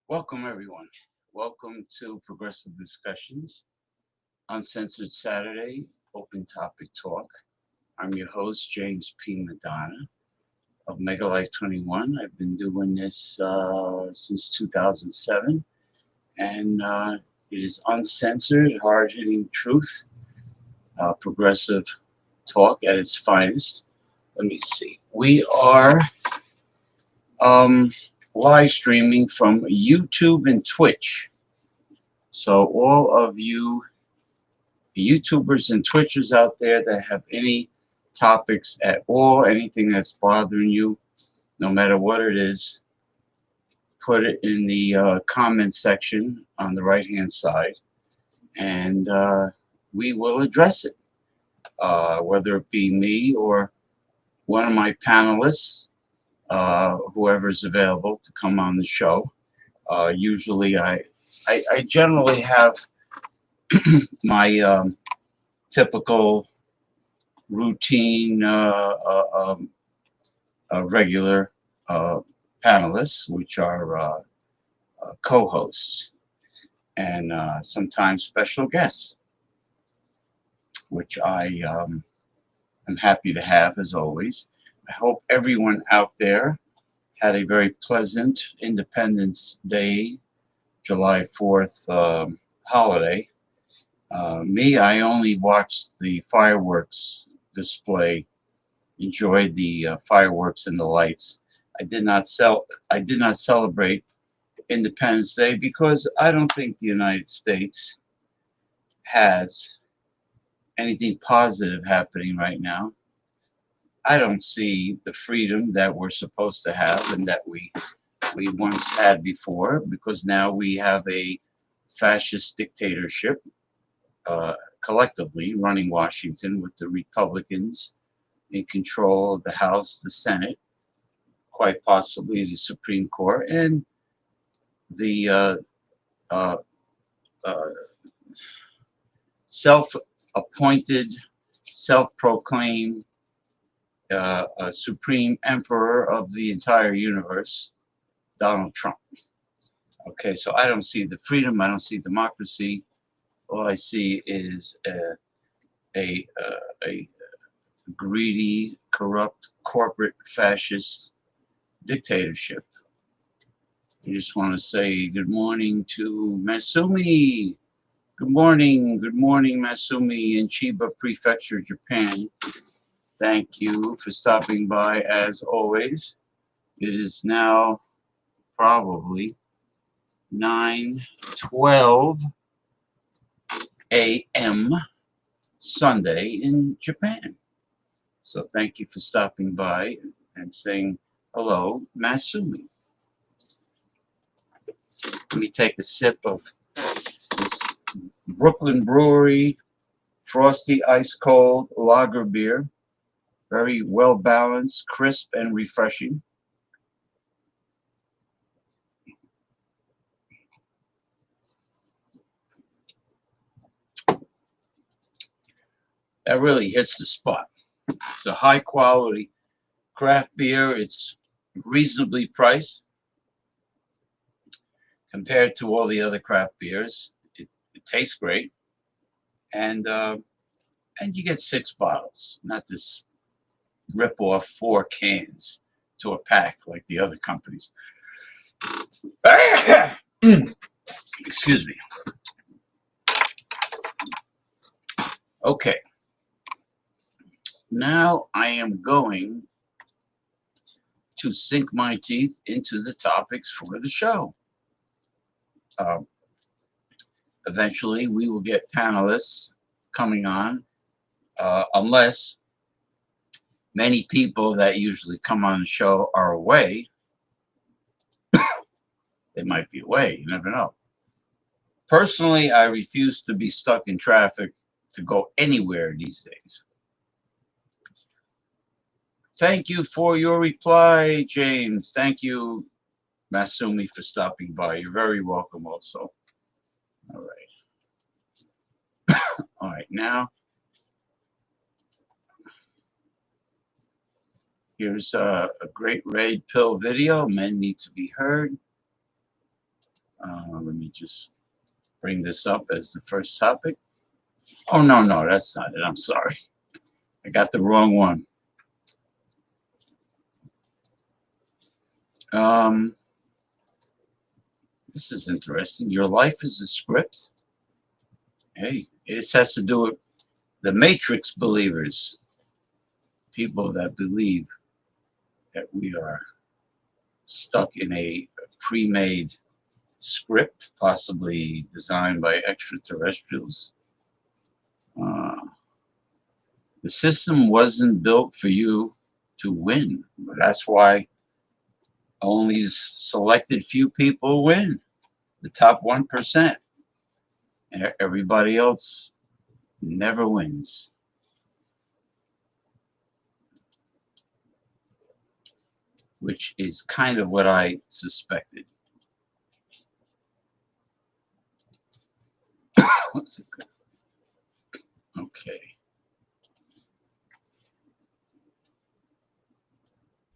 Welcome, everyone. Welcome to Progressive Discussions, Uncensored Saturday, Open Topic Talk. I'm your host, James P. Madonna of Mega Life 21. I've been doing this since 2007, and it is uncensored, hard-hitting truth, progressive talk at its finest. Let me see. We are live streaming from YouTube and Twitch. So all of you YouTubers and Twitchers out there that have any topics at all, anything that's bothering you, no matter what it is, put it in the comment section on the right-hand side, and we will address it, whether it be me or one of my panelists, whoever's available to come on the show. Usually I generally have my typical routine regular panelists, which are co-hosts, and sometimes special guests, which I am happy to have, as always. I hope everyone out there had a very pleasant Independence Day, July 4th holiday. Me, I only watched the fireworks display, enjoyed the fireworks and the lights. I did not celebrate Independence Day because I don't think the United States has anything positive happening right now. I don't see the freedom that we're supposed to have and that we once had before, because now we have a fascist dictatorship collectively running Washington, with the Republicans in control of the House, the Senate, quite possibly the Supreme Court, and the uh, uh, self-appointed, self-proclaimed supreme emperor of the entire universe, Donald Trump. Okay, so I don't see the freedom. I don't see democracy. All I see is a greedy, corrupt, corporate, fascist dictatorship. I just want to say good morning to Masumi. Good morning, Masumi in Chiba Prefecture, Japan. Thank you for stopping by as always. It is now probably 9:12 a.m. Sunday in Japan. So thank you for stopping by and saying hello, Masumi. Let me take a sip of this Brooklyn Brewery Frosty Ice Cold Lager beer. Very well balanced, crisp, and refreshing. That really hits the spot. It's a high quality craft beer. It's reasonably priced compared to all the other craft beers. It tastes great, and you get 6 bottles, not this rip off 4 cans to a pack like the other companies. Excuse me. Okay. Now I am going to sink my teeth into the topics for the show. Eventually, we will get panelists coming on, unless many people that usually come on the show are away. They might be away, you never know. Personally, I refuse to be stuck in traffic to go anywhere these days. Thank you for your reply, James. Thank you, Masumi, for stopping by. You're very welcome also. All right. All right, now here's a great red pill video. Men need to be heard. Let me just bring this up as the first topic. Oh, no, that's not it. I'm sorry. I got the wrong one. This is interesting. Your life is a script. Hey, it has to do with the Matrix believers, people that believe that we are stuck in a pre-made script, possibly designed by extraterrestrials. The system wasn't built for you to win. That's why only selected few people win, the top 1%. And everybody else never wins. Which is kind of what I suspected. Okay.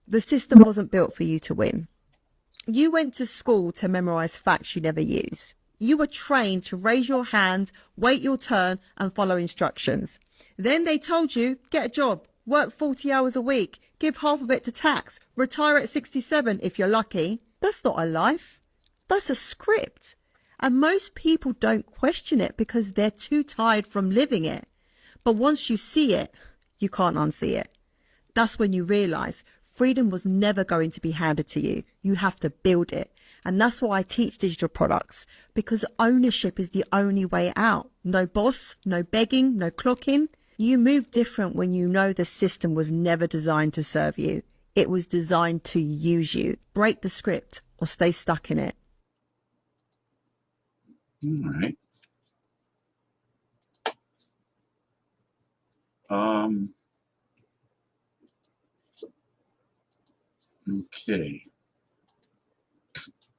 The system wasn't built for you to win. You went to school to memorize facts you never use. You were trained to raise your hand, wait your turn, and follow instructions. Then they told you, get a job, work 40 hours a week, give half of it to tax, retire at 67 if you're lucky. That's not a life. That's a script. And most people don't question it because they're too tired from living it. But once you see it, you can't unsee it. That's when you realize freedom was never going to be handed to you. You have to build it. And that's why I teach digital products, because ownership is the only way out. No boss, no begging, no clocking. You move different when you know the system was never designed to serve you. It was designed to use you. Break the script or stay stuck in it. All right. Okay.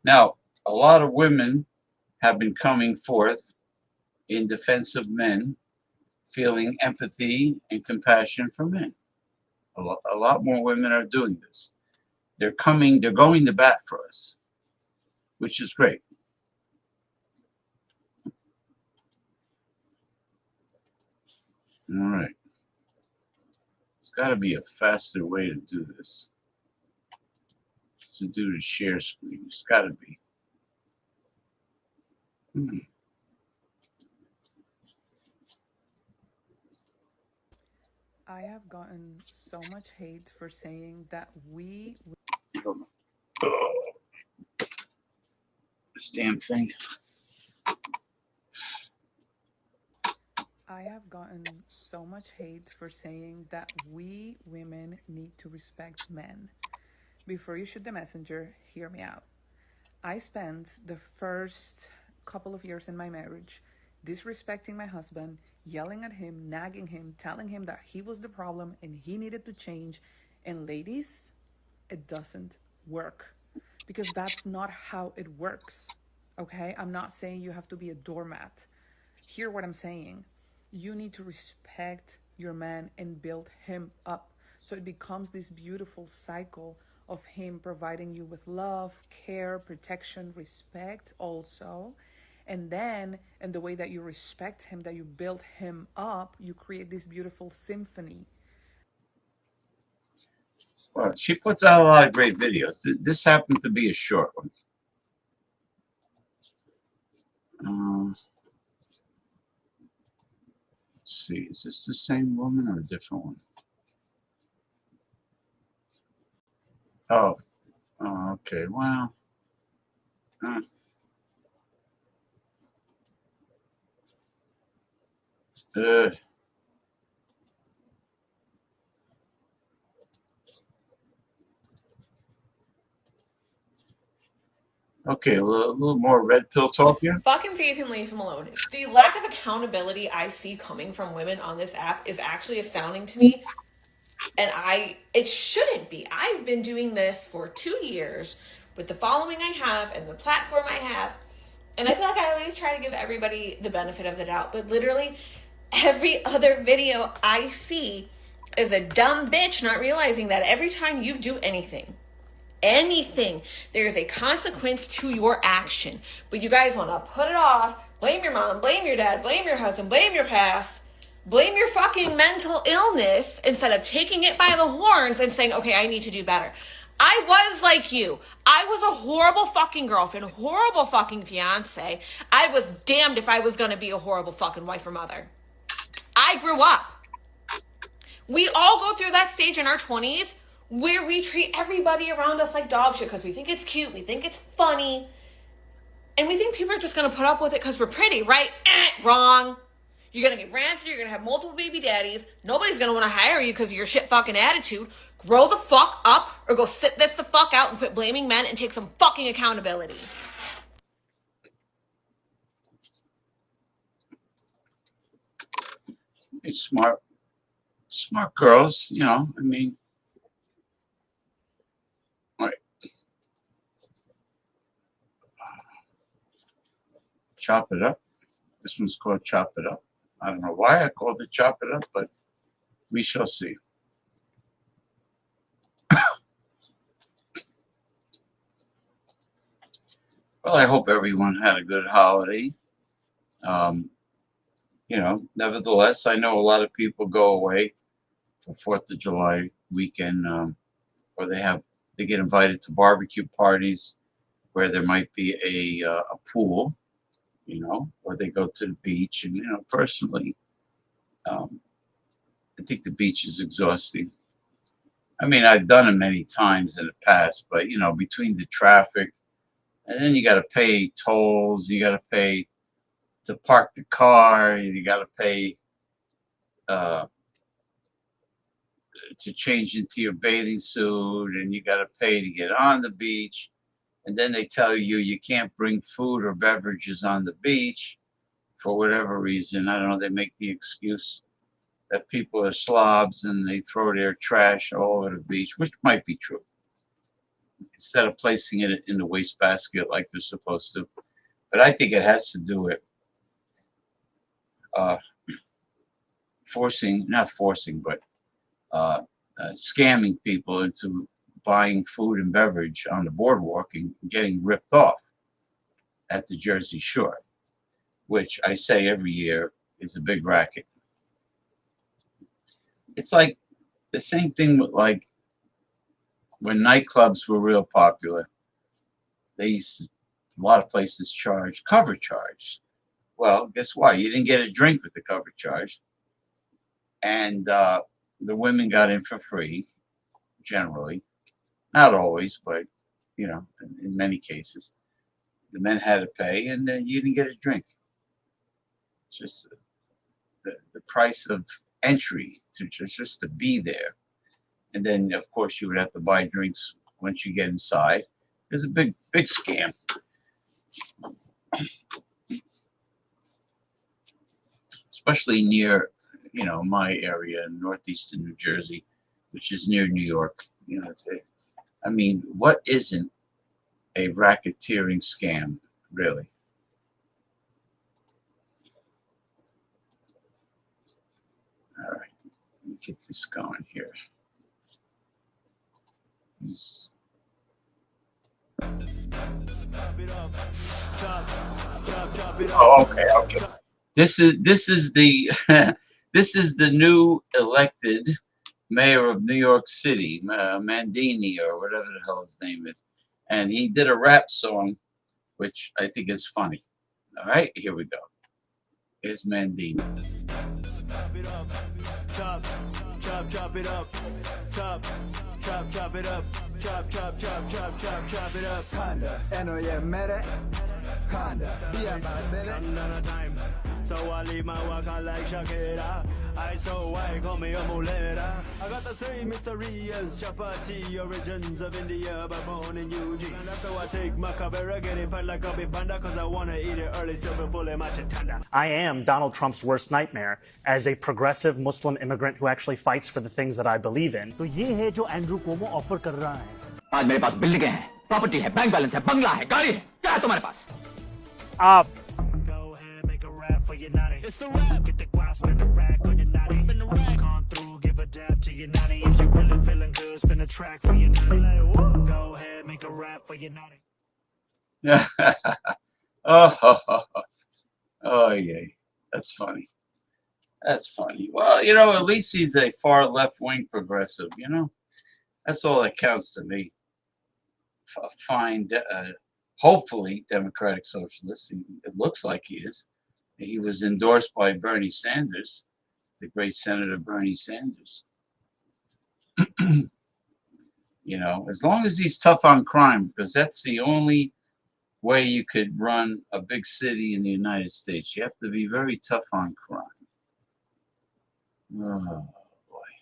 Now, a lot of women have been coming forth in defense of men, feeling empathy and compassion for men. A lot more women are doing this. They're going to bat for us, which is great. All right. There's got to be a faster way to do this. To do the share screen. It's got to be. I have gotten so much hate for saying that Oh, this damn thing. I have gotten so much hate for saying that we women need to respect men. Before you shoot the messenger, hear me out. I spent the first couple of years in my marriage disrespecting my husband, yelling at him, nagging him, telling him that he was the problem and he needed to change. And ladies, it doesn't work because that's not how it works. Okay? I'm not saying you have to be a doormat. Hear what I'm saying. You need to respect your man and build him up. So it becomes this beautiful cycle of him providing you with love, care, protection, respect also. And then, in the way that you respect him, that you build him up, you create this beautiful symphony. Well, she puts out a lot of great videos. This happened to be a short one. Let's see. Is this the same woman or a different one? Oh, okay. Well, uh, uh, okay, a little more red pill talk here. Fucking feed him, leave him alone. The lack of accountability I see coming from women on this app is actually astounding to me. And it shouldn't be. I've been doing this for 2 years with the following I have and the platform I have. And I feel like I always try to give everybody the benefit of the doubt. But literally, every other video I see is a dumb bitch not realizing that every time you do anything, there's a consequence to your action. But you guys want to put it off, blame your mom, blame your dad, blame your husband, blame your past, blame your fucking mental illness instead of taking it by the horns and saying, okay, I need to do better. I was like you. I was a horrible fucking girlfriend, horrible fucking fiance. I was damned if I was going to be a horrible fucking wife or mother. I grew up. We all go through that stage in our 20s where we treat everybody around us like dog shit because we think it's cute, we think it's funny, and we think people are just going to put up with it because we're pretty, right? Wrong. You're going to get ran through, you're going to have multiple baby daddies, nobody's going to want to hire you because of your shit fucking attitude. Grow the fuck up or go sit this the fuck out and quit blaming men and take some fucking accountability. It's smart girls, I mean, all right. Chop it up. This one's called Chop It Up. I don't know why I called it Chop It Up, but we shall see. Well, I hope everyone had a good holiday. Nevertheless, I know a lot of people go away for 4th of July weekend, or they get invited to barbecue parties where there might be a pool, or they go to the beach. And, personally, I think the beach is exhausting. I mean, I've done it many times in the past, but, between the traffic, and then you got to pay tolls, you got to pay to park the car, you got to pay uh, to change into your bathing suit, and you got to pay to get on the beach. And then they tell you you can't bring food or beverages on the beach for whatever reason. I don't know. They make the excuse that people are slobs and they throw their trash all over the beach, which might be true, instead of placing it in the wastebasket like they're supposed to. But I think it has to do with uh, not forcing, but uh, scamming people into buying food and beverage on the boardwalk and getting ripped off at the Jersey Shore, which I say every year is a big racket. It's like the same thing with like when nightclubs were real popular. They used to, a lot of places charge cover charge. Well, guess what? You didn't get a drink with the cover charge, and the women got in for free, generally. Not always, but in many cases, the men had to pay, and you didn't get a drink. It's just the price of entry just to be there, and then of course you would have to buy drinks once you get inside. It's a big scam. Especially near, my area in northeastern New Jersey, which is near New York. I mean, what isn't a racketeering scam, really? All right, let me get this going here. Oh, okay. This is the this is the new elected mayor of New York City, Mandini or whatever the hell his name is, and he did a rap song, which I think is funny. All right, here we go. Here's Mandini. Chop it up, chop it up, chop it up. Kinda, so I leave my work on like Shakira. I so white, call me a muleta. I got the same mysterious chapati origins of India, but born in Eugene. So I take my cabera, get it part like a big panda, cause I wanna eat it early, so before my chatanda. I am Donald Trump's worst nightmare as a progressive Muslim immigrant who actually fights for the things that I believe in. तो ये है जो Andrew कोमो offer कर रहा है। आज मेरे पास बिल्डिंगें हैं, प्रॉपर्टी है, बैंक बैलेंस है, बंगला है, गाड़ी है, क्या है तुम्हारे पास? Up. Go ahead, make a rap for your naughty. It's a rap. Get the guap, spin the rack on your naughty. Spin the rack. Come through, give a dab to your naughty. If you really feeling good, spin a track for your naughty. Go ahead, make a rap for your naughty. Oh, yay. That's funny. That's funny. Well, at least he's a far left-wing progressive, That's all that counts to me. Fine, hopefully democratic socialist. It looks like he is. He was endorsed by Bernie Sanders, the great Senator Bernie Sanders. As long as he's tough on crime, because that's the only way you could run a big city in the United States. You have to be very tough on crime. Oh boy.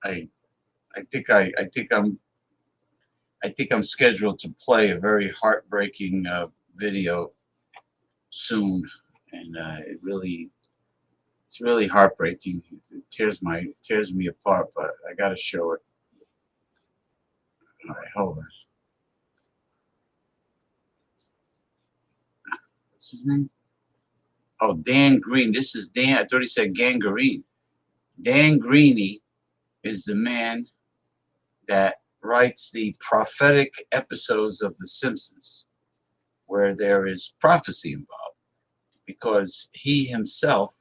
I think I'm scheduled to play a very heartbreaking video soon, and it's really heartbreaking. It tears me apart, but I gotta show it. All right, hold on. What's his name? Oh, Dan Green. This is Dan. I thought he said gangrene. Dan Greeny is the man that writes the prophetic episodes of The Simpsons, where there is prophecy involved, because he himself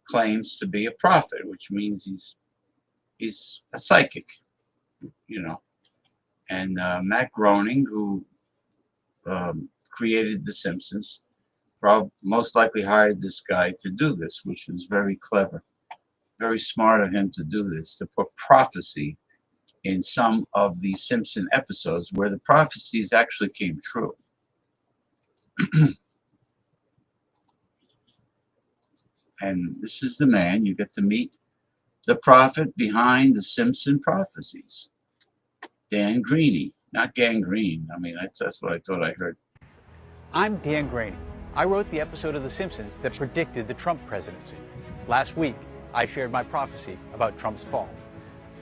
claims to be a prophet, which means he's a psychic, And Matt Groening, who created The Simpsons, most likely hired this guy to do this, which is very clever, very smart of him to do this, to put prophecy in some of the Simpson episodes where the prophecies actually came true. And this is the man. You get to meet the prophet behind the Simpson prophecies, Dan Greeny, not gangrene. I mean, that's what I thought I heard. I'm Dan Greeny. I wrote the episode of The Simpsons that predicted the Trump presidency. Last week, I shared my prophecy about Trump's fall.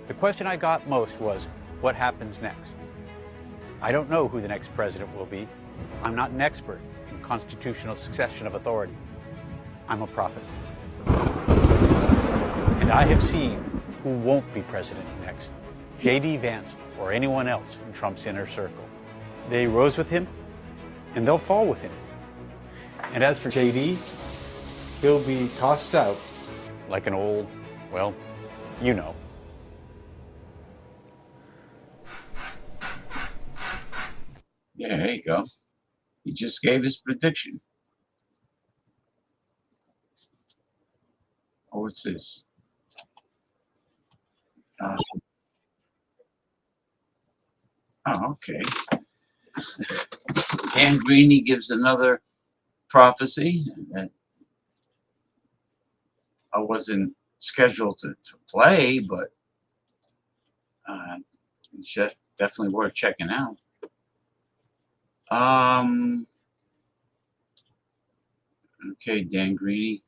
The question I got most was, what happens next? I don't know who the next president will be. I'm not an expert in constitutional succession of authority. I'm a prophet. And I have seen who won't be president next. J.D. Vance or anyone else in Trump's inner circle. They rose with him, and they'll fall with him. And as for J.D., he'll be tossed out like an old, well, you know. Yeah, there you go. He just gave his prediction. Oh, what's this? Oh, okay. Dan Greeny gives another prophecy that I wasn't scheduled to play, but it's just definitely worth checking out. Okay, Dan Greeny.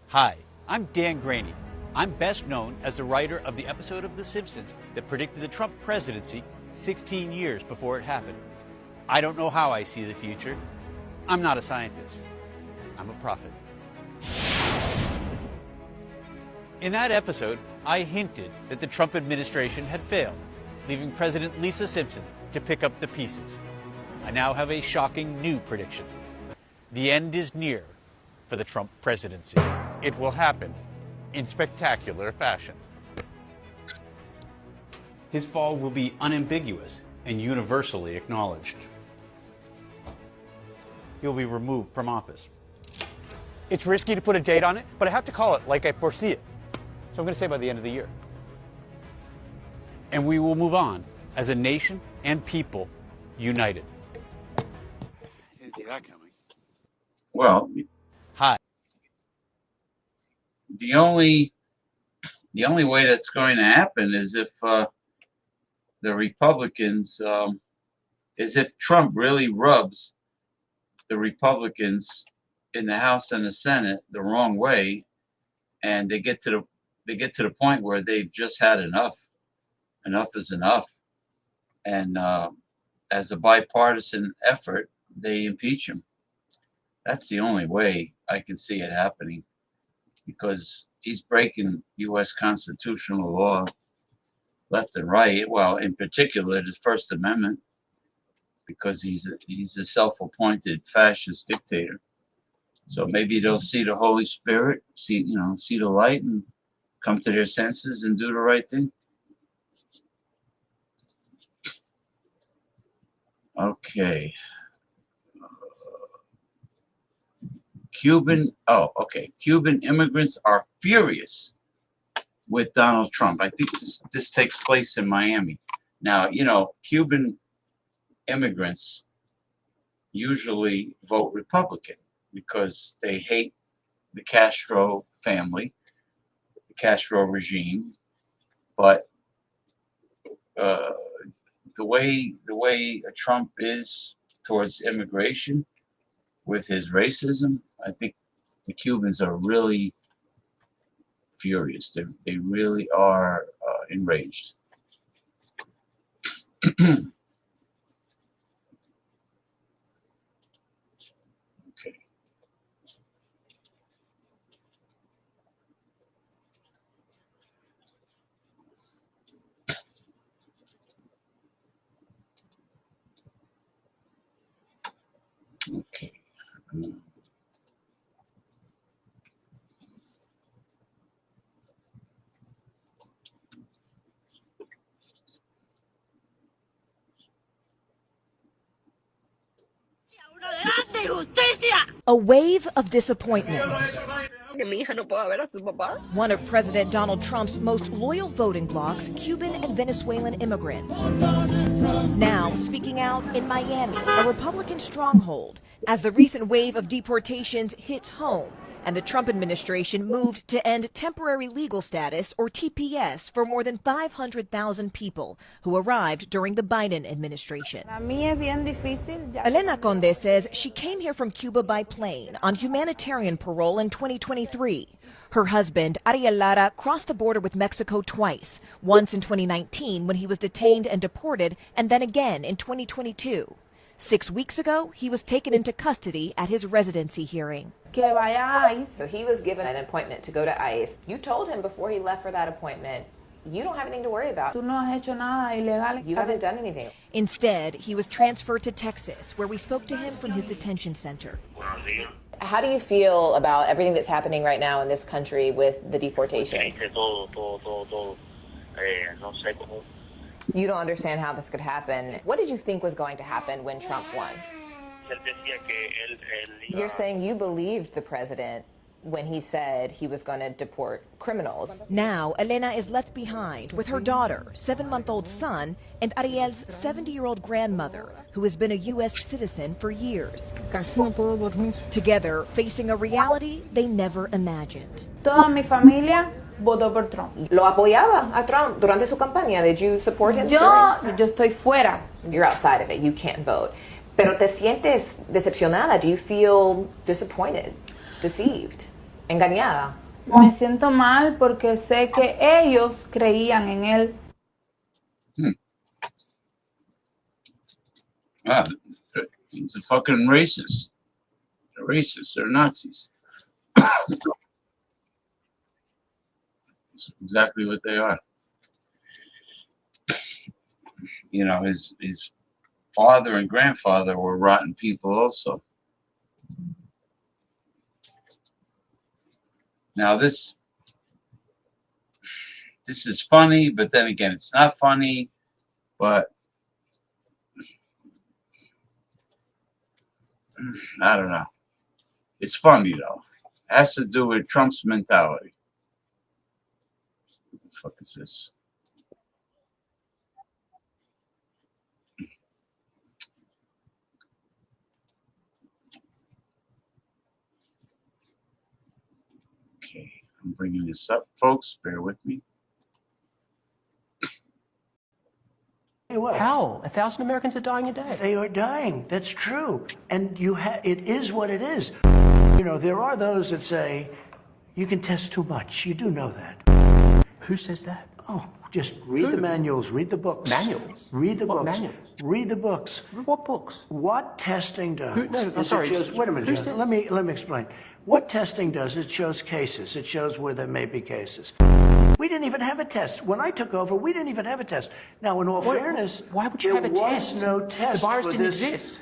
Hi, I'm Dan Greeny. I'm best known as the writer of the episode of The Simpsons that predicted the Trump presidency 16 years before it happened. I don't know how I see the future. I'm not a scientist. I'm a prophet. In that episode, I hinted that the Trump administration had failed, leaving President Lisa Simpson to pick up the pieces. I now have a shocking new prediction. The end is near for the Trump presidency. It will happen in spectacular fashion. His fall will be unambiguous and universally acknowledged. He'll be removed from office. It's risky to put a date on it, but I have to call it like I foresee it. So I'm going to say by the end of the year. And we will move on as a nation and people united. Didn't see that coming. Well, Hi. the only way that's going to happen is if the Republicans, is if Trump really rubs the Republicans in the House and the Senate the wrong way, and they get to the point where they've just had enough. Enough is enough, and as a bipartisan effort, they impeach him. That's the only way I can see it happening, because he's breaking U.S. constitutional law left and right. Well, in particular, the First Amendment, because he's a self-appointed fascist dictator. So maybe they'll see the Holy Spirit, see the light, and come to their senses and do the right thing. Okay. Cuban immigrants are furious with Donald Trump. I think this takes place in Miami. Now, Cuban immigrants usually vote Republican because they hate the Castro family, the Castro regime. But the way Trump is towards immigration with his racism, I think the Cubans are really furious. They really are enraged. Okay. Okay. A wave of disappointment. One of President Donald Trump's most loyal voting blocs, Cuban and Venezuelan immigrants. Now speaking out in Miami, a Republican stronghold, as the recent wave of deportations hits home and the Trump administration moved to end temporary legal status, or TPS, for more than 500,000 people who arrived during the Biden administration. Elena Conde says she came here from Cuba by plane on humanitarian parole in 2023. Her husband, Ariel Lara, crossed the border with Mexico twice, once in 2019 when he was detained and deported, and then again in 2022. 6 weeks ago, he was taken into custody at his residency hearing. So he was given an appointment to go to ICE. You told him before he left for that appointment, you don't have anything to worry about. You haven't done anything. Instead, he was transferred to Texas, where we spoke to him from his detention center. How do you feel about everything that's happening right now in this country with the deportations? You don't understand how this could happen. What did you think was going to happen when Trump won? You're saying you believed the president when he said he was going to deport criminals. Now, Elena is left behind with her daughter, 7-month-old son, and Ariel's 70-year-old grandmother, who has been a U.S. citizen for years. Together, facing a reality they never imagined. Toda mi familia votó por Trump. ¿Lo apoyaba a Trump durante su campaña? Did you support him? Yo estoy fuera. You're outside of it. You can't vote. Pero te sientes decepcionada? Do you feel disappointed, deceived, engañada? Me siento mal porque sé que ellos creían en él. Ah, he's a fucking racist. They're racist. They're Nazis. That's exactly what they are. You know, his father and grandfather were rotten people also. Now this is funny, but then again, it's not funny. But I don't know. It's funny though. It has to do with Trump's mentality. What the fuck is this? Okay, I'm bringing this up, folks. Bear with me. How? 1,000 Americans are dying a day. They are dying. That's true. And it is what it is. You know, there are those that say, you can test too much. You do know that. Who says that? Oh, just read the manuals, read the books. Manuals? Read the books. Manuals? Read the books. What books? What testing does. I'm sorry. Wait a minute, John. Let me explain. What testing does, it shows cases. It shows where there may be cases. We didn't even have a test. When I took over, we didn't even have a test. Now, in all fairness, why would you have a test? There was no test. The virus for didn't this. exist.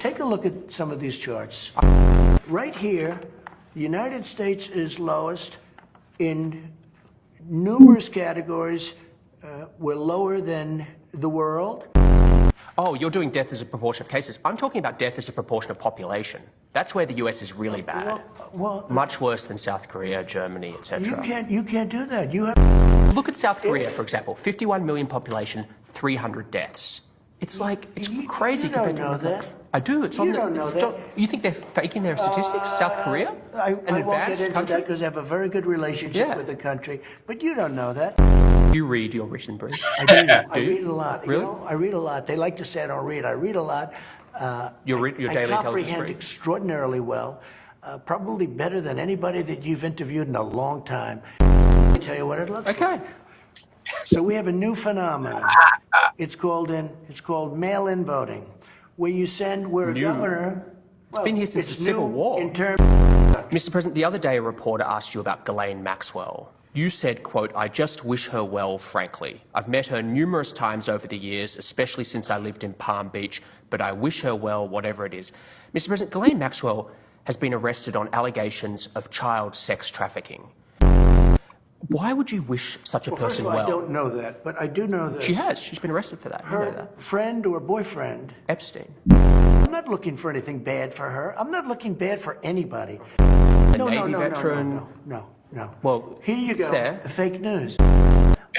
Take a look at some of these charts. Right here, the United States is lowest in numerous categories. We're lower than the world. Oh, you're doing death as a proportion of cases. I'm talking about death as a proportion of population. That's where the US is really bad. Much worse than South Korea, Germany, etc. You can't do that. You have. Look at South Korea, for example. 51 million population, 300 deaths. It's like, it's crazy compared to... You don't know that. I do. It's on you don't know that. You think they're faking their statistics? South Korea? I won't get into that because I have a very good relationship with the country. But you don't know that. Do you read your written brief? I do. I read a lot. Really? You know, I read a lot. They like to say I don't read. I read a lot. Your daily intelligence I comprehend brief? extraordinarily well. Probably better than anybody that you've interviewed in a long time. Let me tell you what it looks like. Okay. So we have a new phenomenon. It's called mail-in voting, where you send where a governor. It's been here since the Civil War. Mr. President, the other day a reporter asked you about Ghislaine Maxwell. You said, quote, "I just wish her well, frankly. I've met her numerous times over the years, especially since I lived in Palm Beach, but I wish her well, whatever it is." Mr. President, Ghislaine Maxwell has been arrested on allegations of child sex trafficking. Why would you wish such a person well? I don't know that, but I do know that. She has. She's been arrested for that. Her you know that. friend or boyfriend. Epstein. I'm not looking for anything bad for her. I'm not looking bad for anybody. a Navy veteran. No. Well, Here you it's go. there. The fake news.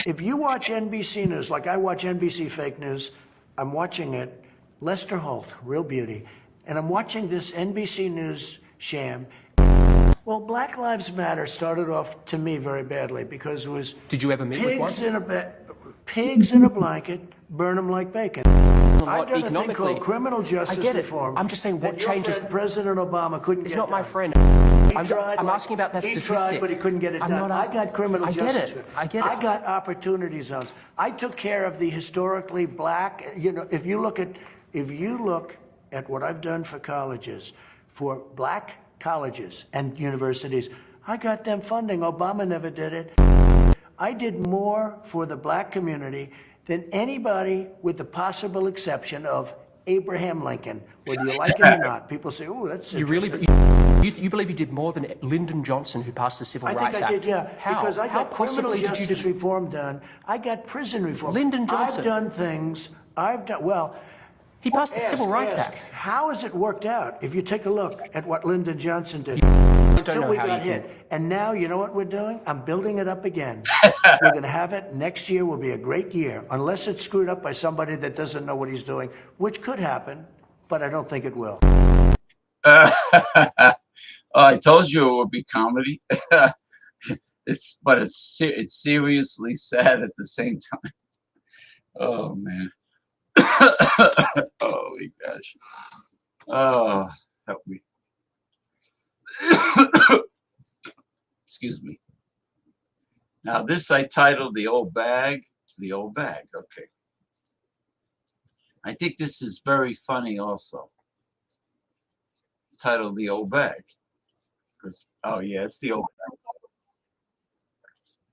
If you watch NBC News, like I watch NBC fake news, I'm watching it. Lester Holt, real beauty. And I'm watching this NBC News sham. Well, Black Lives Matter started off to me very badly because it was Did you ever meet with one? Pigs in a blanket, burn them like bacon. I've done a thing called criminal justice I get it. reform. I'm just saying what changes. President Obama couldn't get It's not my done. friend. I'm asking about that statistic. He tried, but he couldn't get it done. I got criminal justice. I get it. I got opportunity zones. I took care of the historically black. You know, if you look at what I've done for colleges, for black colleges and universities, I got them funding. Obama never did it. I did more for the black community than anybody, with the possible exception of Abraham Lincoln, whether you like it or not. People say, oh, that's interesting. You believe you did more than Lyndon Johnson, who passed the Civil Rights Act? I think I did, yeah. How? Because I How got criminal possibly did you justice reform done. I got prison reform. Lyndon Johnson. I've done things. He passed the Civil Rights Act. How has it worked out? If you take a look at what Lyndon Johnson did. Until we got hit. And now, you know what we're doing? I'm building it up again. We're going to have it. Next year will be a great year, unless it's screwed up by somebody that doesn't know what he's doing, which could happen, but I don't think it will. I told you it would be comedy. It's seriously sad at the same time. Oh man. Holy gosh. Oh, help me. Excuse me. Now this I titled The Old Bag. The Old Bag. Okay. I think this is very funny also. Titled The Old Bag. Because, oh yeah, it's the old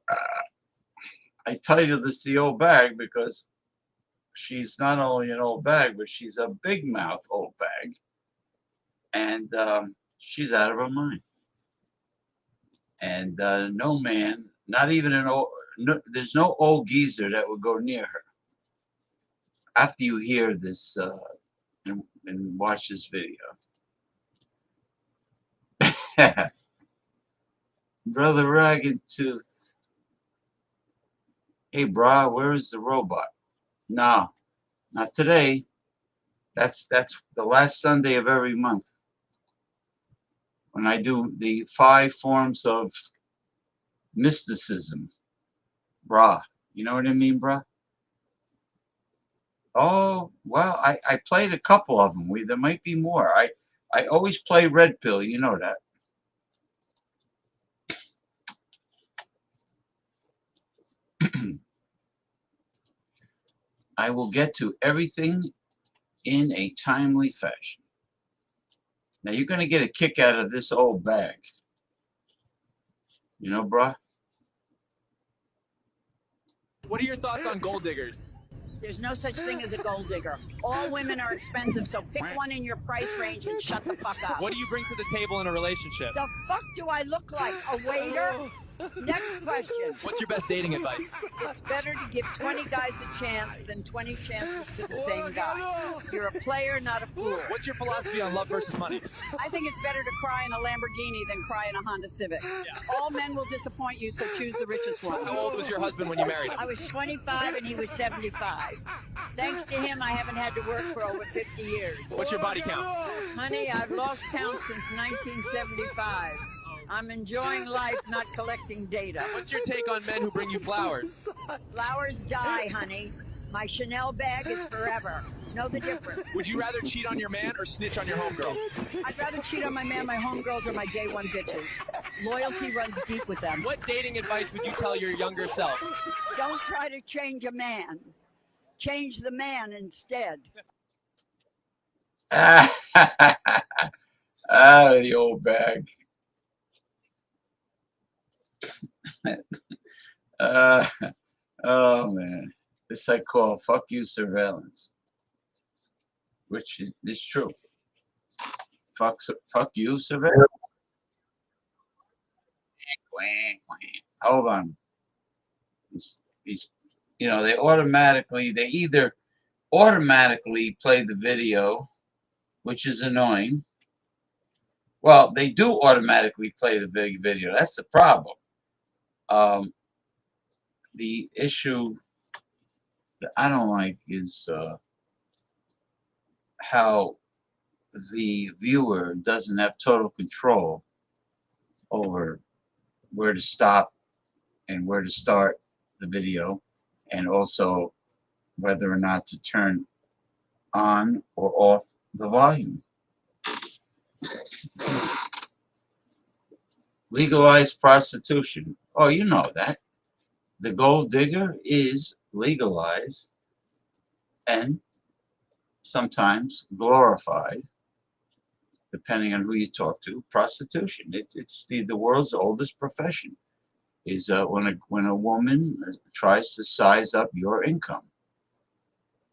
bag. I titled this The Old Bag because she's not only an old bag, but she's a big mouth old bag. And she's out of her mind. And no man, not even there's no old geezer that would go near her. After you hear this and watch this video. Brother Ragged Tooth. Hey, brah, where is the robot? No, not today. That's the last Sunday of every month. When I do the 5 forms of mysticism. Brah. You know what I mean, brah? Oh, well, I played a couple of them. There might be more. I always play Red Pill. You know that. I will get to everything in a timely fashion. Now you're going to get a kick out of this old bag. You know, bruh? What are your thoughts on gold diggers? There's no such thing as a gold digger. All women are expensive, so pick one in your price range and shut the fuck up. What do you bring to the table in a relationship? The fuck do I look like? A waiter? Next question. What's your best dating advice? It's better to give 20 guys a chance than 20 chances to the same guy. You're a player, not a fool. What's your philosophy on love versus money? I think it's better to cry in a Lamborghini than cry in a Honda Civic. Yeah. All men will disappoint you, so choose the richest one. How old was your husband when you married him? I was 25 and he was 75. Thanks to him, I haven't had to work for over 50 years. What's your body count? Honey, I've lost count since 1975. I'm enjoying life, not collecting data. What's your take on men who bring you flowers? Flowers die, honey. My Chanel bag is forever. Know the difference. Would you rather cheat on your man or snitch on your homegirl? I'd rather cheat on my man. My homegirls are my day one bitches. Loyalty runs deep with them. What dating advice would you tell your younger self? Don't try to change a man. Change the man instead. The old bag. Oh man, this I call "fuck you" surveillance, which is true. Fuck you surveillance. Hold on. These, you know, they either automatically play the video, which is annoying, Well, they do automatically play the big video. That's the problem. The issue that I don't like is how the viewer doesn't have total control over where to stop and where to start the video, and also whether or not to turn on or off the volume. Legalized prostitution. Oh, you know that. The gold digger is legalized and sometimes glorified, depending on who you talk to. Prostitution. It's the world's oldest profession. Is when a woman tries to size up your income.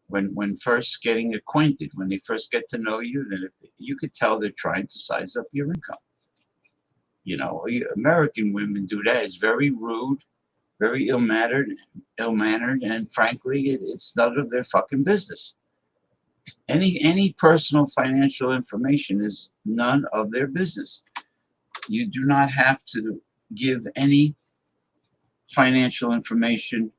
When first getting acquainted, when they first get to know you, then you could tell they're trying to size up your income. You know, American women do that. It's very rude, very ill-mannered, and frankly, it's none of their fucking business. Any personal financial information is none of their business. You do not have to give any financial information.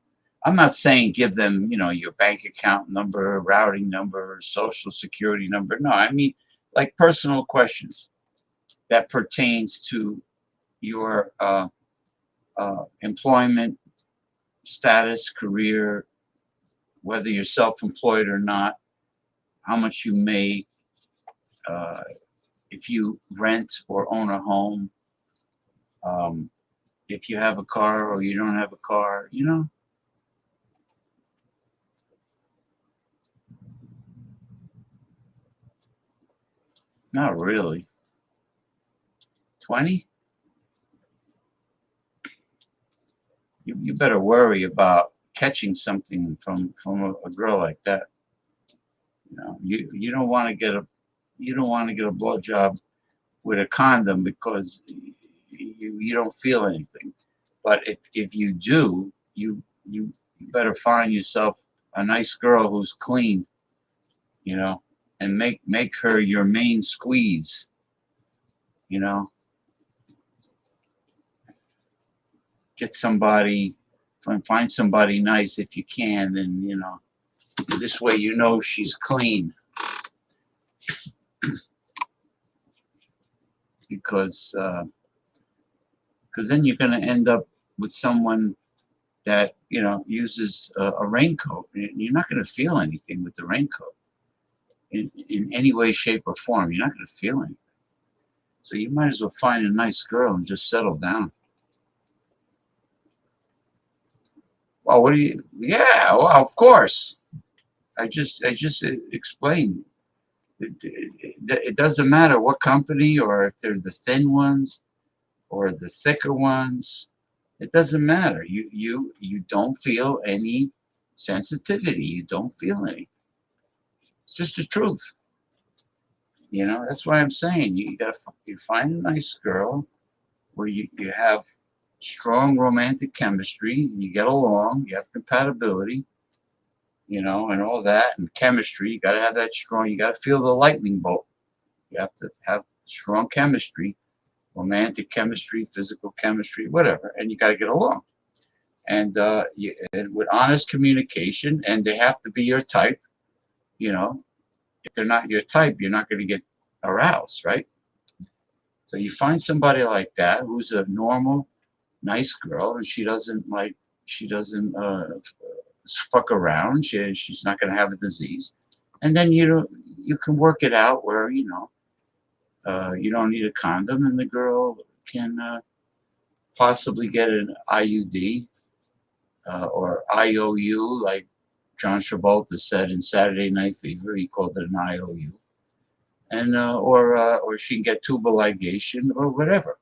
I'm not saying give them, you know, your bank account number, routing number, social security number. No, I mean like personal questions that pertains to your employment status, career, whether you're self-employed or not, how much you make, if you rent or own a home, if you have a car or you don't have a car, you know. Not really. 20? You better worry about catching something from a girl like that. You know, you don't want to get a blowjob with a condom because you don't feel anything. But if you do, you better find yourself a nice girl who's clean, you know, and make her your main squeeze, you know. Find somebody nice if you can, and you know, this way you know she's clean. Because then you're going to end up with someone that, you know, uses a raincoat. You're not going to feel anything with the raincoat in any way, shape, or form. You're not going to feel anything. So you might as well find a nice girl and just settle down. Well, what do you? Yeah, well, of course. I just explained. It doesn't matter what company, or if they're the thin ones or the thicker ones. It doesn't matter. You don't feel any sensitivity. You don't feel any. It's just the truth. You know, that's why I'm saying you find a nice girl where you have strong romantic chemistry, you get along, you have compatibility, you know, and all that, and chemistry. You got to have that strong. You got to feel the lightning bolt. You have to have strong chemistry, romantic chemistry, physical chemistry, whatever, and you got to get along. And with honest communication, and they have to be your type. You know, if they're not your type, you're not going to get aroused, right? So you find somebody like that who's a normal, nice girl, and she doesn't fuck around. She's not going to have a disease, and then you can work it out where, you know, you don't need a condom, and the girl can possibly get an IUD or IOU, like John Travolta said in Saturday Night Fever. He called it an IOU, and or she can get tubal ligation or whatever,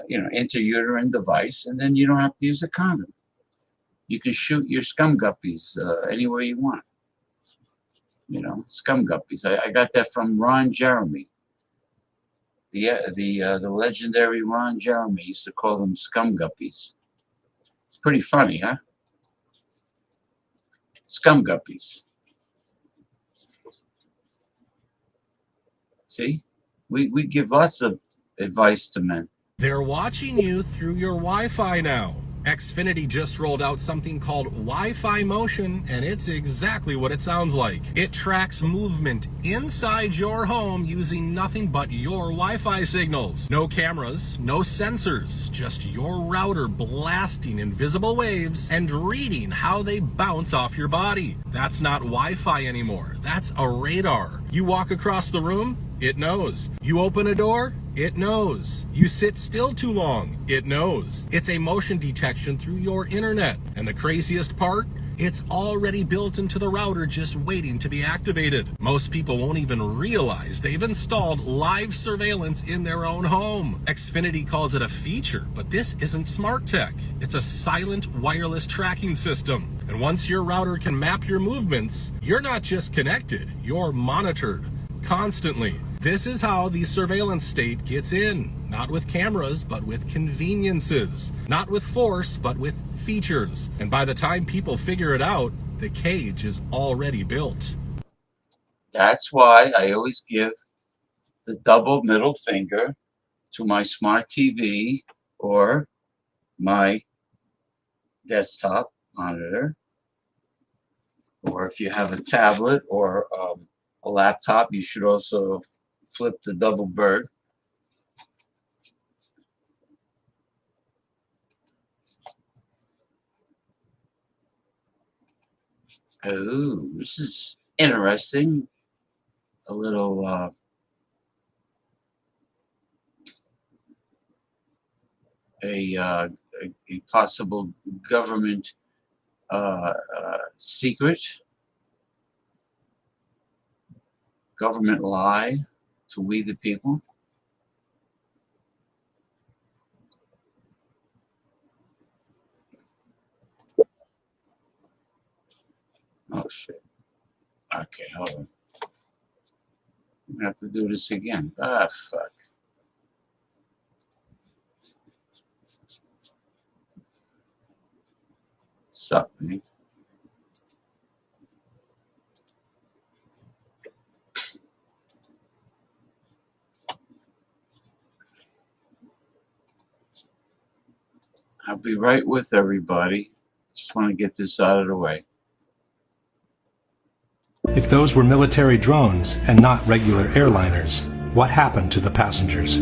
you know, intrauterine device, and then you don't have to use a condom. You can shoot your scum guppies anywhere you want. You know, scum guppies. I got that from Ron Jeremy. The legendary Ron Jeremy used to call them scum guppies. It's pretty funny, huh? Scum guppies. See? we give lots of advice to men. They're watching you through your Wi-Fi now. Xfinity just rolled out something called Wi-Fi Motion, and it's exactly what it sounds like. It tracks movement inside your home using nothing but your Wi-Fi signals. No cameras, no sensors, just your router blasting invisible waves and reading how they bounce off your body. That's not Wi-Fi anymore. That's a radar. You walk across the room, it knows. You open a door, it knows. You sit still too long, it knows. It's a motion detection through your internet. And the craziest part? It's already built into the router, just waiting to be activated. Most people won't even realize they've installed live surveillance in their own home. Xfinity calls it a feature, but this isn't smart tech. It's a silent wireless tracking system. And once your router can map your movements, you're not just connected, you're monitored constantly. This is how the surveillance state gets in. Not with cameras, but with conveniences. Not with force, but with features. And by the time people figure it out, the cage is already built. That's why I always give the double middle finger to my smart TV or my desktop monitor. Or if you have a tablet or a laptop, you should also flip the double bird. Oh, this is interesting. A little a possible government secret, government lie to we the people. Oh shit. Okay, hold on. I'm gonna have to do this again. Ah, fuck. Suck, man. I'll be right with everybody. Just want to get this out of the way. If those were military drones and not regular airliners, what happened to the passengers?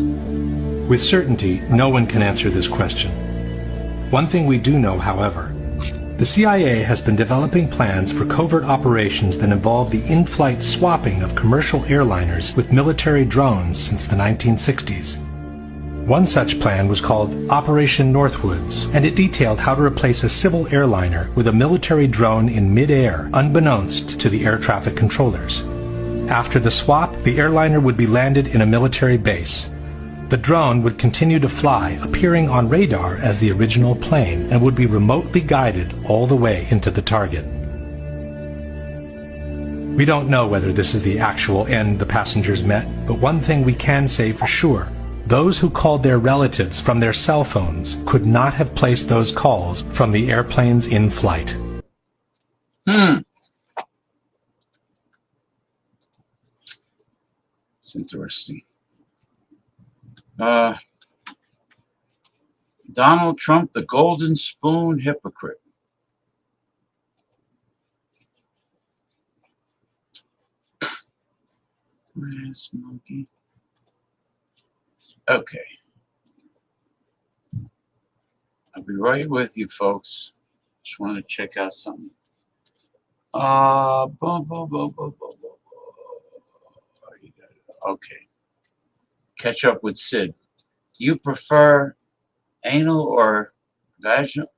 With certainty, no one can answer this question. One thing we do know, however, the CIA has been developing plans for covert operations that involve the in-flight swapping of commercial airliners with military drones since the 1960s. One such plan was called Operation Northwoods, and it detailed how to replace a civil airliner with a military drone in mid-air, unbeknownst to the air traffic controllers. After the swap, the airliner would be landed in a military base. The drone would continue to fly, appearing on radar as the original plane, and would be remotely guided all the way into the target. We don't know whether this is the actual end the passengers met, but one thing we can say for sure: those who called their relatives from their cell phones could not have placed those calls from the airplanes in flight. It's interesting. Donald Trump, the golden spoon hypocrite. Grass monkey. Okay. I'll be right with you, folks. Just want to check out something. Boom, boom, boom, boom, boom, boom. Okay. Catch up with Sid. Do you prefer anal or vaginal?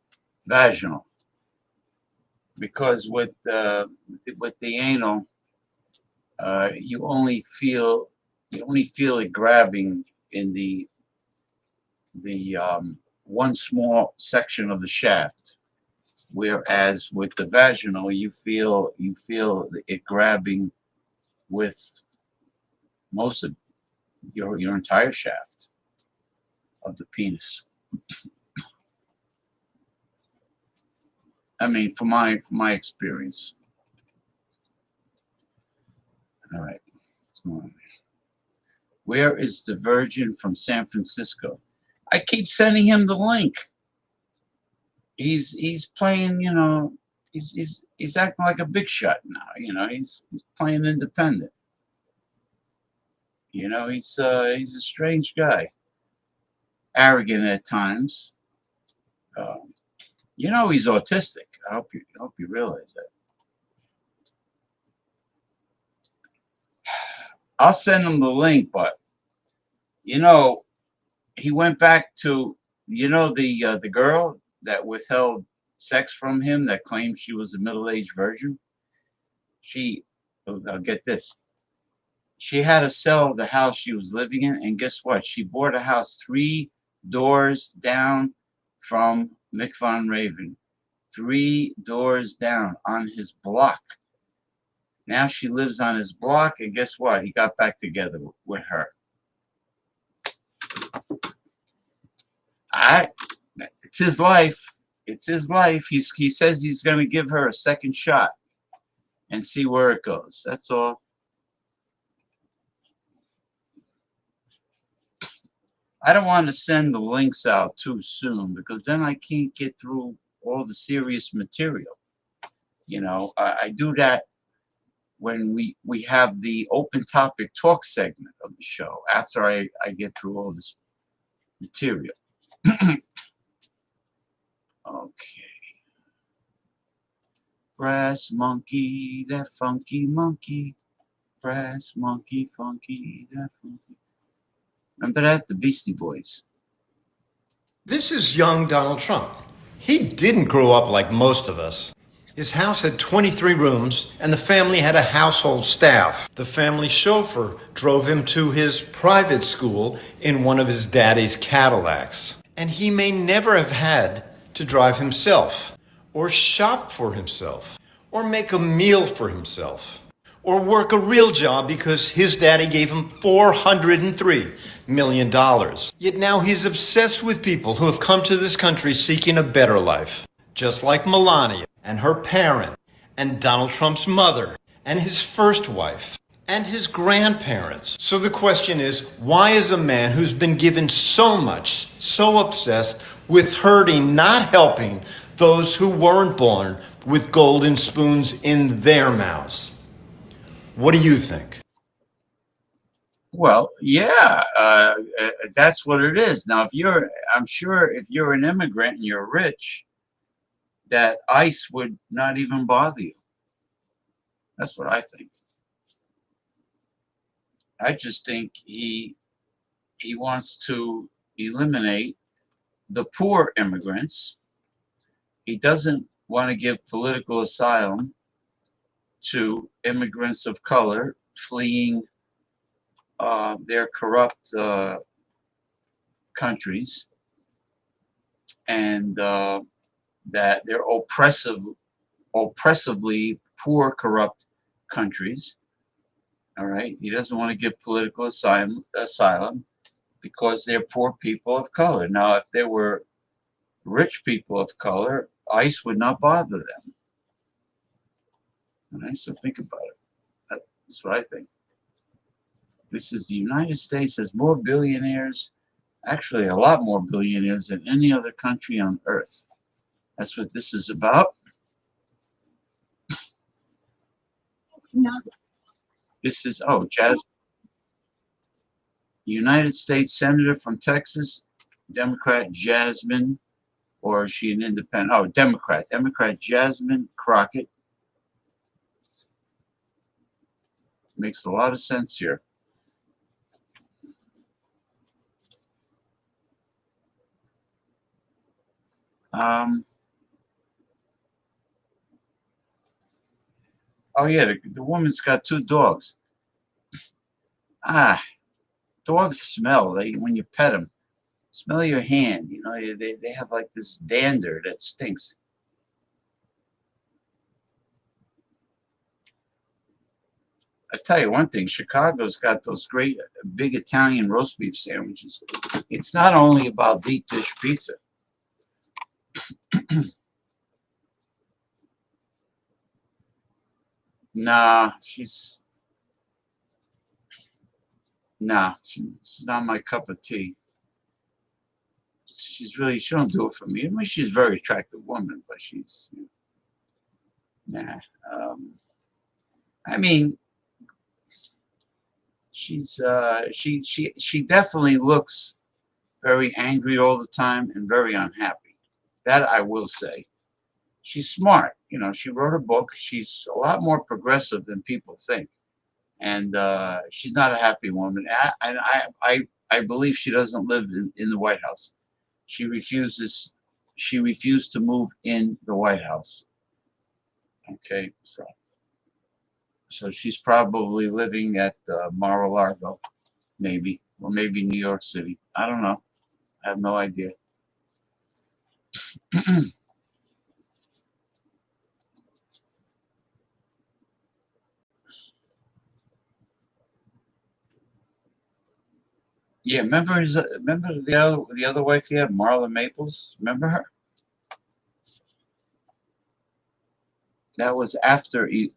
Vaginal. Because with the anal, you only feel it grabbing in the one small section of the shaft, whereas with the vaginal, you feel it grabbing with most of your entire shaft of the penis. I mean, from my experience. All right, what's going on here? Where is the Virgin from San Francisco? I keep sending him the link. He's playing, he's acting like a big shot now. He's playing independent. He's a strange guy, arrogant at times. He's autistic. I hope you realize that. I'll send him the link, but he went back to the girl that withheld sex from him that claimed she was a middle-aged virgin. I'll get this. She had to sell the house she was living in, and guess what? She bought a house 3 doors down from Mick Von Raven. 3 doors down on his block. Now she lives on his block, and guess what? He got back together with her. It's his life. It's his life. He says he's going to give her a second shot and see where it goes. That's all. I don't want to send the links out too soon because then I can't get through all the serious material. I do that when we have the open topic talk segment of the show after I get through all this material. Okay. Brass monkey, that funky monkey. Brass monkey, funky, that funky. Remember that? The Beastie Boys. This is young Donald Trump. He didn't grow up like most of us. His house had 23 rooms, and the family had a household staff. The family chauffeur drove him to his private school in one of his daddy's Cadillacs. And he may never have had to drive himself, or shop for himself, or make a meal for himself, or work a real job because his daddy gave him $403 million. Yet now he's obsessed with people who have come to this country seeking a better life. Just like Melania and her parent, and Donald Trump's mother, and his first wife, and his grandparents. So the question is, why is a man who's been given so much so obsessed with hurting, not helping those who weren't born with golden spoons in their mouths? What do you think? Well, yeah, that's what it is. Now, I'm sure if you're an immigrant and you're rich, that ICE would not even bother you. That's what I think. I just think he wants to eliminate the poor immigrants. He doesn't want to give political asylum to immigrants of color fleeing their corrupt countries, and that they're oppressively poor, corrupt countries. All right, he doesn't want to give political asylum because they're poor people of color. Now, if they were rich people of color, ICE would not bother them. All right, so think about it. That's what I think. This is the United States has more billionaires, actually a lot more billionaires than any other country on earth. That's what this is about. This is, United States Senator from Texas, Democrat Jasmine, or is she an independent? Oh, Democrat Jasmine Crockett. Makes a lot of sense here. Oh yeah, the woman's got 2 dogs. Dogs smell. When you pet them, smell your hand. They have like this dander that stinks. I tell you one thing, Chicago's got those great big Italian roast beef sandwiches. It's not only about deep dish pizza. Nah, Nah, she's not my cup of tea. She don't do it for me. I mean, she's a very attractive woman, but she's, nah. I mean, she definitely looks very angry all the time and very unhappy. That I will say. She's smart. She wrote a book. She's a lot more progressive than people think, and she's not a happy woman. I believe she doesn't live in the White House. She refuses. She refused to move in the White House. Okay, so she's probably living at Mar-a-Lago, maybe, or maybe New York City. I don't know. I have no idea. Yeah, remember the other wife he had, Marla Maples? Remember her? That was after he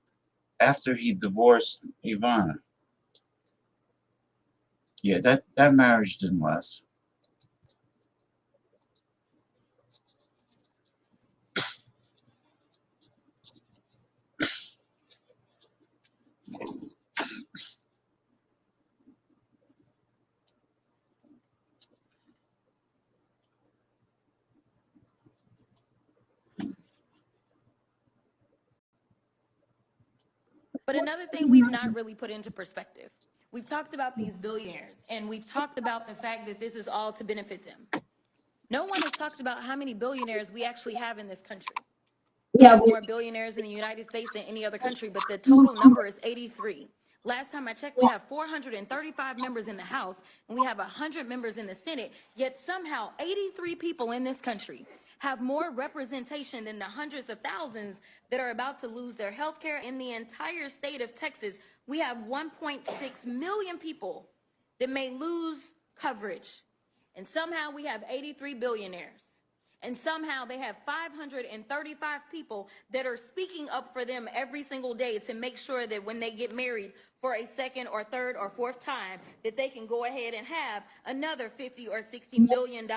divorced Ivana. Yeah, that marriage didn't last. But another thing we've not really put into perspective. We've talked about these billionaires, and we've talked about the fact that this is all to benefit them. No one has talked about how many billionaires we actually have in this country. We have more billionaires in the United States than any other country, but the total number is 83. Last time I checked, we have 435 members in the House, and we have 100 members in the Senate, yet somehow 83 people in this country have more representation than the hundreds of thousands that are about to lose their health care. In the entire state of Texas, we have 1.6 million people that may lose coverage, and somehow we have 83 billionaires. And somehow they have 535 people that are speaking up for them every single day to make sure that when they get married for a second or third or fourth time, that they can go ahead and have another $50 or $60 million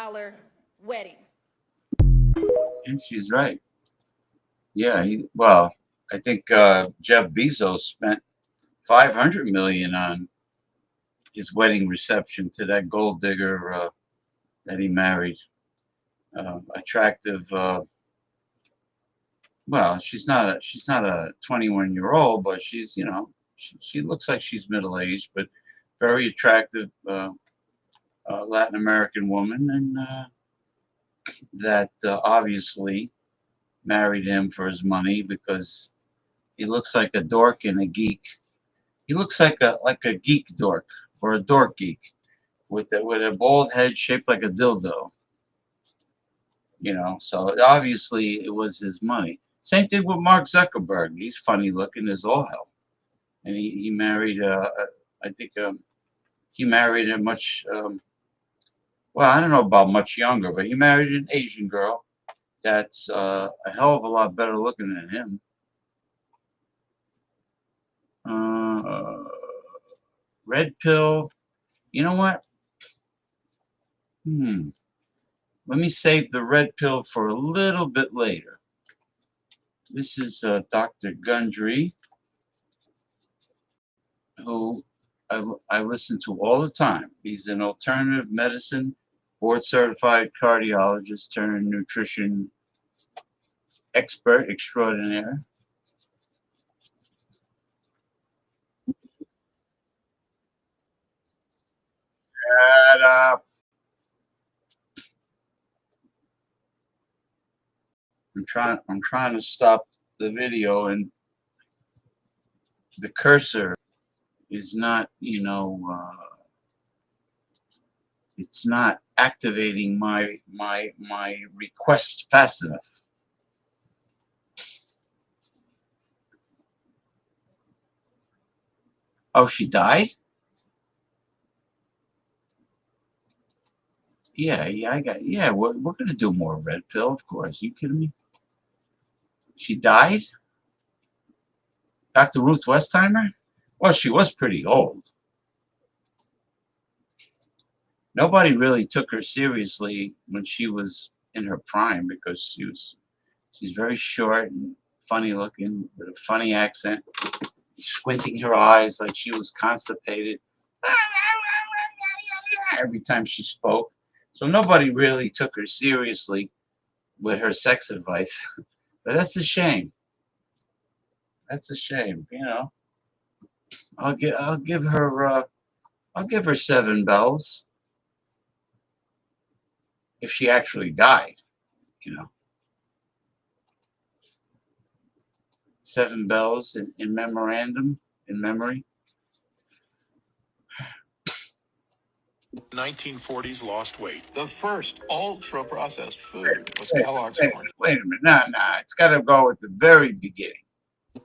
wedding. And she's right. Yeah, I think Jeff Bezos spent $500 million on his wedding reception to that gold digger that he married. Attractive. Well, she's not a 21-year-old, but she's she looks like she's middle aged, but very attractive Latin American woman, and that obviously married him for his money because he looks like a dork and a geek. He looks like a geek dork or a dork geek with a bald head shaped like a dildo. So obviously it was his money. Same thing with Mark Zuckerberg. He's funny looking as all hell, and he married. I think he married a much. Well, I don't know about much younger, but he married an Asian girl that's a hell of a lot better looking than him. Red pill. You know what? Let me save the red pill for a little bit later. This is Dr. Gundry, who I listen to all the time. He's an alternative medicine board certified cardiologist turned nutrition expert extraordinaire. Shut up. I'm trying to stop the video, and the cursor is not, it's not activating my request fast enough. Oh, she died? Yeah, we're gonna do more red pill, of course. You kidding me? She died? Dr. Ruth Westheimer? Well, she was pretty old. Nobody really took her seriously when she was in her prime because she's very short and funny looking with a funny accent, squinting her eyes like she was constipated every time she spoke. So nobody really took her seriously with her sex advice. But that's a shame. That's a shame, you know. I'll give her 7 bells if she actually died, you know. 7 bells in memorandum, in memory. 1940s lost weight. The first ultra-processed food was Wait, Kellogg's wait, Corn. wait a minute. No, it's got to go at the very beginning.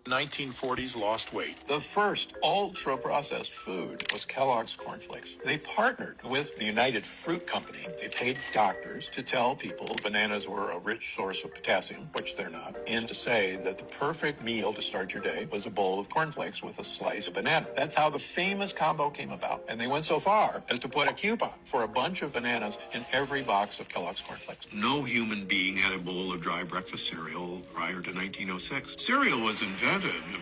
1940s lost weight. The first ultra-processed food was Kellogg's Corn Flakes. They partnered with the United Fruit Company. They paid doctors to tell people bananas were a rich source of potassium, which they're not, and to say that the perfect meal to start your day was a bowl of cornflakes with a slice of banana. That's how the famous combo came about. And they went so far as to put a coupon for a bunch of bananas in every box of Kellogg's Corn Flakes. No human being had a bowl of dry breakfast cereal prior to 1906. Cereal was invented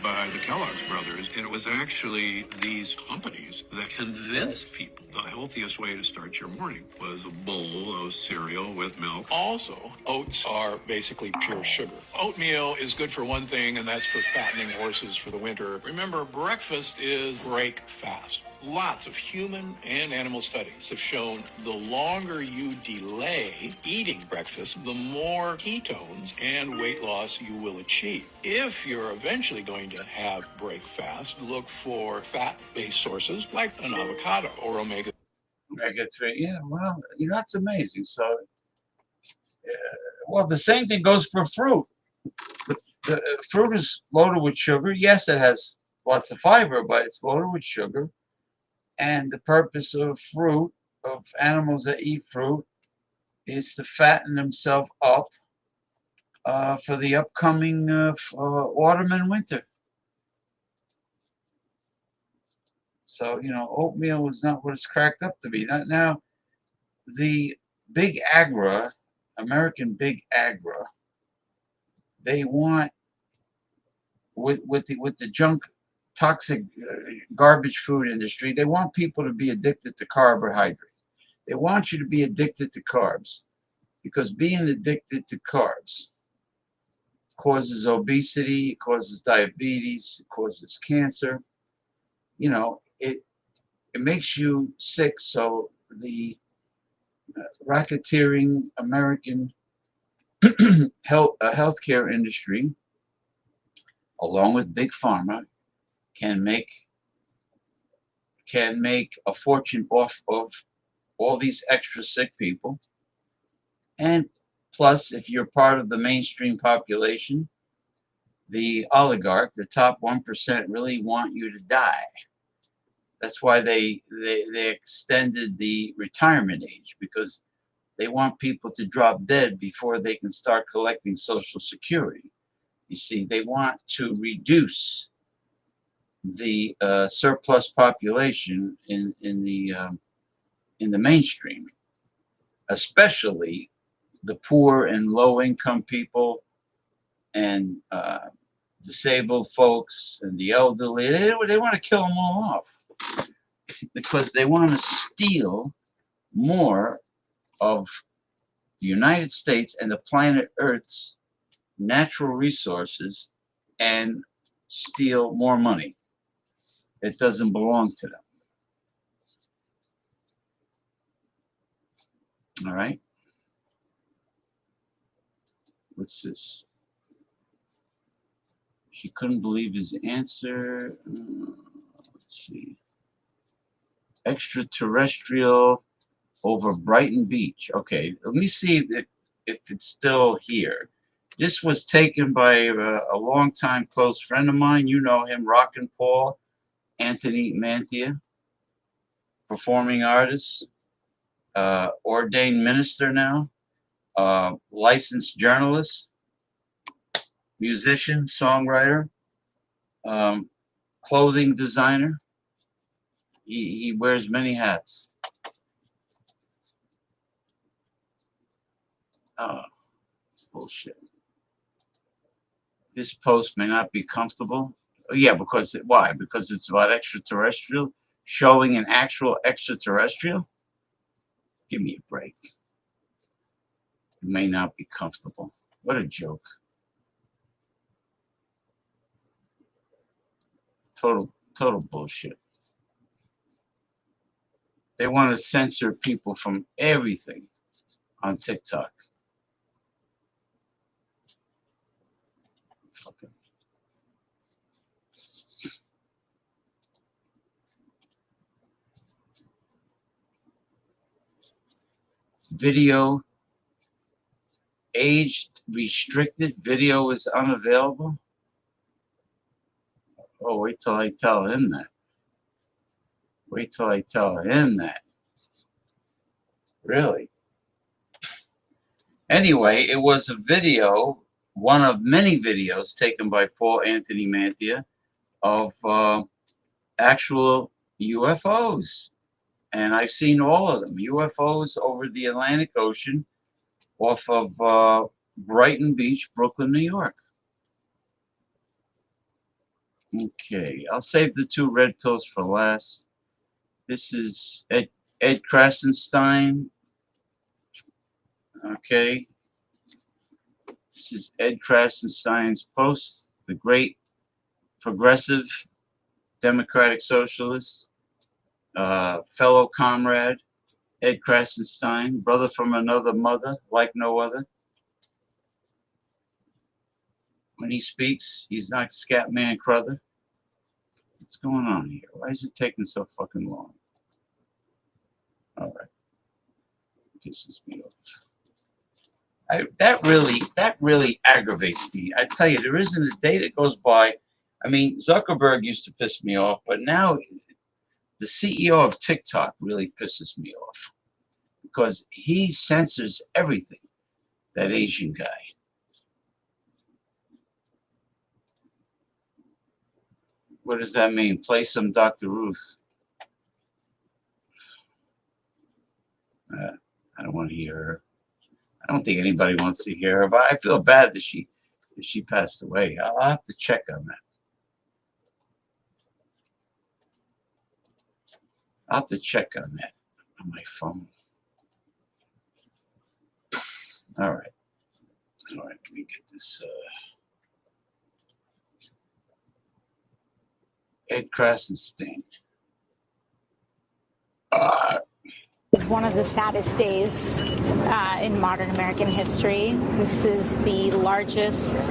by the Kellogg's brothers, and it was actually these companies that convinced people the healthiest way to start your morning was a bowl of cereal with milk. Also, oats are basically pure sugar. Oatmeal is good for one thing, and that's for fattening horses for the winter. Remember, breakfast is break fast. Lots of human and animal studies have shown the longer you delay eating breakfast, the more ketones and weight loss you will achieve. If you're eventually going to have breakfast, look for fat-based sources like an avocado or Omega-3. Yeah, well, you know, that's amazing. So, well, the same thing goes for fruit. The fruit is loaded with sugar. Yes, it has lots of fiber, but it's loaded with sugar. And the purpose of fruit, of animals that eat fruit, is to fatten themselves up for the upcoming autumn and winter. So, you know, oatmeal is not what it's cracked up to be. Now, the big agra, American big agra, they want with the junk, toxic, garbage food industry. They want people to be addicted to carbohydrates. They want you to be addicted to carbs because being addicted to carbs causes obesity, it causes diabetes, it causes cancer. You know, it makes you sick. So the racketeering American healthcare industry, along with big pharma, can make a fortune off of all these extra sick people. And plus, if you're part of the mainstream population, the oligarch, the top 1%, really want you to die. That's why they extended the retirement age, because they want people to drop dead before they can start collecting Social Security. You see, they want to reduce the surplus population in the mainstream, especially the poor and low-income people and disabled folks and the elderly. They want to kill them all off because they want to steal more of the United States and the planet Earth's natural resources and steal more money that doesn't belong to them. All right. What's this? He couldn't believe his answer. Let's see. Extraterrestrial over Brighton Beach. Okay, let me see if it's still here. This was taken by a longtime close friend of mine. You know him, Rockin' Paul, Anthony Mantia, performing artist, ordained minister now, licensed journalist, musician, songwriter, clothing designer. He wears many hats. Oh, bullshit. This post may not be comfortable. Oh, yeah, because why? Because it's about extraterrestrial, showing an actual extraterrestrial. Give me a break. It may not be comfortable. What a joke. Total bullshit. They want to censor people from everything on TikTok. Fucking. Video, age restricted video is unavailable. Oh, wait till I tell him that. Wait till I tell him that. Really? Anyway, it was a video, one of many videos taken by Paul Anthony Mantia of actual UFOs. And I've seen all of them. UFOs over the Atlantic Ocean off of Brighton Beach, Brooklyn, New York. Okay, I'll save the two red pills for last. This is Ed Krasenstein. Okay. This is Ed Krasenstein's post, the great progressive democratic socialist, fellow comrade, Ed Krasenstein, brother from another mother, like no other. When he speaks, he's not Scatman Crother. What's going on here? Why is it taking so fucking long? All right. Pisses me off. That really aggravates me. I tell you, there isn't a day that goes by. I mean, Zuckerberg used to piss me off, but now the CEO of TikTok really pisses me off because he censors everything. That Asian guy. What does that mean? Play some Dr. Ruth. I don't want to hear her. I don't think anybody wants to hear her, but I feel bad that she passed away. I'll have to check on that. I'll have to check on that on my phone. All right. All right, let me get this. Ed Krasenstein. It's one of the saddest days in modern American history. This is the largest.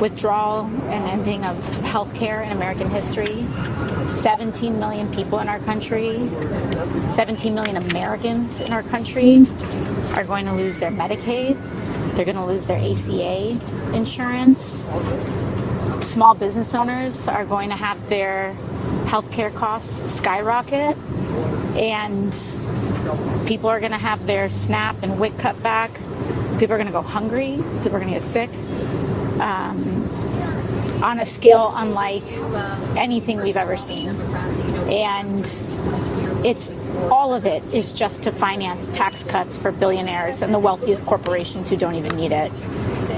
Withdrawal and ending of healthcare in American history. 17 million people in our country, 17 million Americans in our country are going to lose their Medicaid. They're going to lose their ACA insurance. Small business owners are going to have their healthcare costs skyrocket, and people are going to have their SNAP and WIC cut back. People are going to go hungry. People are going to get sick on a scale unlike anything we've ever seen. And it's all of it is just to finance tax cuts for billionaires and the wealthiest corporations who don't even need it.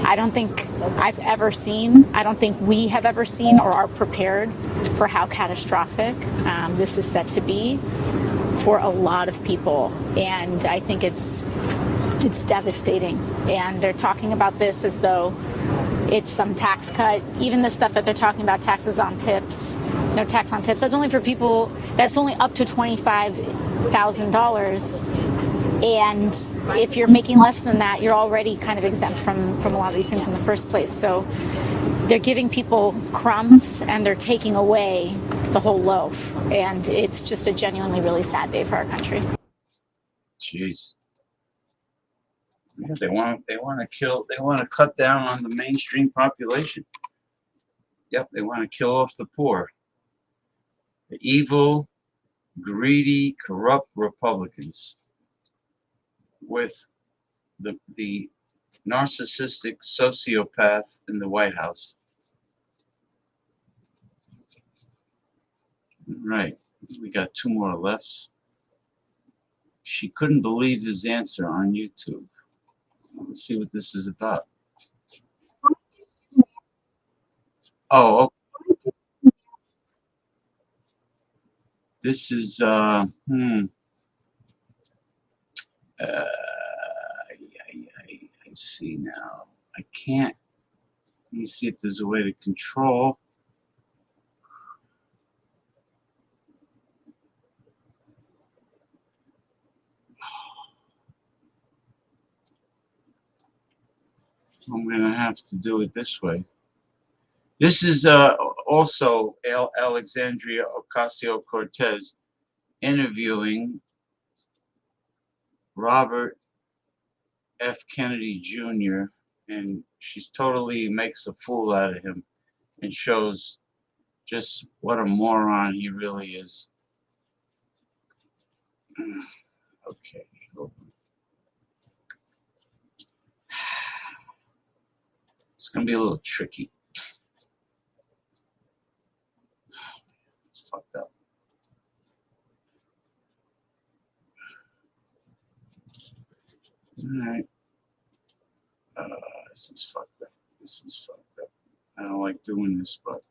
I don't think we have ever seen or are prepared for how catastrophic this is set to be for a lot of people. And I think it's devastating. And they're talking about this as though it's some tax cut. Even the stuff that they're talking about, taxes on tips, no tax on tips, that's only for people, that's only up to $25,000. And if you're making less than that, you're already kind of exempt from a lot of these things in the first place. So they're giving people crumbs and they're taking away the whole loaf. And it's just a genuinely really sad day for our country. Jeez. Yeah, they want to cut down on the mainstream population. Yep, they want to kill off the poor. The evil, greedy, corrupt Republicans with the narcissistic sociopath in the White House. Right. We got two more left. she couldn't believe his answer on YouTube. Let's see what this is about. Oh, okay. This is I see now. I can't. Let me see if there's a way to control. I'm gonna have to do it this way. This is also Alexandria Ocasio-Cortez interviewing Robert F. Kennedy Jr. and she's totally makes a fool out of him and shows just what a moron he really is. Okay. It's gonna be a little tricky. It's fucked up. All right. This is fucked up. This is fucked up. I don't like doing this, but.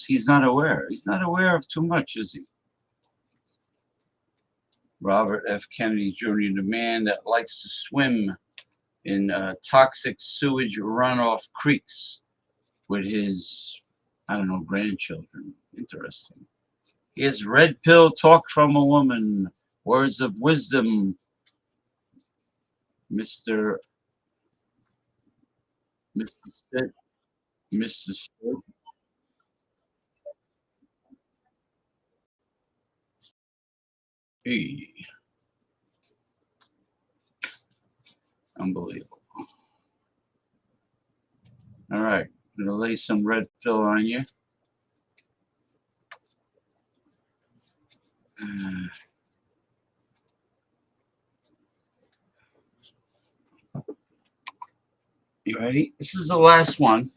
He's not aware. He's not aware of too much, is he? Robert F. Kennedy Jr., the man that likes to swim in toxic sewage runoff creeks with his, I don't know, grandchildren. Interesting. He has red pill talk from a woman, words of wisdom. Mr. Mr. Stitt, Mr. Stitt. Hey, unbelievable. All right, I'm gonna lay some red pill on you. You ready? This is the last one.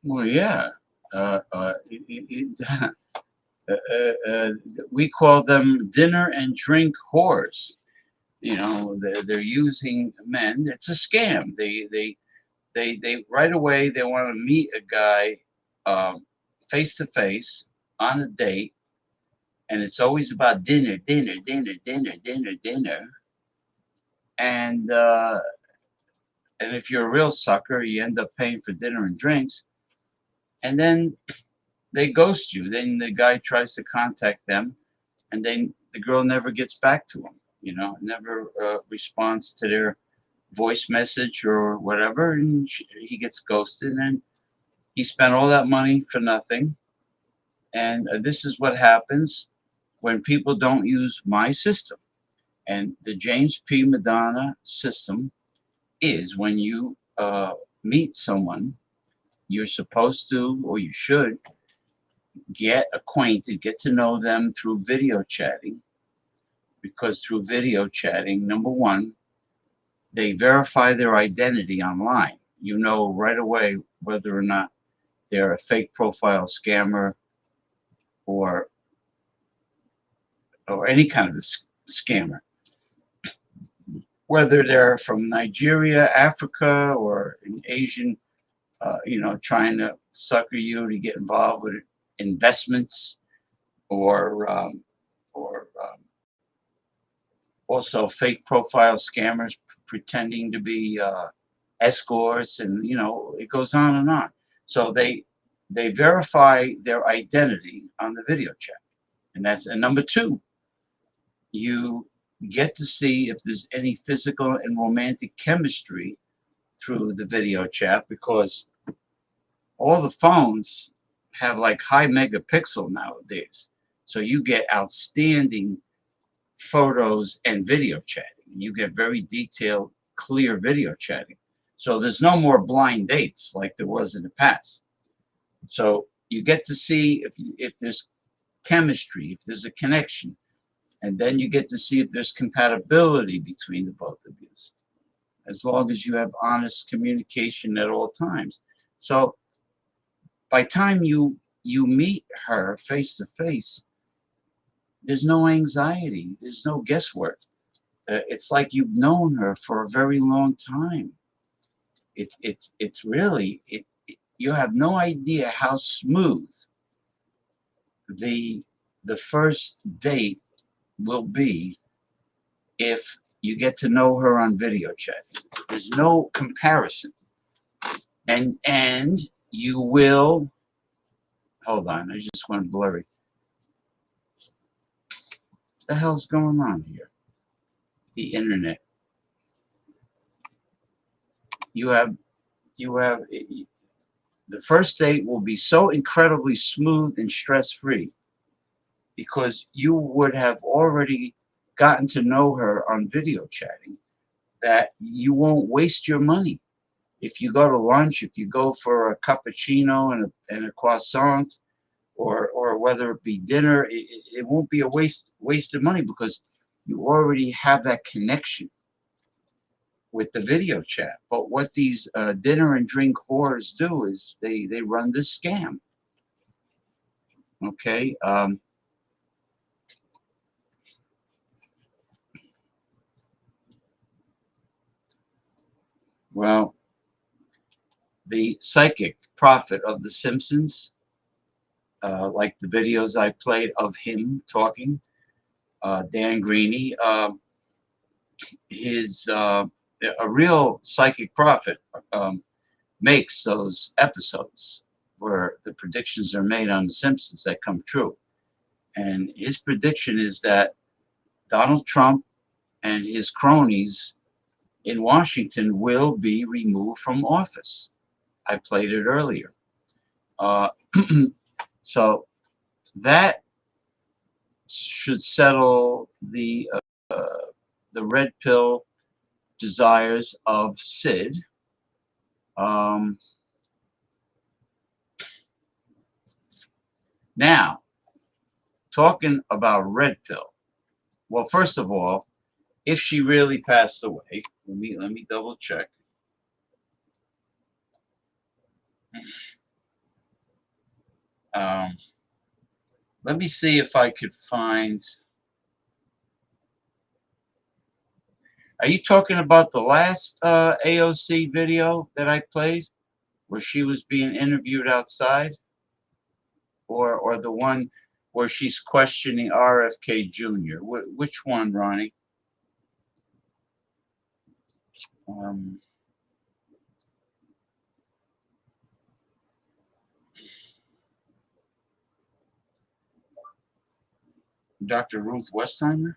Well, yeah. Uh, uh, it, it, we call them dinner and drink whores. You know, they're using men. It's a scam. They right away they want to meet a guy face to face on a date, and it's always about dinner, dinner, dinner, dinner, dinner, dinner. And and if you're a real sucker, you end up paying for dinner and drinks, and then they ghost you. Then the guy tries to contact them, and then the girl never gets back to him. You know, never responds to their voice message or whatever, and he gets ghosted, and he spent all that money for nothing. And this is what happens when people don't use my system. And the James P. Madonna system is when you meet someone, you're supposed to, or you should, get acquainted, get to know them through video chatting. Because through video chatting, number one, they verify their identity online. You know right away whether or not they're a fake profile scammer or any kind of a scammer. Whether they're from Nigeria, Africa, or an Asian, you know, trying to sucker you to get involved with investments or also fake profile scammers pretending to be escorts, and it goes on and on. So they verify their identity on the video chat, and number two, you get to see if there's any physical and romantic chemistry through the video chat, because all the phones have like high megapixel nowadays, so you get outstanding photos and video chatting. You get very detailed, clear video chatting. So there's no more blind dates like there was in the past. So you get to see if there's chemistry, if there's a connection, and then you get to see if there's compatibility between the both of you, as long as you have honest communication at all times. So by the time you meet her face to face, there's no anxiety, there's no guesswork. It's like you've known her for a very long time. It's really you have no idea how smooth the first date will be if you get to know her on video chat. There's no comparison, and you will. Hold on, I just went blurry. What the hell's going on here? The internet. You have the first date will be so incredibly smooth and stress-free because you would have already gotten to know her on video chatting, that you won't waste your money. If you go to lunch, if you go for a cappuccino and a croissant, or whether it be dinner, it won't be a waste of money because you already have that connection with the video chat. But what these dinner and drink whores do is they run this scam. Okay. Well, the psychic prophet of The Simpsons, like the videos I played of him talking, Dan Greeny, a real psychic prophet makes those episodes where the predictions are made on The Simpsons that come true. And his prediction is that Donald Trump and his cronies in Washington will be removed from office. I played it earlier. So that should settle the red pill desires of Sid. Now, talking about red pill. Well, first of all, if she really passed away, let me double check. Let me see if I could find. Are you talking about the last AOC video that I played, where she was being interviewed outside, or the one where she's questioning RFK Jr.? Which one, Ronnie? Dr. Ruth Westheimer?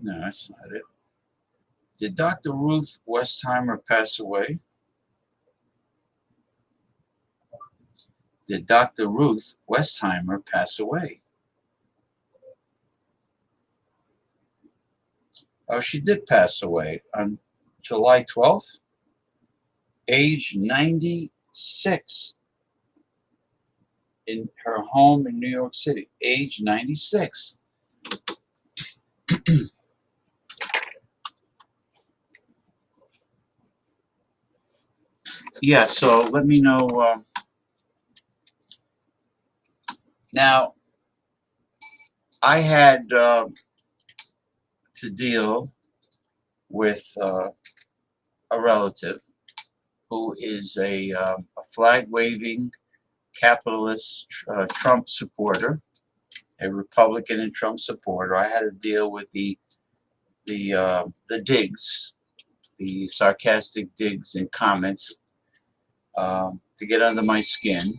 No, that's not it. Did Dr. Ruth Westheimer pass away? Did Dr. Ruth Westheimer pass away? Oh, she did pass away on July 12th, age 96, in her home in New York City, age 96. Yeah, so let me know. Now, I had to deal with a relative who is a flag-waving capitalist Trump supporter, a Republican and Trump supporter. I had to deal with the digs, the sarcastic digs and comments to get under my skin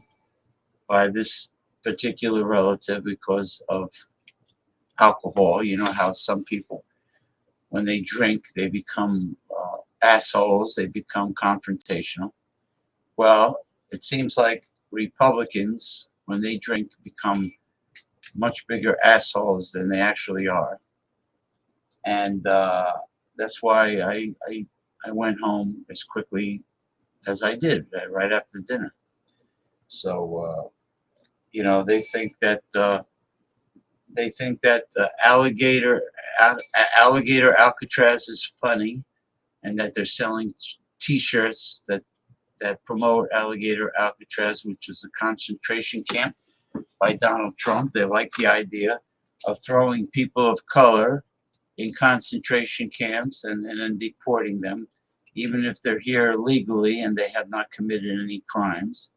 by this particular relative because of alcohol. You know how some people, when they drink, they become assholes, they become confrontational. Well, it seems like Republicans, when they drink, become much bigger assholes than they actually are. And that's why I went home as quickly as I did, right after dinner. So, you know, they think that alligator Alcatraz is funny, and that they're selling T-shirts that promote alligator Alcatraz, which is a concentration camp by Donald Trump. They like the idea of throwing people of color in concentration camps and then deporting them, even if they're here legally and they have not committed any crimes.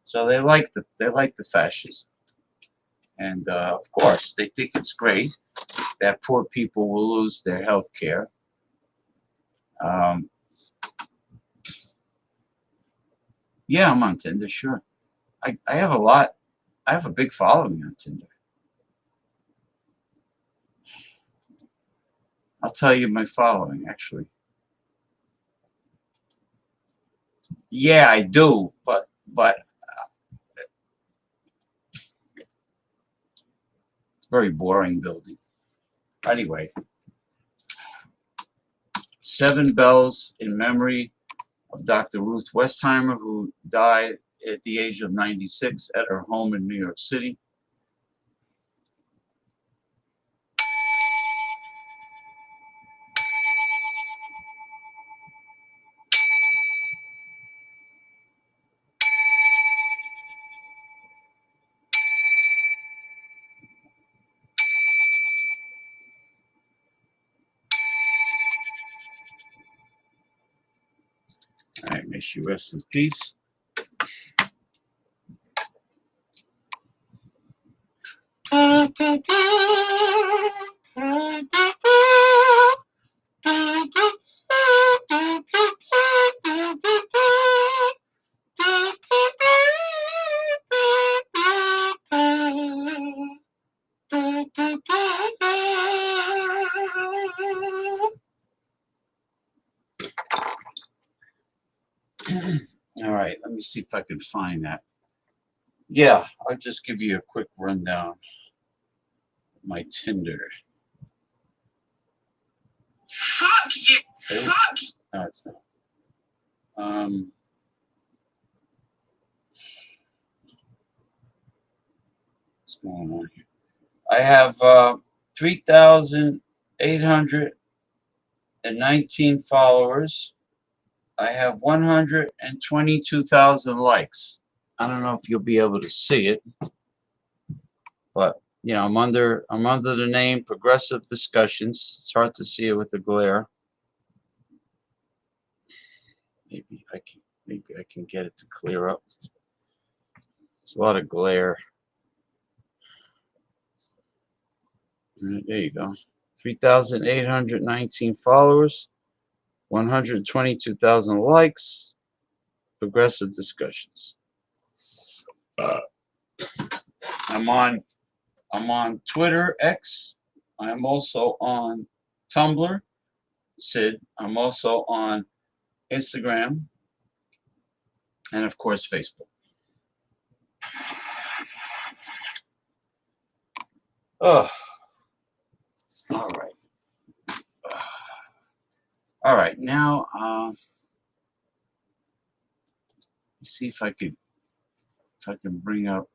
So they like the fascism, and of course they think it's great that poor people will lose their health care. Yeah, I'm on Tinder, sure. I have a lot. I have a big following on Tinder. I'll tell you my following, actually. Yeah, I do, but it's very boring building. Anyway, 7 bells in memory of Dr. Ruth Westheimer, who died at the age of 96 at her home in New York City. All right, may she rest in peace. All right, let me see if I can find that. Yeah, I'll just give you a quick rundown of my Tinder. Fuck you. Oh, Fuck. no, it's not. What's going on here? I have 3,819 followers. I have 122,000 likes. I don't know if you'll be able to see it, but you know, I'm under the name Progressive Discussions. It's hard to see it with the glare. Maybe I can get it to clear up. It's a lot of glare. There you go. 3,819 followers, 122,000 likes. Progressive Discussions. I'm on Twitter X. I'm also on Tumblr, Sid. I'm also on Instagram, and of course Facebook. Oh, all right. All right. Now, let's see if I can bring up.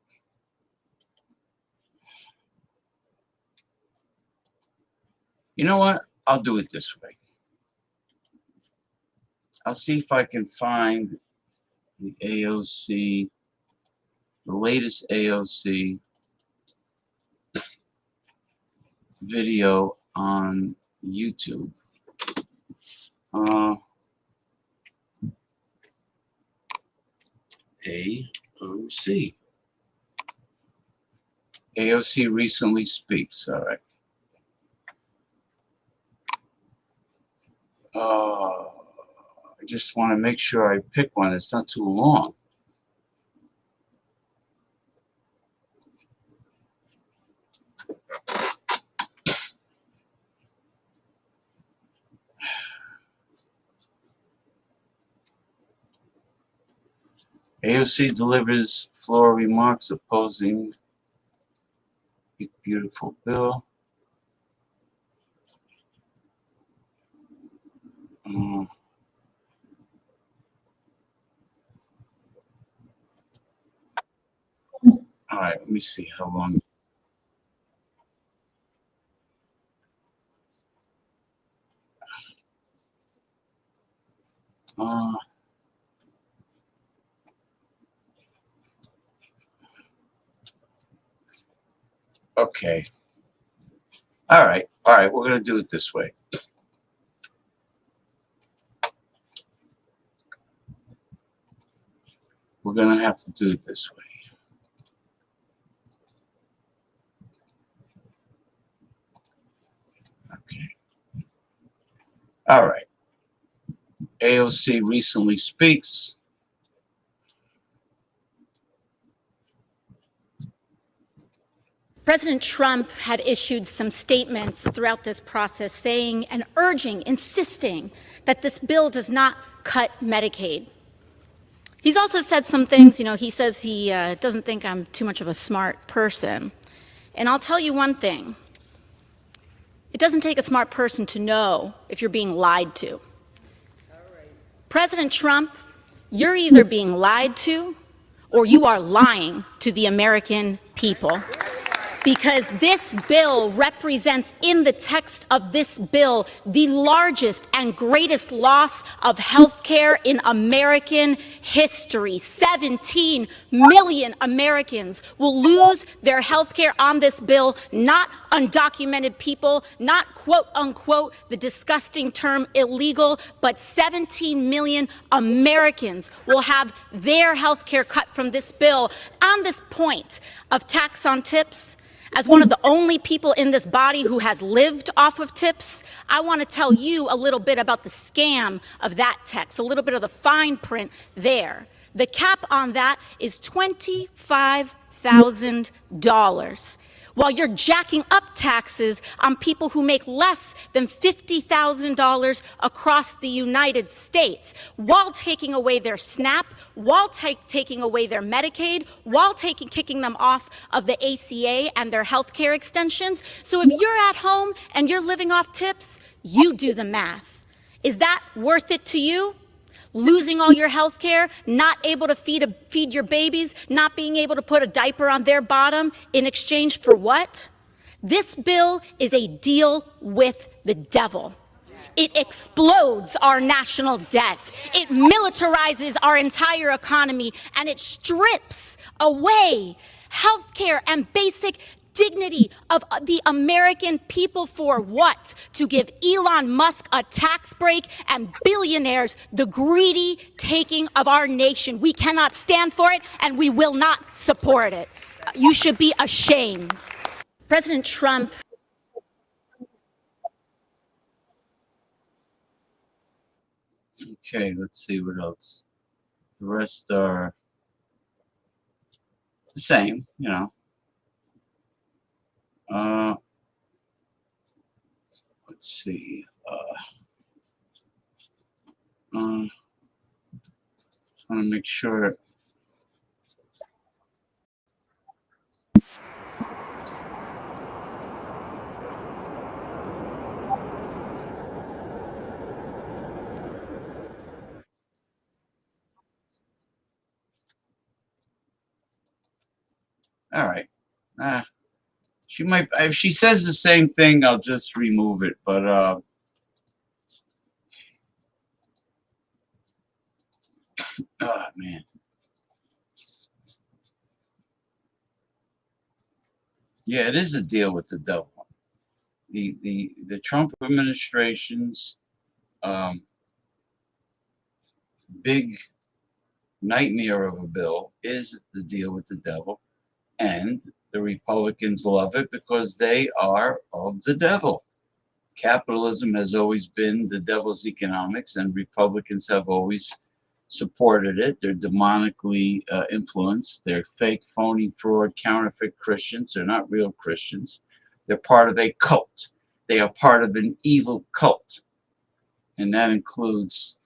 You know what? I'll do it this way. I'll see if I can find the AOC, the latest AOC video on YouTube. AOC. AOC recently speaks. All right. I just want to make sure I pick one that's not too long. AOC delivers floor remarks opposing Big Beautiful Bill. All right, let me see how long. Okay. All right. We're going to do it this way. We're going to have to do it this way. Okay. All right. AOC recently speaks. President Trump had issued some statements throughout this process saying and urging, insisting that this bill does not cut Medicaid. He's also said some things, he says he doesn't think I'm too much of a smart person. And I'll tell you one thing. It doesn't take a smart person to know if you're being lied to. President Trump, you're either being lied to or you are lying to the American people. Because this bill represents, in the text of this bill, the largest and greatest loss of health care in American history. 17 million Americans will lose their health care on this bill, not undocumented people, not quote unquote the disgusting term illegal, but 17 million Americans will have their health care cut from this bill. On this point of tax on tips, as one of the only people in this body who has lived off of tips, I want to tell you a little bit about the scam of that text, a little bit of the fine print there. The cap on that is $25,000. While you're jacking up taxes on people who make less than $50,000 across the United States, while taking away their SNAP, while taking away their Medicaid, while kicking them off of the ACA and their health care extensions. So if you're at home and you're living off tips, you do the math. Is that worth it to you? Losing all your health care, not able to feed your babies, not being able to put a diaper on their bottom in exchange for what? This bill is a deal with the devil. It explodes our national debt. It militarizes our entire economy, and it strips away health care and basic dignity of the American people. For what? To give Elon Musk a tax break and billionaires the greedy taking of our nation. We cannot stand for it, and we will not support it. You should be ashamed. President Trump. Okay, let's see what else. The rest are the same, let's see. I want to make sure. All right. She might, if she says the same thing, I'll just remove it. But oh man. Yeah, it is a deal with the devil. The Trump administration's big nightmare of a bill is the deal with the devil. And the Republicans love it because they are of the devil. Capitalism has always been the devil's economics, and Republicans have always supported it. They're demonically influenced. They're fake, phony, fraud, counterfeit Christians. They're not real Christians. They're part of a cult. They are part of an evil cult. And that includes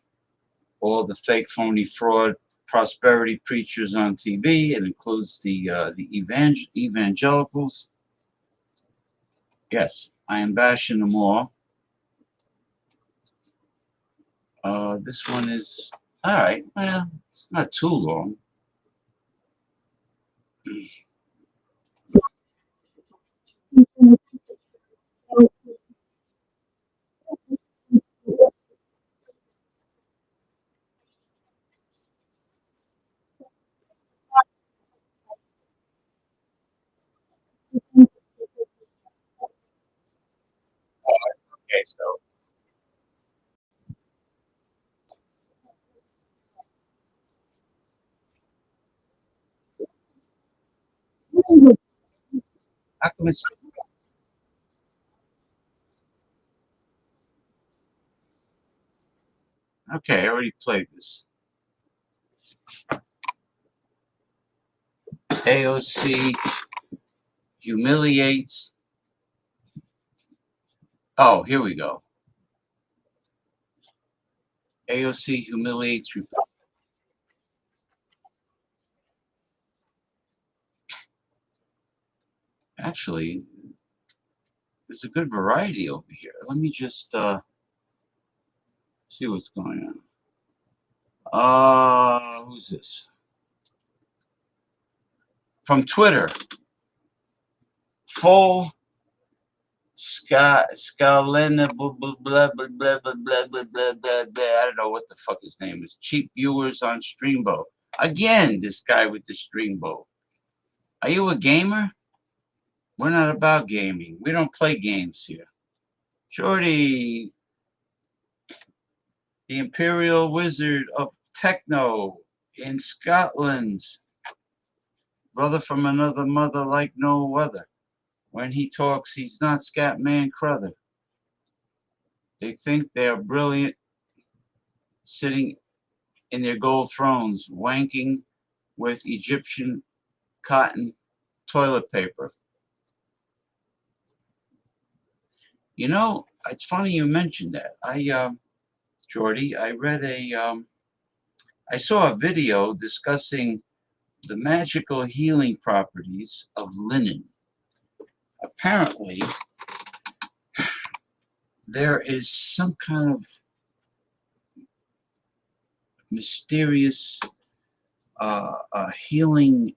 all the fake, phony, fraud, prosperity preachers on TV. It includes the evangelicals. Yes, I am bashing them all. This one is all right. Well, it's not too long. Okay, so how come it's okay? I already played this. AOC humiliates. Oh, here we go. AOC humiliates. Actually, there's a good variety over here. Let me just see what's going on. Who's this? From Twitter. Full Scalena blah blah blah blah blah blah blah blah blah blah. I don't know what the fuck his name is. Cheap viewers on Streambo. Again, this guy with the Streambo. Are you a gamer? We're not about gaming. We don't play games here. Shorty, the Imperial Wizard of Techno in Scotland. Brother from another mother like no other. When he talks, he's not Scatman Crother. They think they are brilliant, sitting in their gold thrones, wanking with Egyptian cotton toilet paper. You know, it's funny you mentioned that. Jordy, I saw a video discussing the magical healing properties of linen. Apparently, there is some kind of mysterious healing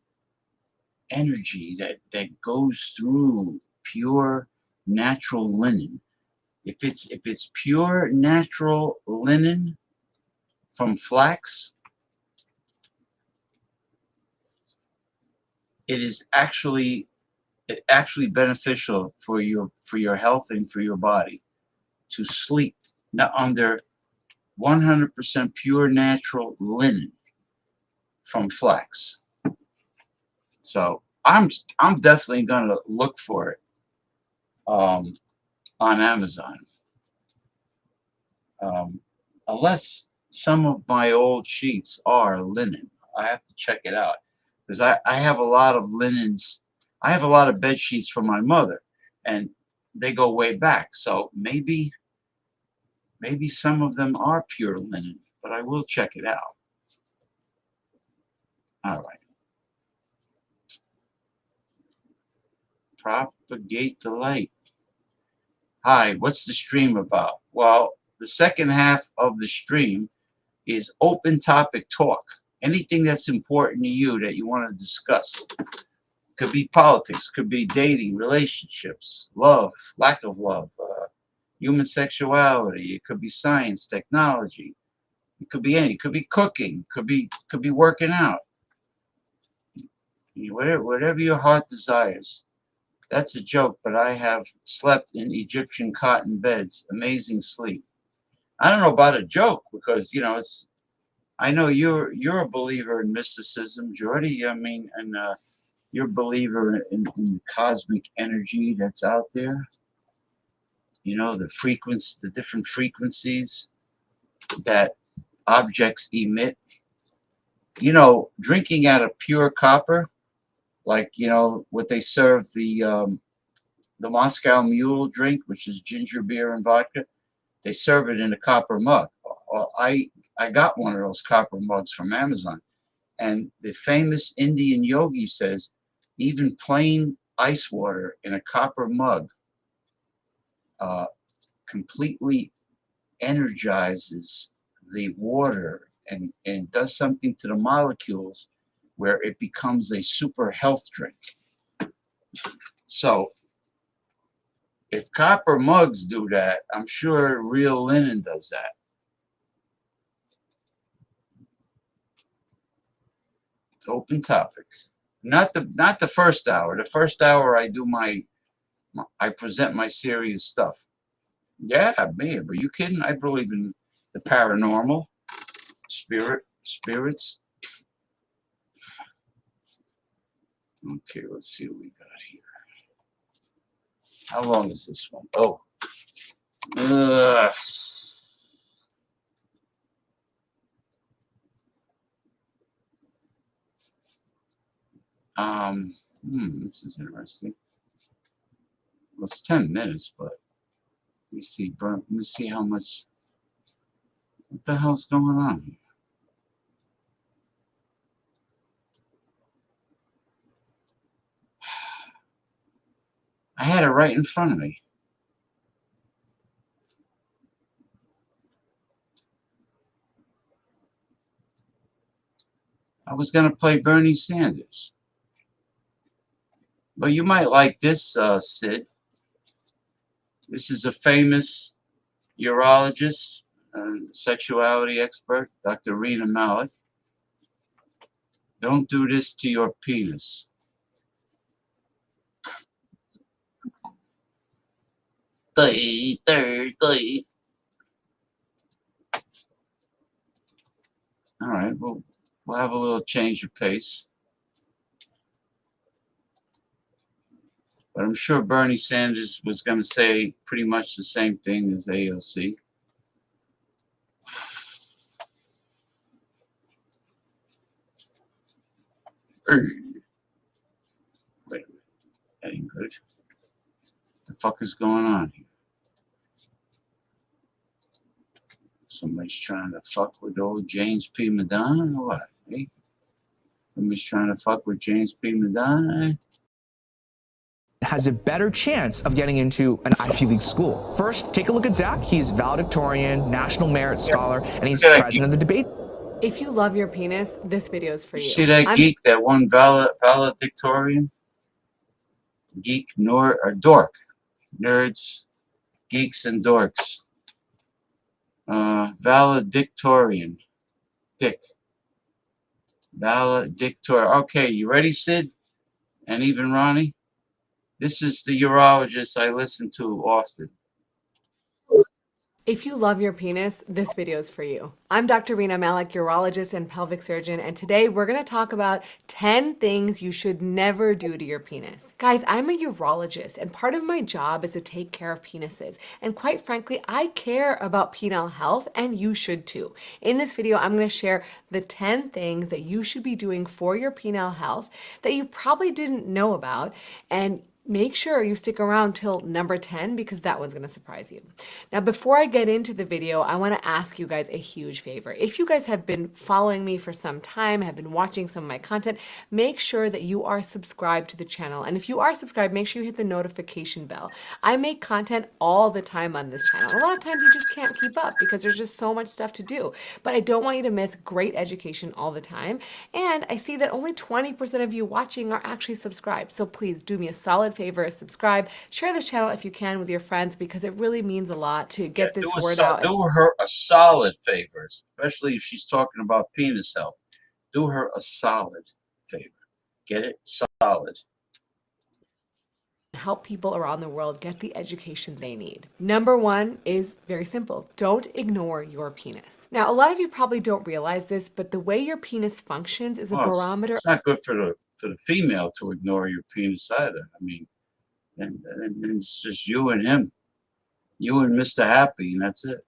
energy that goes through pure natural linen. If it's pure natural linen from flax, it actually beneficial for your health and for your body to sleep now under 100% pure natural linen from flax. So I'm definitely gonna look for it on Amazon. Unless some of my old sheets are linen, I have to check it out because I have a lot of linens. I have a lot of bed sheets from my mother, and they go way back. So maybe some of them are pure linen, but I will check it out. All right. Propagate the light. Hi, what's the stream about? Well, the second half of the stream is open topic talk. Anything that's important to you that you want to discuss. Could be politics, could be dating, relationships, love, lack of love, human sexuality. It could be science, technology. It could be it could be cooking, could be working out. Whatever your heart desires. That's a joke, but I have slept in Egyptian cotton beds. Amazing sleep. I don't know about a joke because, I know you're a believer in mysticism, Jordy. I mean, and you're a believer in cosmic energy that's out there. You know, the different frequencies that objects emit. You know, drinking out of pure copper, like, you know, what they serve the Moscow Mule drink, which is ginger beer and vodka. They serve it in a copper mug. I got one of those copper mugs from Amazon, and the famous Indian yogi says even plain ice water in a copper mug completely energizes the water and does something to the molecules where it becomes a super health drink. So if copper mugs do that, I'm sure real linen does that. It's open topic. Not the first hour. The first hour I do I present my serious stuff. Yeah, man, are you kidding? I believe in the paranormal, spirits. Okay, let's see what we got here. How long is this one? Oh. This is interesting. Well, it's 10 minutes, but let me see how much. What the hell's going on here? I had it right in front of me. I was going to play Bernie Sanders. But you might like this, Sid. This is a famous urologist and sexuality expert, Dr. Rena Malik. Don't do this to your penis. All right, we'll have a little change of pace. But I'm sure Bernie Sanders was going to say pretty much the same thing as AOC. Wait a minute, that ain't good. What the fuck is going on here? Somebody's trying to fuck with old James P. Madonna or what? Hey? Somebody's trying to fuck with James P. Madonna? Has a better chance of getting into an Ivy League school. First, take a look at Zach. He's valedictorian, National Merit Scholar, and he's president of the debate. If you love your penis, this video is for you. See that geek, that one valedictorian? Geek, or dork. Nerds, geeks, and dorks. Valedictorian. Dick. Valedictorian. Okay, you ready, Sid? And even Ronnie? This is the urologist I listen to often. If you love your penis, this video is for you. I'm Dr. Rena Malik, urologist and pelvic surgeon, and today we're going to talk about 10 things you should never do to your penis. Guys, I'm a urologist, and part of my job is to take care of penises. And quite frankly, I care about penile health, and you should too. In this video, I'm going to share the 10 things that you should be doing for your penile health that you probably didn't know about, and make sure you stick around till number 10 because that one's gonna surprise you. Now, before I get into the video, I wanna ask you guys a huge favor. If you guys have been following me for some time, have been watching some of my content, make sure that you are subscribed to the channel. And if you are subscribed, make sure you hit the notification bell. I make content all the time on this channel. A lot of times you just can't keep up because there's just so much stuff to do. But I don't want you to miss great education all the time. And I see that only 20% of you watching are actually subscribed. So please do me a solid favor, subscribe, share this channel if you can with your friends because it really means a lot to get this word out. Do her a solid favor, especially if she's talking about penis health. Do her a solid favor. Get it? Solid. help people around the world get the education they need. Number one is very simple. Don't ignore your penis. Now, a lot of you probably don't realize this, but the way your penis functions is a Well, barometer. it's not good for the female to ignore your penis either. I mean, and it's just you and him, you and Mr. Happy, and that's it.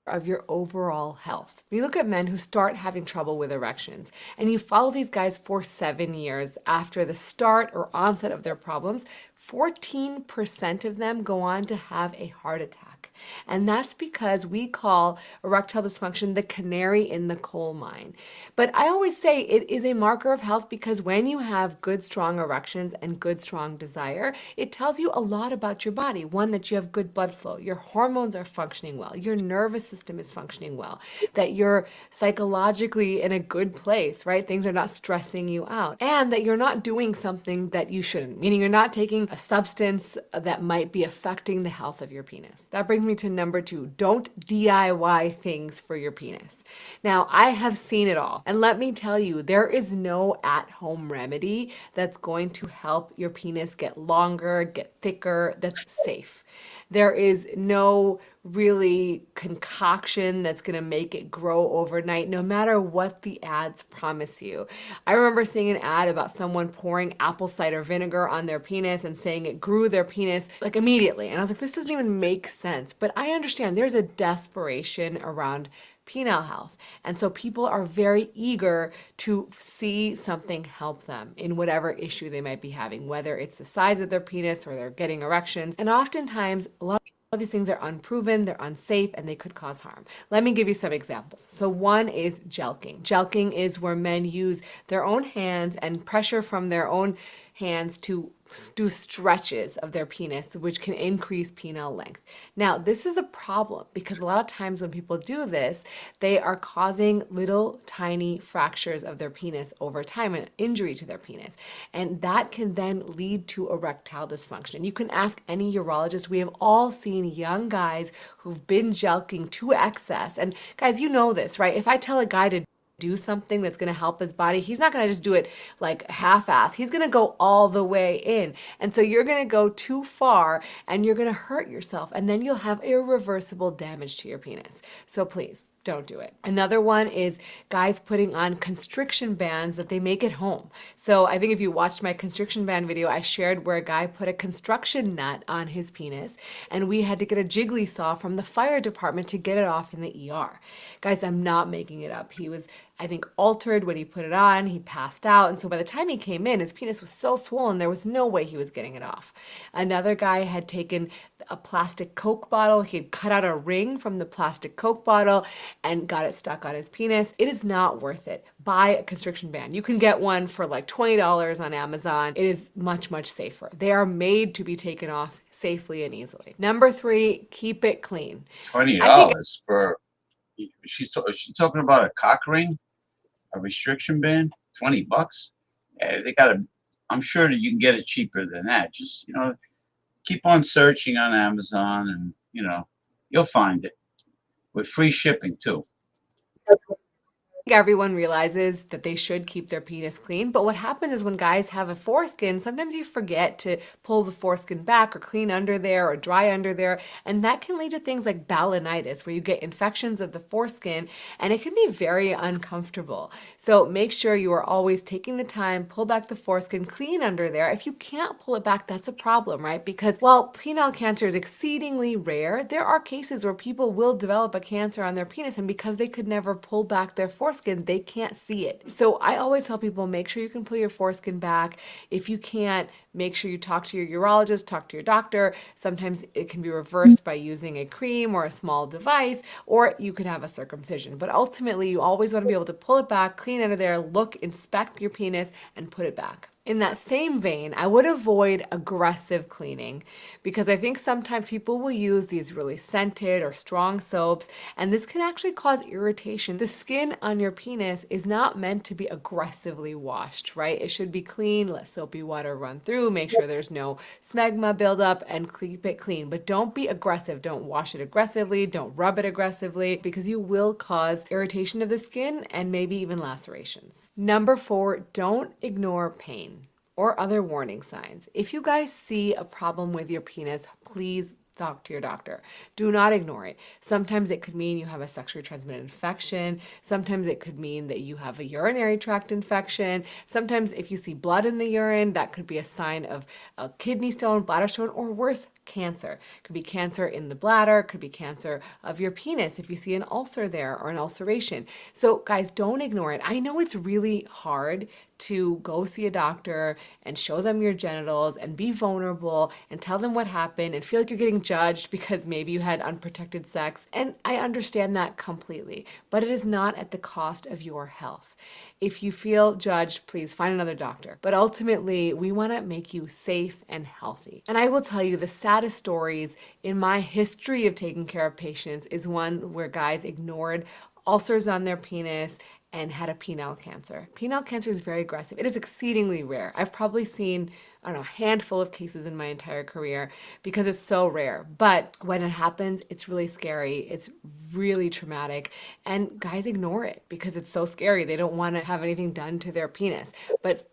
Of your overall health. When you look at men who start having trouble with erections and you follow these guys for 7 years after the start or onset of their problems, 14% of them go on to have a heart attack. And that's because we call erectile dysfunction the canary in the coal mine. But I always say it is a marker of health because when you have good, strong erections and good, strong desire, it tells you a lot about your body. One, that you have good blood flow, your hormones are functioning well, your nervous system is functioning well, that you're psychologically in a good place, right? Things are not stressing you out, and that you're not doing something that you shouldn't, meaning you're not taking a substance that might be affecting the health of your penis. That brings me to number 2. Don't DIY things for your penis. Now, I have seen it all, and let me tell you, there is no at-home remedy that's going to help your penis get longer, get thicker, that's safe. There is no really concoction that's going to make it grow overnight, no matter what the ads promise you. I remember seeing an ad about someone pouring apple cider vinegar on their penis and saying it grew their penis like immediately. And I was like, this doesn't even make sense. But I understand there's a desperation around penile health. And so people are very eager to see something help them in whatever issue they might be having, whether it's the size of their penis or they're getting erections. And oftentimes, a lot of these things are unproven, they're unsafe, and they could cause harm. Let me give you some examples. So one is jelqing. Jelqing is where men use their own hands and pressure from their own hands to do stretches of their penis, which can increase penile length. Now, this is a problem because a lot of times when people do this, they are causing little tiny fractures of their penis over time, an injury to their penis. And that can then lead to erectile dysfunction. You can ask any urologist. We have all seen young guys who've been jelqing to excess. And guys, you know this, right? If I tell a guy to do something that's going to help his body, he's not going to just do it like half-ass. He's going to go all the way in. And so you're going to go too far and you're going to hurt yourself, and then you'll have irreversible damage to your penis. So please, don't do it. Another one is guys putting on constriction bands that they make at home. So I think if you watched my constriction band video, I shared where a guy put a construction nut on his penis and we had to get a jiggly saw from the fire department to get it off in the ER. Guys, I'm not making it up. He was, I think, altered when he put it on. He passed out. And so by the time he came in, his penis was so swollen, there was no way he was getting it off. Another guy had taken a plastic Coke bottle. He had cut out a ring from the plastic Coke bottle and got it stuck on his penis. It is not worth it. Buy a constriction band. You can get one for like $20 on Amazon. It is much, much safer. They are made to be taken off safely and easily. Number 3, keep it clean. $20 for, she's talking about a cock ring, a restriction band, $20. They got I'm sure that you can get it cheaper than that. Just, keep on searching on Amazon and, you'll find it with free shipping too. Everyone realizes that they should keep their penis clean, but what happens is when guys have a foreskin, sometimes you forget to pull the foreskin back or clean under there or dry under there, and that can lead to things like balanitis, where you get infections of the foreskin, and it can be very uncomfortable. So make sure you are always taking the time, pull back the foreskin, clean under there. If you can't pull it back, that's a problem, right? Because while penile cancer is exceedingly rare, there are cases where people will develop a cancer on their penis, and because they could never pull back their foreskin, they can't see it. So I always tell people, make sure you can pull your foreskin back. If you can't, make sure you talk to your urologist, talk to your doctor. Sometimes it can be reversed by using a cream or a small device, or you can have a circumcision. But ultimately, you always want to be able to pull it back, clean under there, look, inspect your penis, and put it back. In that same vein, I would avoid aggressive cleaning because I think sometimes people will use these really scented or strong soaps, and this can actually cause irritation. The skin on your penis is not meant to be aggressively washed, right? It should be clean, let soapy water run through, make sure there's no smegma buildup, and keep it clean. But don't be aggressive. Don't wash it aggressively. Don't rub it aggressively because you will cause irritation of the skin and maybe even lacerations. Number 4, don't ignore pain. or other warning signs. If you guys see a problem with your penis, please talk to your doctor. Do not ignore it. Sometimes it could mean you have a sexually transmitted infection. Sometimes it could mean that you have a urinary tract infection. Sometimes if you see blood in the urine, that could be a sign of a kidney stone, bladder stone, or worse, cancer. It could be cancer in the bladder, it could be cancer of your penis if you see an ulcer there or an ulceration. So guys, don't ignore it. I know it's really hard to go see a doctor and show them your genitals and be vulnerable and tell them what happened and feel like you're getting judged because maybe you had unprotected sex. And I understand that completely, but it is not at the cost of your health. If you feel judged, please find another doctor. But ultimately, we want to make you safe and healthy. And I will tell you, the saddest stories in my history of taking care of patients is one where guys ignored ulcers on their penis and had a penile cancer. Penile cancer is very aggressive. It is exceedingly rare. I've probably seen, I don't know, a handful of cases in my entire career because it's so rare. But when it happens, it's really scary. It's really traumatic. And guys ignore it because it's so scary. They don't want to have anything done to their penis. But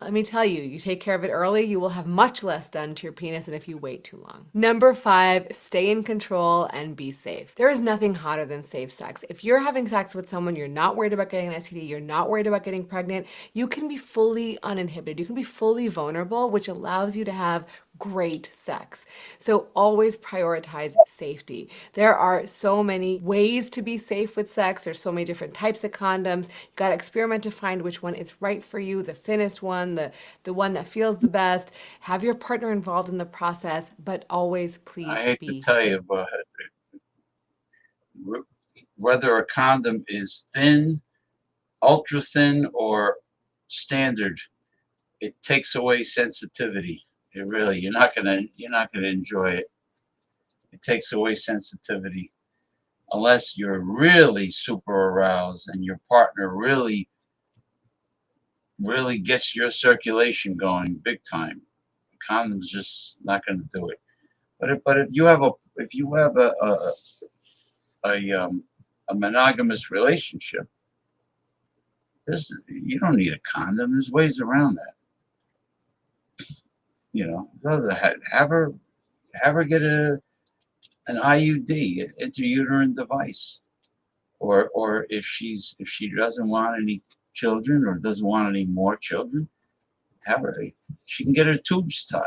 let me tell you, you take care of it early, you will have much less done to your penis than if you wait too long. Number 5, stay in control and be safe. There is nothing hotter than safe sex. If you're having sex with someone, you're not worried about getting an STD, you're not worried about getting pregnant, you can be fully uninhibited. You can be fully vulnerable, which allows you to have great sex. So always prioritize safety. There are so many ways to be safe with sex. There's so many different types of condoms. You got to experiment to find which one is right for you, the thinnest one, the one that feels the best. Have your partner involved in the process, but always please I hate be to tell safe. you, but whether a condom is thin, ultra thin, or standard, it takes away sensitivity. It really, you're not gonna enjoy it. It takes away sensitivity unless you're really super aroused and your partner really gets your circulation going big time. Condom's just not going to do it. But if you have a monogamous relationship, you don't need a condom. There's ways around that. You know, have her get an IUD, an intrauterine device, or if she doesn't want any children or doesn't want any more children, she can get her tubes tied.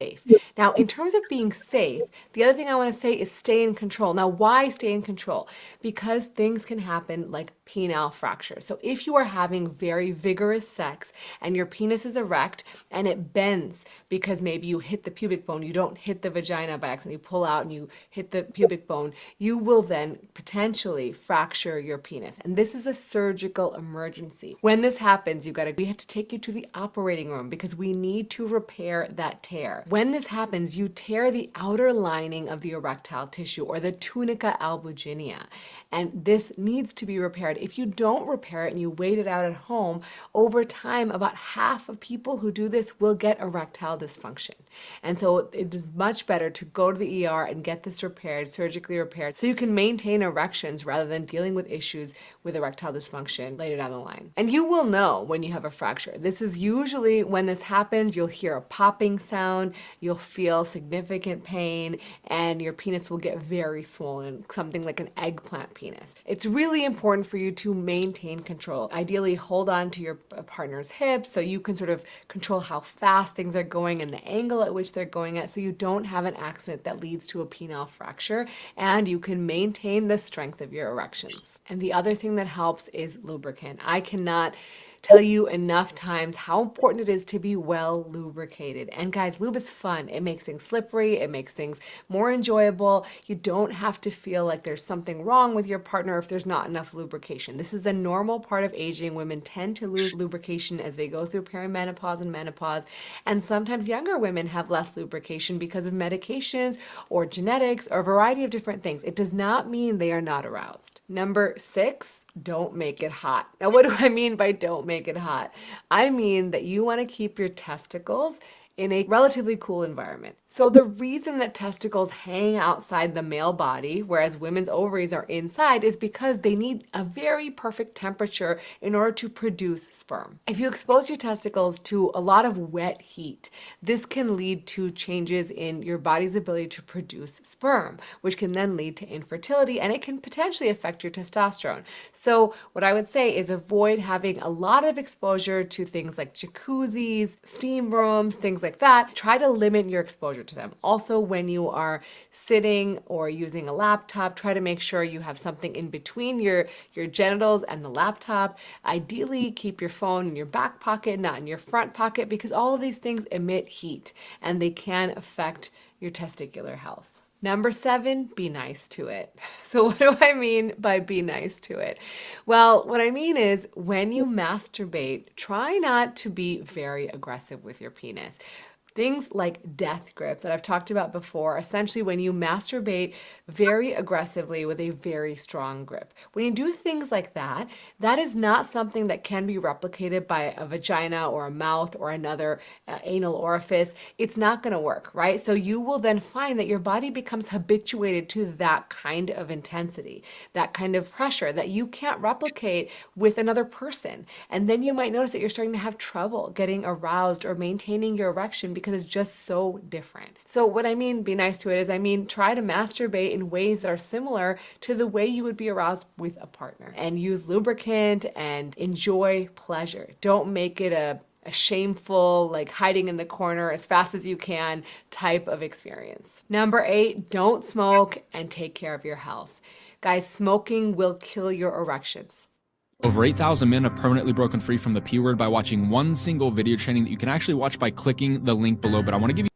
Safe. Now, in terms of being safe, the other thing I want to say is stay in control. Now, why stay in control? Because things can happen like penile fracture. So if you are having very vigorous sex and your penis is erect and it bends because maybe you hit the pubic bone, you don't hit the vagina by accident, you pull out and you hit the pubic bone, you will then potentially fracture your penis. And this is a surgical emergency. When this happens, we have to take you to the operating room because we need to repair that tear. When this happens, you tear the outer lining of the erectile tissue or the tunica albuginea, and this needs to be repaired. If you don't repair it and you wait it out at home, over time, about half of people who do this will get erectile dysfunction. And so it is much better to go to the ER and get this repaired, surgically repaired, so you can maintain erections rather than dealing with issues with erectile dysfunction later down the line. And you will know when you have a fracture. This is usually when this happens, you'll hear a popping sound, you'll feel significant pain, and your penis will get very swollen, something like an eggplant penis. It's really important for you to maintain control. Ideally, hold on to your partner's hips so you can sort of control how fast things are going and the angle at which they're going at so you don't have an accident that leads to a penile fracture, and you can maintain the strength of your erections. And the other thing that helps is lubricant. I cannot tell you enough times how important it is to be well lubricated. And guys, lube is fun. It makes things slippery. It makes things more enjoyable. You don't have to feel like there's something wrong with your partner if there's not enough lubrication. This is a normal part of aging. Women tend to lose lubrication as they go through perimenopause and menopause. And sometimes younger women have less lubrication because of medications or genetics or a variety of different things. It does not mean they are not aroused. Number 6, don't make it hot. Now, what do I mean by don't make it hot? I mean that you want to keep your testicles in a relatively cool environment. So the reason that testicles hang outside the male body, whereas women's ovaries are inside, is because they need a very perfect temperature in order to produce sperm. If you expose your testicles to a lot of wet heat, this can lead to changes in your body's ability to produce sperm, which can then lead to infertility, and it can potentially affect your testosterone. So what I would say is avoid having a lot of exposure to things like jacuzzis, steam rooms, things like that. Try to limit your exposure to them. Also, when you are sitting or using a laptop, try to make sure you have something in between your genitals and the laptop. Ideally, keep your phone in your back pocket, not in your front pocket, because all of these things emit heat and they can affect your testicular health. Number 7, be nice to it. So what do I mean by be nice to it? Well, what I mean is when you masturbate, try not to be very aggressive with your penis. Things like death grip that I've talked about before, essentially when you masturbate very aggressively with a very strong grip. When you do things like that, that is not something that can be replicated by a vagina or a mouth or another anal orifice. It's not going to work, right? So you will then find that your body becomes habituated to that kind of intensity, that kind of pressure that you can't replicate with another person. And then you might notice that you're starting to have trouble getting aroused or maintaining your erection because it's just so different. So what I mean, be nice to it, is I mean, try to masturbate in ways that are similar to the way you would be aroused with a partner, and use lubricant and enjoy pleasure. Don't make it a shameful, like hiding in the corner as fast as you can type of experience. Number 8, don't smoke and take care of your health. Guys, smoking will kill your erections. Over 8,000 men have permanently broken free from the P word by watching one single video training that you can actually watch by clicking the link below. But I want to give you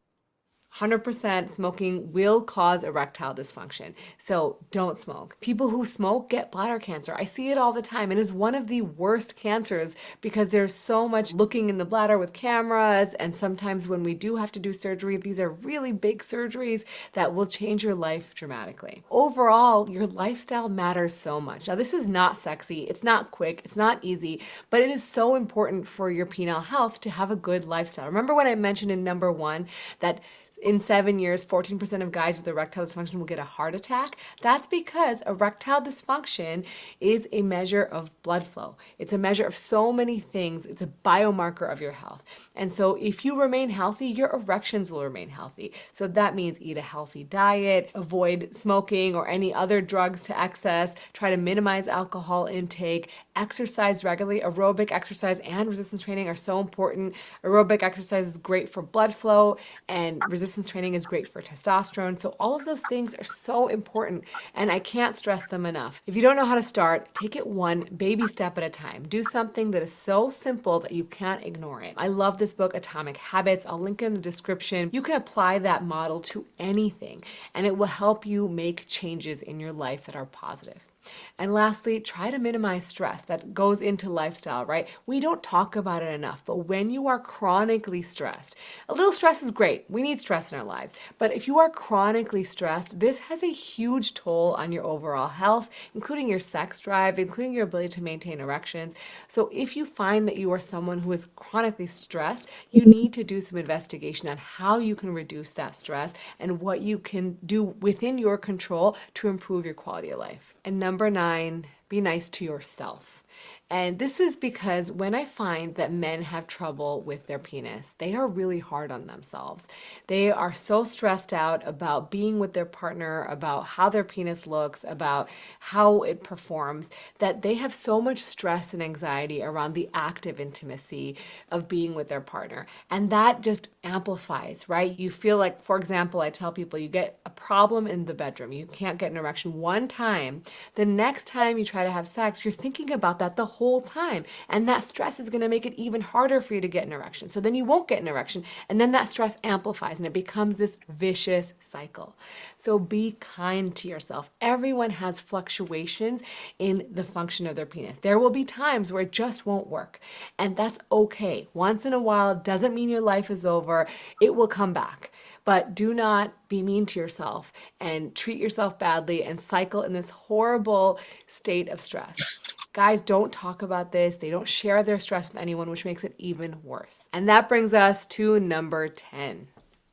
100% smoking will cause erectile dysfunction. So don't smoke. People who smoke get bladder cancer. I see it all the time. It is one of the worst cancers because there's so much looking in the bladder with cameras. And sometimes when we do have to do surgery, these are really big surgeries that will change your life dramatically. Overall, your lifestyle matters so much. Now, this is not sexy. It's not quick. It's not easy, but it is so important for your penile health to have a good lifestyle. Remember when I mentioned in number 1 that in 7 years, 14% of guys with erectile dysfunction will get a heart attack? That's because erectile dysfunction is a measure of blood flow. It's a measure of so many things. It's a biomarker of your health. And so if you remain healthy, your erections will remain healthy. So that means eat a healthy diet, avoid smoking or any other drugs to excess, try to minimize alcohol intake, exercise regularly. Aerobic exercise and resistance training are so important. Aerobic exercise is great for blood flow, and resistance training is great for testosterone. So all of those things are so important, and I can't stress them enough. If you don't know how to start, take it one baby step at a time. Do something that is so simple that you can't ignore it. I love this book, Atomic Habits. I'll link it in the description. You can apply that model to anything, and it will help you make changes in your life that are positive. And lastly, try to minimize stress. That goes into lifestyle, right? We don't talk about it enough, but when you are chronically stressed, a little stress is great. We need stress in our lives. But if you are chronically stressed, this has a huge toll on your overall health, including your sex drive, including your ability to maintain erections. So if you find that you are someone who is chronically stressed, you need to do some investigation on how you can reduce that stress and what you can do within your control to improve your quality of life. And number 9, be nice to yourself. And this is because when I find that men have trouble with their penis, they are really hard on themselves. They are so stressed out about being with their partner, about how their penis looks, about how it performs, that they have so much stress and anxiety around the act of intimacy of being with their partner. And that just amplifies, right? You feel like, for example, I tell people you get a problem in the bedroom, you can't get an erection one time. The next time you try to have sex, you're thinking about that the whole time. And that stress is going to make it even harder for you to get an erection. So then you won't get an erection. And then that stress amplifies and it becomes this vicious cycle. So be kind to yourself. Everyone has fluctuations in the function of their penis. There will be times where it just won't work. And that's okay. Once in a while doesn't mean your life is over. It will come back. But do not be mean to yourself and treat yourself badly and cycle in this horrible state of stress. Guys don't talk about this. They don't share their stress with anyone, which makes it even worse. And that brings us to number 10.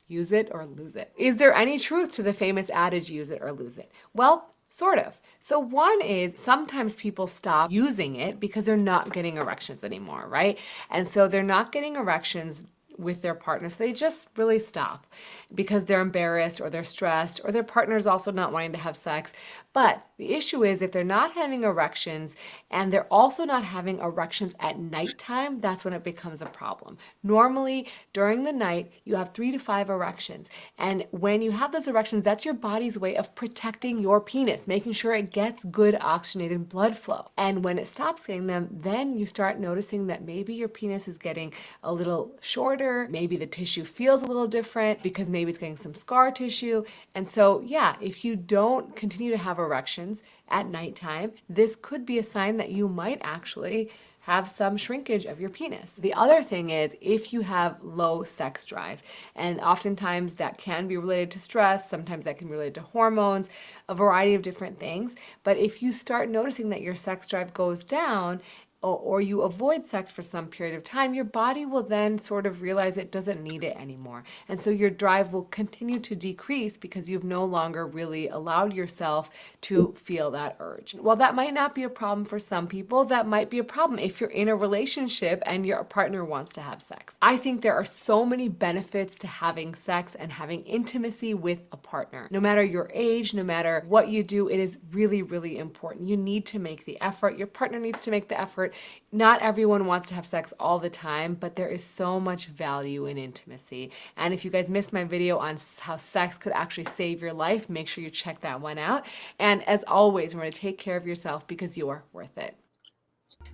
Use it or lose it. Is there any truth to the famous adage, use it or lose it? Well, sort of. So one is sometimes people stop using it because they're not getting erections anymore, right? And so they're not getting erections with their partner, so they just really stop because they're embarrassed or they're stressed or their partner's also not wanting to have sex. But the issue is if they're not having erections and they're also not having erections at nighttime, that's when it becomes a problem. Normally, during the night, you have 3 to 5 erections. And when you have those erections, that's your body's way of protecting your penis, making sure it gets good oxygenated blood flow. And when it stops getting them, then you start noticing that maybe your penis is getting a little shorter, maybe the tissue feels a little different because maybe it's getting some scar tissue. And so, yeah, if you don't continue to have erections at nighttime, this could be a sign that you might actually have some shrinkage of your penis. The other thing is if you have low sex drive, and oftentimes that can be related to stress, sometimes that can be related to hormones, a variety of different things. But if you start noticing that your sex drive goes down, or you avoid sex for some period of time, your body will then sort of realize it doesn't need it anymore. And so your drive will continue to decrease because you've no longer really allowed yourself to feel that urge. While that might not be a problem for some people, that might be a problem if you're in a relationship and your partner wants to have sex. I think there are so many benefits to having sex and having intimacy with a partner. No matter your age, no matter what you do, it is really, really important. You need to make the effort. Your partner needs to make the effort. Not everyone wants to have sex all the time, but there is so much value in intimacy. And if you guys missed my video on how sex could actually save your life, make sure you check that one out. And as always, remember to take care of yourself because you are worth it.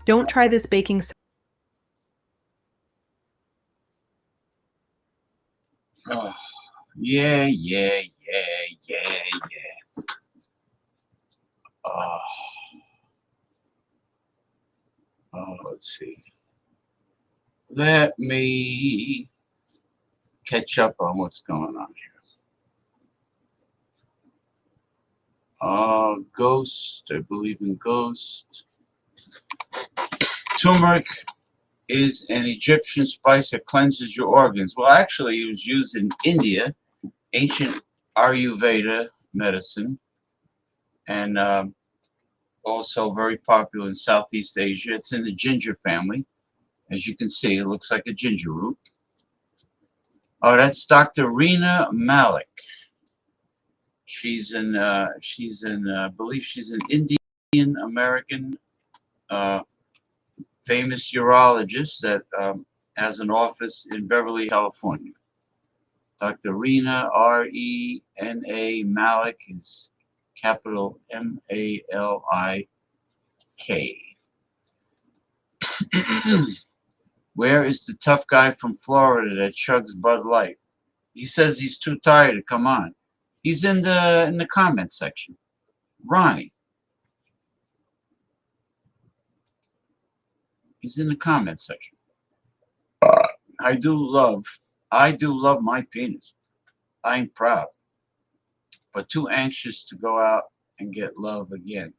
Don't try this baking soda. Oh, yeah. Let's see. Let me catch up on what's going on here. Ghost, I believe in ghost. Turmeric is an Egyptian spice that cleanses your organs. Well, actually, it was used in India, ancient Ayurveda medicine, and also very popular in Southeast Asia. It's in the ginger family. As you can see, it looks like a ginger root. Oh, that's Dr. Reena Malik. I believe she's an Indian American famous urologist that has an office in Beverly, California. Dr. Reena, R-E-N-A, Malik is capital M-A-L-I-K. Where is the tough guy from Florida that chugs Bud Light? He says he's too tired to come on. He's in the comment section. Ronnie. He's in the comment section. I do love my penis. I'm proud, but too anxious to go out and get love again.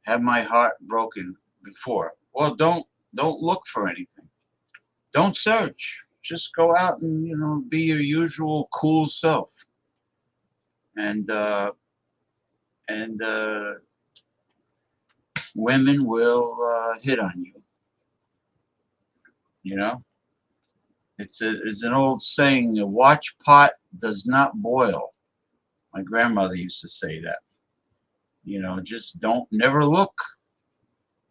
Have my heart broken before. Well, don't look for anything. Don't search. Just go out and be your usual cool self. And women will hit on you. It's an old saying: a watch pot does not boil. My grandmother used to say that. Just never look,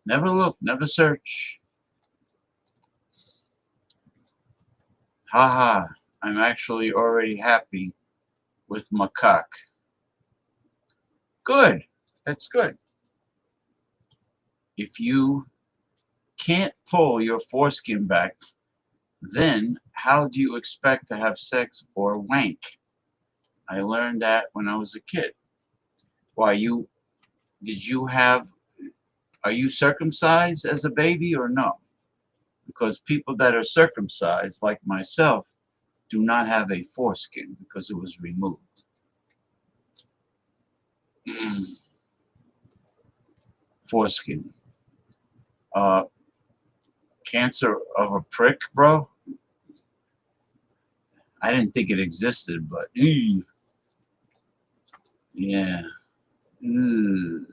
never search. Haha, I'm actually already happy with my cock. Good, that's good. If you can't pull your foreskin back, then how do you expect to have sex or wank? I learned that when I was a kid. Why, are you circumcised as a baby or no? Because people that are circumcised, like myself, do not have a foreskin because it was removed. Foreskin. Cancer of a prick, bro. I didn't think it existed, but yeah. Ugh.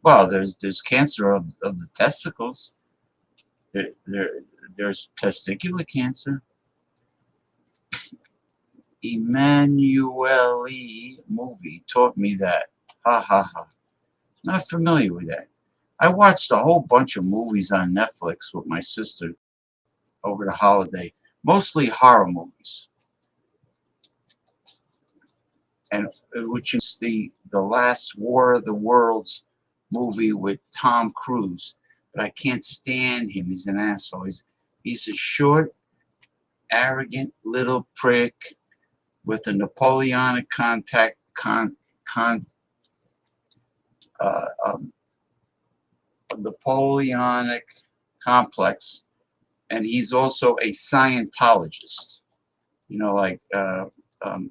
Well, there's cancer of the testicles. There's testicular cancer. Emanuele movie taught me that. Ha ha ha. Not familiar with that. I watched a whole bunch of movies on Netflix with my sister over the holiday, mostly horror movies, and which is the last War of the Worlds movie with Tom Cruise. But I can't stand him. He's an asshole. He's a short, arrogant little prick with a Napoleonic Napoleonic complex, and he's also a Scientologist. You know, um,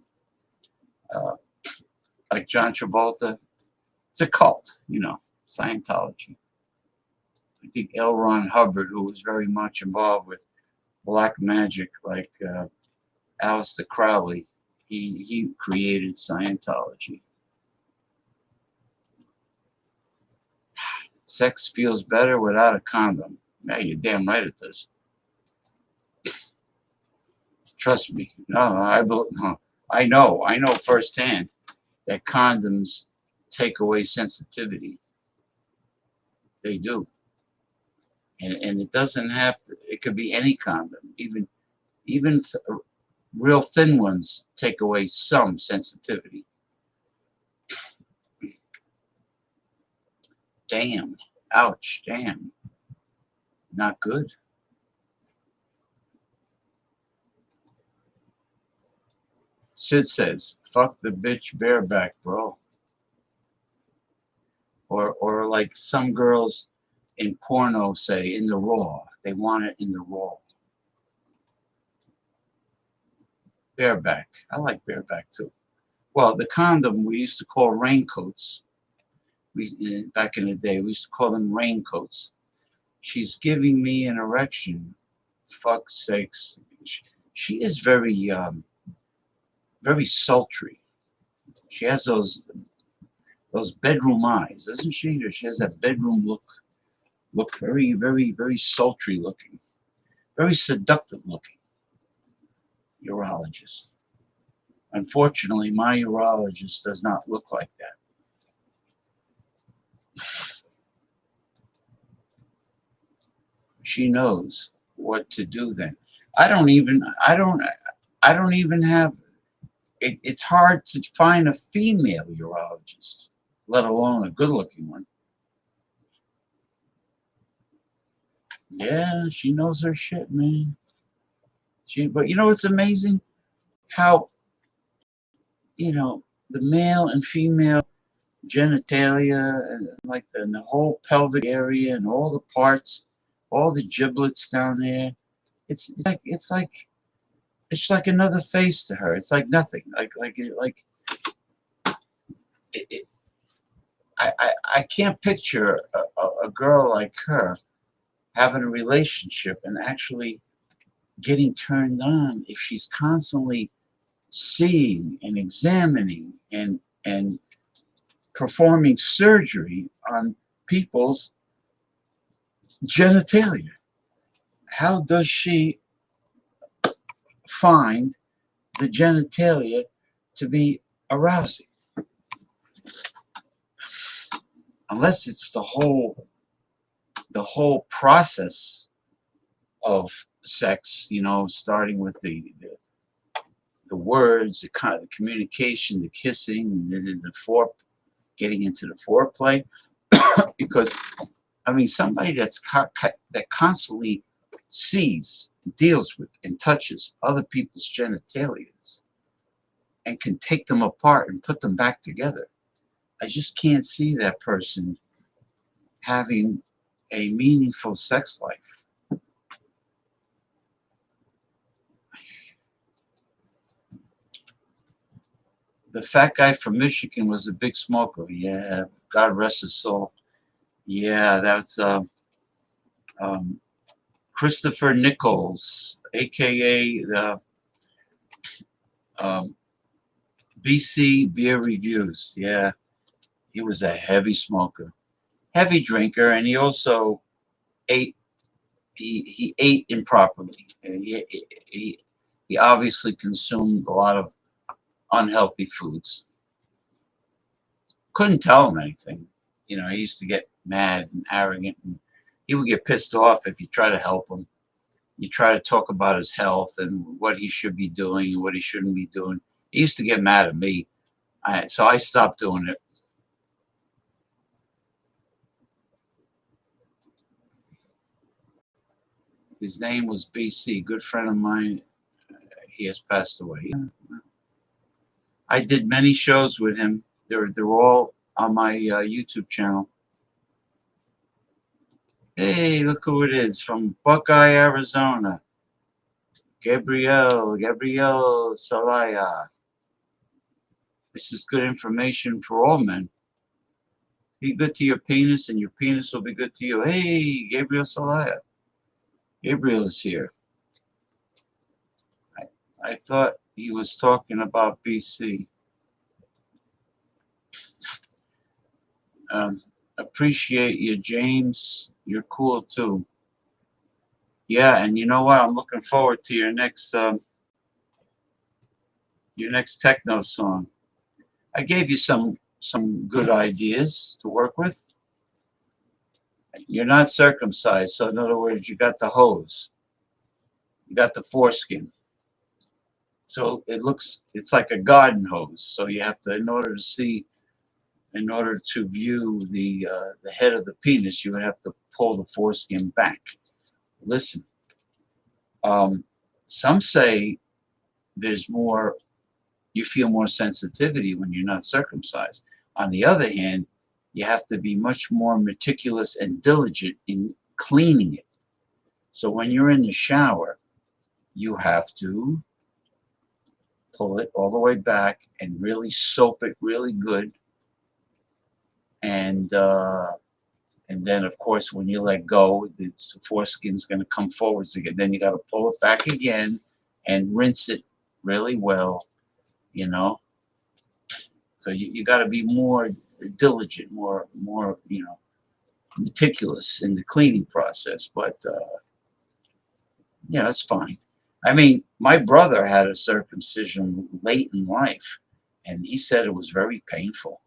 like John Travolta. It's a cult, you know, Scientology. I think L. Ron Hubbard, who was very much involved with black magic, like Aleister Crowley, he created Scientology. Sex feels better without a condom. Yeah, you're damn right it does. Trust me. No, I know firsthand that condoms take away sensitivity. They do. And it doesn't have to, it could be any condom. Even real thin ones take away some sensitivity. Damn. Ouch. Damn. Not good. Sid says, fuck the bitch bareback, bro. Or like some girls in porno say, in the raw. They want it in the raw. Bareback. I like bareback too. Well, the condom we used to call raincoats. Back in the day, we used to call them raincoats. She's giving me an erection. Fuck's sakes. She is very, very sultry. She has those bedroom eyes, doesn't she? She has that bedroom look. Look very, very, very sultry looking. Very seductive looking. Urologist. Unfortunately, my urologist does not look like that. She knows what to do then. I don't even have it. It's hard to find a female urologist, let alone a good looking one. Yeah, she knows her shit, man. But you know what's amazing? How, you know, the male and female genitalia, and like the whole pelvic area and all the parts, all the giblets down there. It's like another face to her. It's like nothing. I can't picture a girl like her having a relationship and actually getting turned on if she's constantly seeing and examining and performing surgery on people's genitalia. How does she find the genitalia to be arousing? Unless it's the whole process of sex, you know, starting with the words, the communication, the kissing, and then getting into the foreplay. Because I mean, somebody that constantly sees, deals with, and touches other people's genitalia and can take them apart and put them back together. I just can't see that person having a meaningful sex life. The fat guy from Michigan was a big smoker. Yeah, God rest his soul. Yeah, that's Christopher Nichols, aka the um, BC Beer Reviews. Yeah, he was a heavy smoker, heavy drinker, and he also ate. He ate improperly. He obviously consumed a lot of unhealthy foods. Couldn't tell him anything. You know, he used to get mad and arrogant, and he would get pissed off if you try to help him. You try to talk about his health and what he should be doing and what he shouldn't be doing. He used to get mad at me. So I stopped doing it. His name was BC, good friend of mine. He has passed away. I did many shows with him. They're all on my YouTube channel. Hey, look who it is from Buckeye, Arizona. Gabrielle Salaya. This is good information for all men. Be good to your penis, and your penis will be good to you. Hey, Gabriel Salaya. Gabriel is here. I thought he was talking about BC. Appreciate you, James. You're cool too. Yeah, and you know what? I'm looking forward to your next techno song. I gave you some good ideas to work with. You're not circumcised, so in other words, you got the hose, you got the foreskin. So it's like a garden hose. So you have to, in order to view the head of the penis, you would have to pull the foreskin back. Listen, some say you feel more sensitivity when you're not circumcised. On the other hand, you have to be much more meticulous and diligent in cleaning it. So when you're in the shower, you have to pull it all the way back and really soap it really good. And then, of course, when you let go, the foreskin's going to come forwards again. Then you got to pull it back again and rinse it really well, you know. So you got to be more diligent, more meticulous in the cleaning process. But yeah, it's fine. I mean, my brother had a circumcision late in life, and he said it was very painful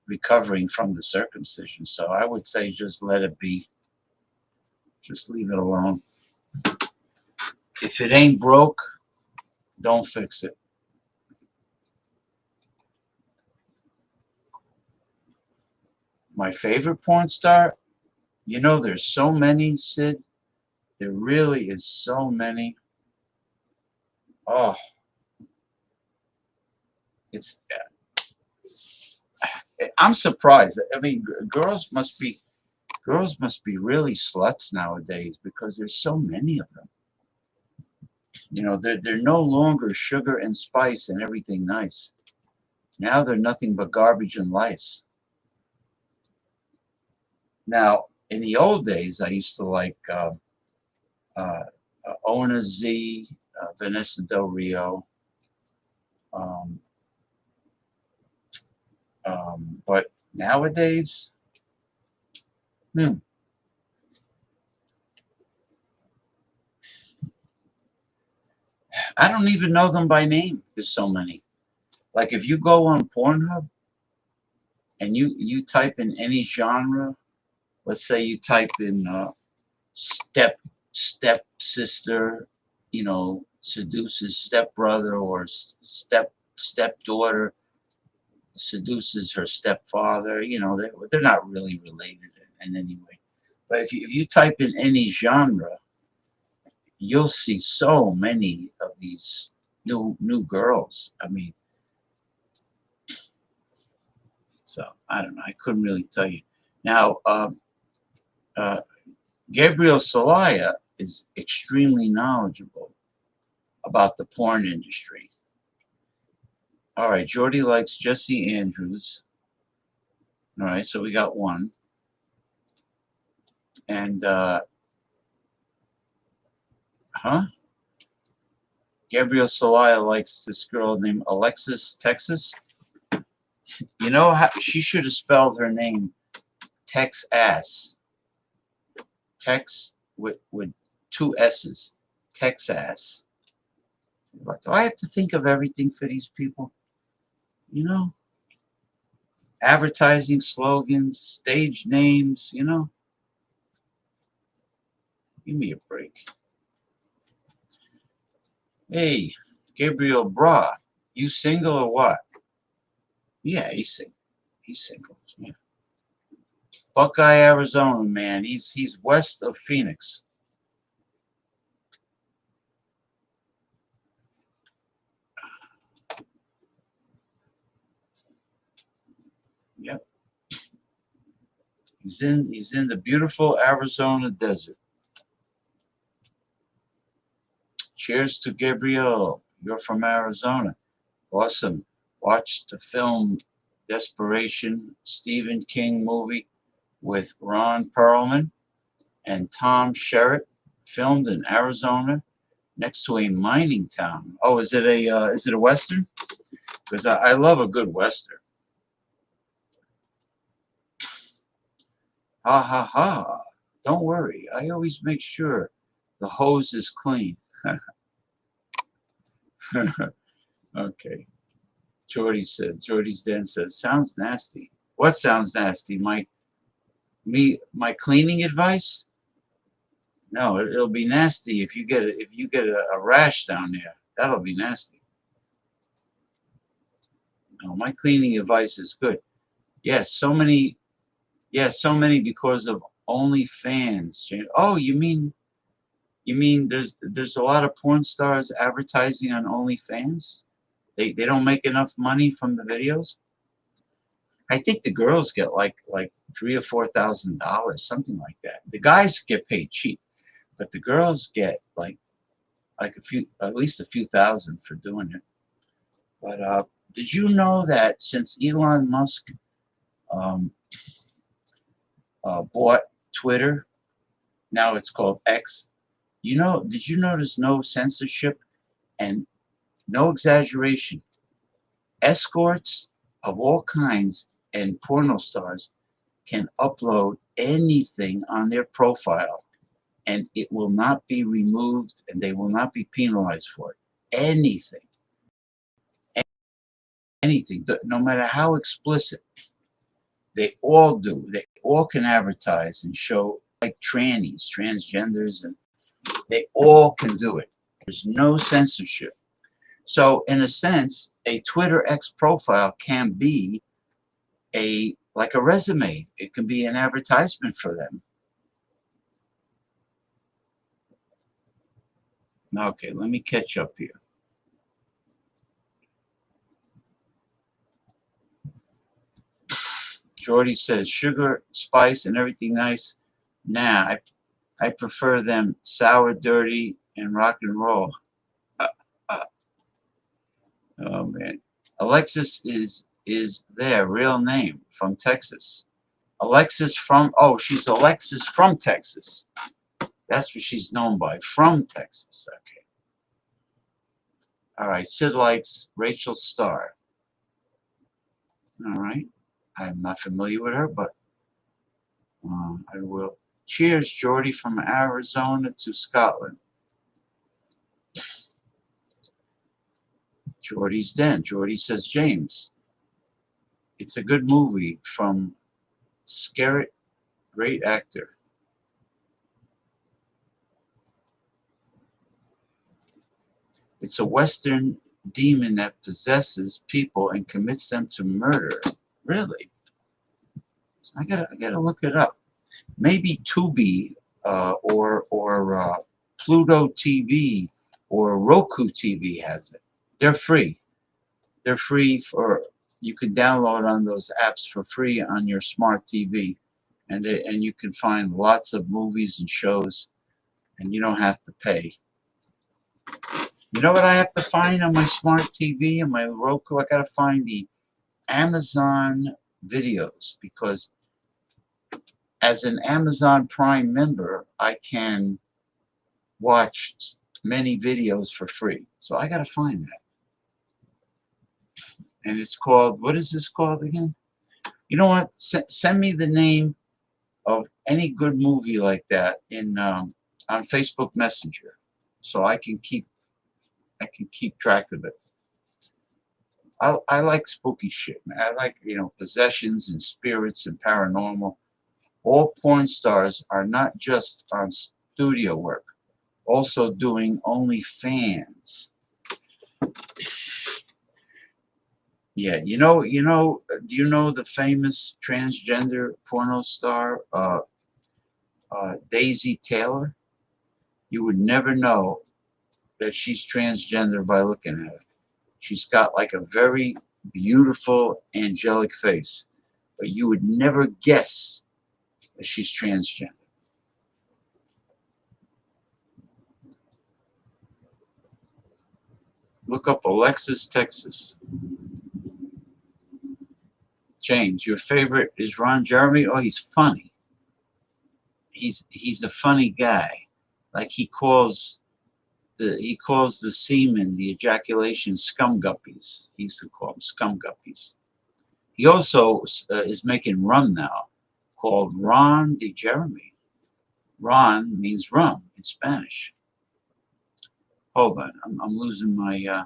recovering from the circumcision. So I would say just let it be. Just leave it alone. If it ain't broke, don't fix it. My favorite porn star? You know, there's so many, Sid. There really is so many. Oh, it's. I'm surprised. I mean, girls must be really sluts nowadays because there's so many of them. You know, they're no longer sugar and spice and everything nice. Now they're nothing but garbage and lice. Now, in the old days, I used to like Ona Z, Vanessa Del Rio. But nowadays, I don't even know them by name. There's so many. Like if you go on Pornhub and you type in any genre, let's say you type in step sister, you know, seduces stepbrother, or stepdaughter seduces her stepfather. You know, they're not really related in any way. But if you type in any genre, you'll see so many of these new girls. I mean, so I don't know. I couldn't really tell you. Now, Gabriel Salaya is extremely knowledgeable about the porn industry. All right, Jordy likes Jesse Andrews. All right, so we got one. And Gabriel Celaya likes this girl named Alexis Texas. You know how she should have spelled her name Texas. Tex with two S's. Texas. But do I have to think of everything for these people? You know? Advertising slogans, stage names, you know? Give me a break. Hey, Gabriel Bra, you single or what? Yeah, he's single. He's single. Yeah. Buckeye, Arizona, man. He's west of Phoenix. Yep. He's in the beautiful Arizona desert. Cheers to Gabriel. You're from Arizona. Awesome. Watched the film Desperation, Stephen King movie with Ron Perlman and Tom Sherritt, filmed in Arizona next to a mining town. Oh, is it a Western? Because I love a good Western. Ha ha ha. Don't worry. I always make sure the hose is clean. Okay. Jordy's den says, sounds nasty. What sounds nasty? My cleaning advice? No, it'll be nasty if you get a rash down there. That'll be nasty. No, my cleaning advice is good. Yes, so many because of OnlyFans. Oh, you mean there's a lot of porn stars advertising on OnlyFans? They don't make enough money from the videos? I think the girls get like $3,000 or $4,000, something like that. The guys get paid cheap, but the girls get like at least a few thousand for doing it. But did you know that since Elon Musk bought Twitter, now it's called X? Did you notice no censorship and no exaggeration? Escorts of all kinds and porno stars can upload anything on their profile and it will not be removed and they will not be penalized for it. Anything, no matter how explicit. They all do. They all can advertise and show, like trannies, transgenders, and they all can do it. There's no censorship. So in a sense, a Twitter X profile can be like a resume. It can be an advertisement for them. Okay, let me catch up here. Jordy says sugar, spice, and everything nice. Nah, I prefer them sour, dirty, and rock and roll. Oh man, Alexis is their real name from Texas. Alexis from she's Alexis from Texas. That's what she's known by, from Texas. Okay. All right, Sid likes Rachel Starr. All right, I'm not familiar with her, but I will. Cheers, Jordy, from Arizona to Scotland. Jordy's Den. Jordy says, James, it's a good movie from Skerritt, great actor. It's a Western demon that possesses people and commits them to murder. Really? So I gotta look it up. Maybe Tubi or Pluto TV or Roku TV has it. They're free. They're free you can download on those apps for free on your smart TV, and you can find lots of movies and shows, and you don't have to pay. You know what I have to find on my smart TV and my Roku? I gotta find the Amazon videos, because as an Amazon Prime member, I can watch many videos for free. So I got to find that. And it's called, what is this called again? You know what? Send me the name of any good movie like that in on Facebook Messenger, so I can keep track of it. I like spooky shit, man. I like, you know, possessions and spirits and paranormal. All porn stars are not just on studio work, also doing OnlyFans. Yeah, do you know the famous transgender porno star, Daisy Taylor? You would never know that she's transgender by looking at her. She's got like a very beautiful angelic face, but you would never guess that she's transgender. Look up Alexis, Texas. James, your favorite is Ron Jeremy? Oh, he's funny. He's a funny guy. Like he calls the semen, the ejaculation, scum guppies. He used to call them scum guppies. He also is making rum now, called Ron de Jeremy. Ron means rum in Spanish. Hold on, I'm losing my.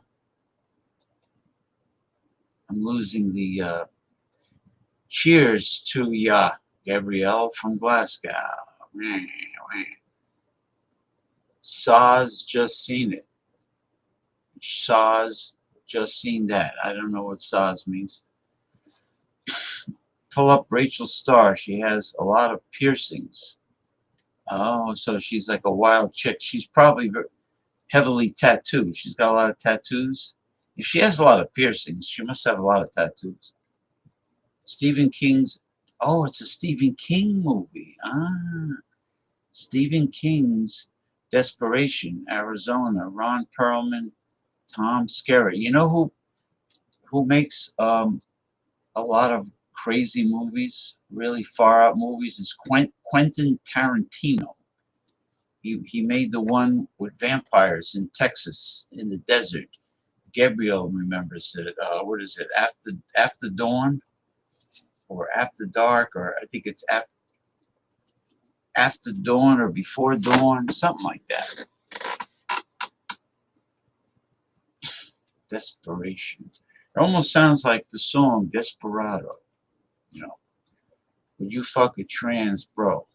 I'm losing the. Cheers to ya, Gabrielle from Glasgow. Saw's just seen it. Saw's just seen that. I don't know what Saw's means. Pull up Rachel Starr. She has a lot of piercings. Oh, so she's like a wild chick. She's probably heavily tattooed. She's got a lot of tattoos. If she has a lot of piercings, she must have a lot of tattoos. Stephen King's. Oh, it's a Stephen King movie. Stephen King's Desperation, Arizona. Ron Perlman, Tom Skerritt. You know who makes a lot of crazy movies, really far out movies? Is Quentin Tarantino. He made the one with vampires in Texas in the desert. Gabriel remembers it. What is it? After Dawn, or After Dark, or I think it's After Dawn or Before Dawn, something like that. Desperation. It almost sounds like the song Desperado. You know, would you fuck a trans bro?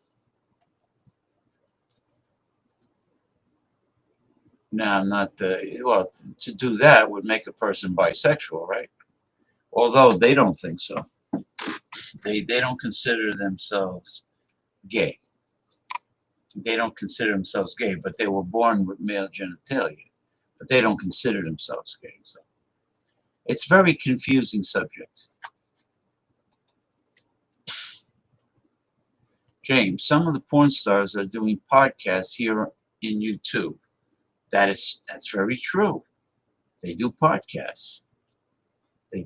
Now, not well. To do that would make a person bisexual, right? Although they don't think so. They don't consider themselves gay. They don't consider themselves gay, but they were born with male genitalia. But they don't consider themselves gay. So it's a very confusing subject. James, some of the porn stars are doing podcasts here in YouTube. That's very true. They do podcasts. They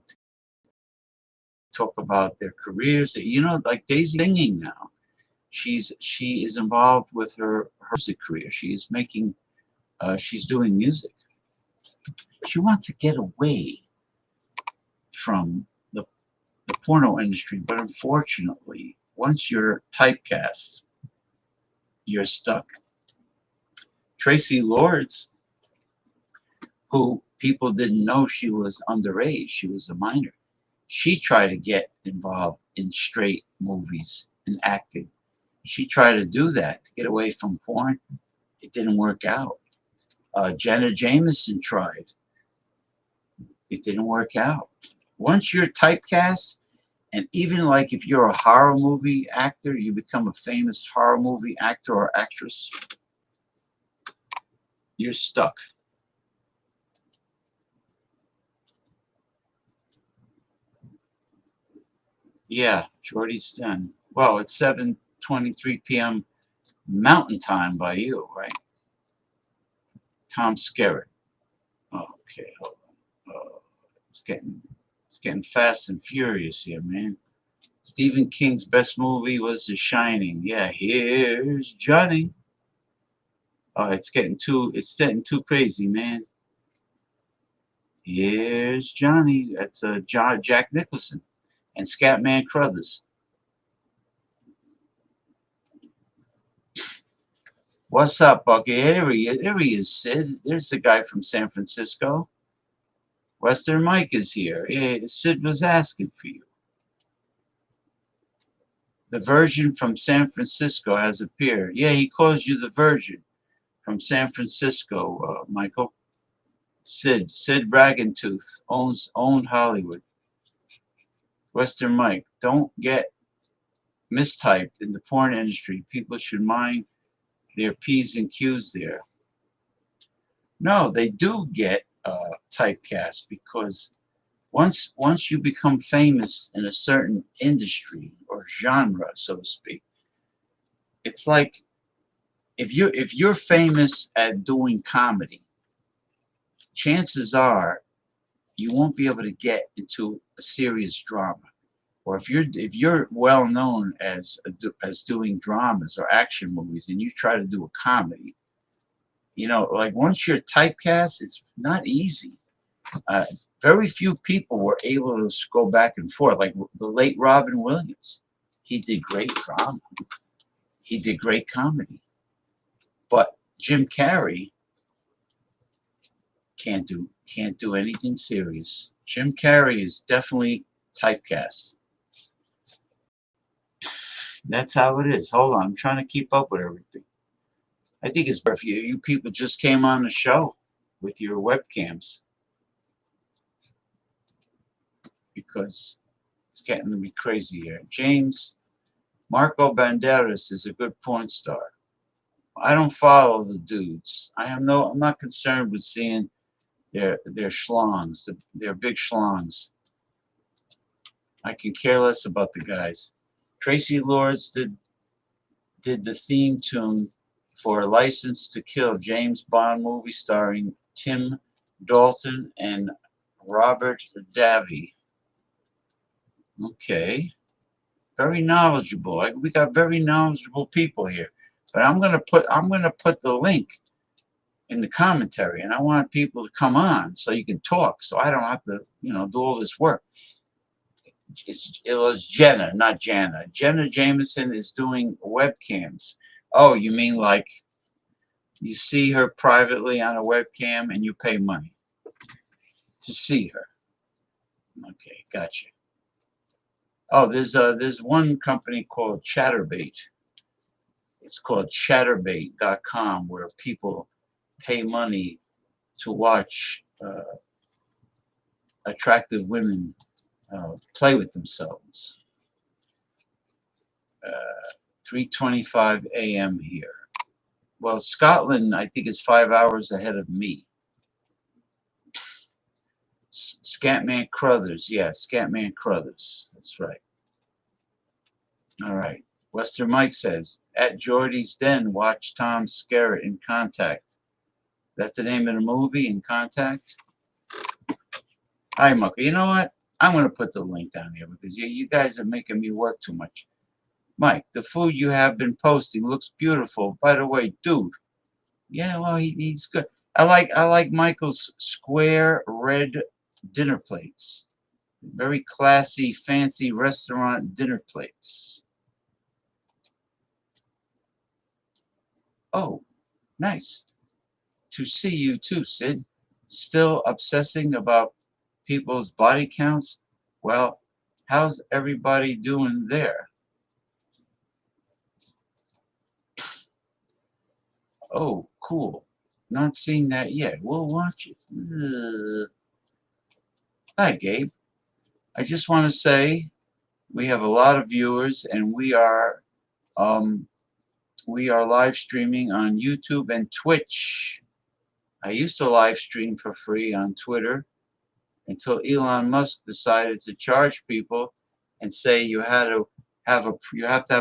talk about their careers. You know, like Daisy singing now. She is involved with her music career. She is making. She's doing music. She wants to get away from the porno industry, but unfortunately, once you're typecast, you're stuck. Tracy Lords, who people didn't know she was underage, she was a minor. She tried to get involved in straight movies and acting. She tried to do that to get away from porn. It didn't work out. Jenna Jameson tried. It didn't work out. Once you're typecast, and even like if you're a horror movie actor, you become a famous horror movie actor or actress, you're stuck. Yeah, Jordy's done. Well, it's 7:23 p.m. Mountain Time by you, right? Tom Skerritt. Okay, hold on. It's getting fast and furious here, man. Stephen King's best movie was The Shining. Yeah, here's Johnny. Oh, it's getting too crazy, man. Here's Johnny. That's Jack Nicholson and Scatman Crothers. What's up, Bucky? There he is, Sid. There's the guy from San Francisco. Western Mike is here. Yeah, Sid was asking for you. The version from San Francisco has appeared. Yeah, he calls you the version from San Francisco, Michael. Sid Bragantooth owned Hollywood. Western Mike, don't get mistyped in the porn industry. People should mind their P's and Q's there. No, they do get typecast because once you become famous in a certain industry or genre, so to speak, it's like if you're famous at doing comedy, chances are you won't be able to get into a serious drama. Or if you're well known as doing dramas or action movies and you try to do a comedy, like once you're typecast, it's not easy. Very few people were able to go back and forth. Like the late Robin Williams, he did great drama, he did great comedy, but Jim Carrey can't do anything serious. Jim Carrey is definitely typecast. That's how it is. Hold on, I'm trying to keep up with everything. I think it's better if you people just came on the show with your webcams because it's getting to be crazy here. James, Marco Banderas is a good porn star. I don't follow the dudes. I'm not concerned with seeing their schlongs, their big schlongs. I can care less about the guys. Tracy Lords did the theme tune for License to Kill, James Bond movie starring Tim Dalton and Robert Davi. Okay. Very knowledgeable. We got very knowledgeable people here. But I'm gonna put the link in the commentary, and I want people to come on so you can talk, so I don't have to, do all this work. It was Jenna, not Jana. Jenna Jameson is doing webcams. Oh, you mean like you see her privately on a webcam and you pay money to see her? Okay, gotcha. Oh, there's one company called Chatterbait. It's called chatterbait.com where people pay money to watch attractive women play with themselves. 3:25 a.m. here. Well, Scotland, I think, is 5 hours ahead of me. Scatman Crothers, yeah, Scatman Crothers. That's right. All right. Western Mike says, at Geordie's Den, watch Tom Skerritt in Contact. Is that the name of the movie, In Contact? Hi, Mucker. You know what? I'm going to put the link down here because you guys are making me work too much. Mike, the food you have been posting looks beautiful. By the way, dude. Yeah, well, he's good. I like Michael's square red dinner plates. Very classy, fancy restaurant dinner plates. Oh, nice to see you too, Sid. Still obsessing about people's body counts? Well, how's everybody doing there? Oh, cool. Not seen that yet. We'll watch it. Ugh. Hi, Gabe. I just want to say we have a lot of viewers, and we are live streaming on YouTube and Twitch. I used to live stream for free on Twitter until Elon Musk decided to charge people and say you have to have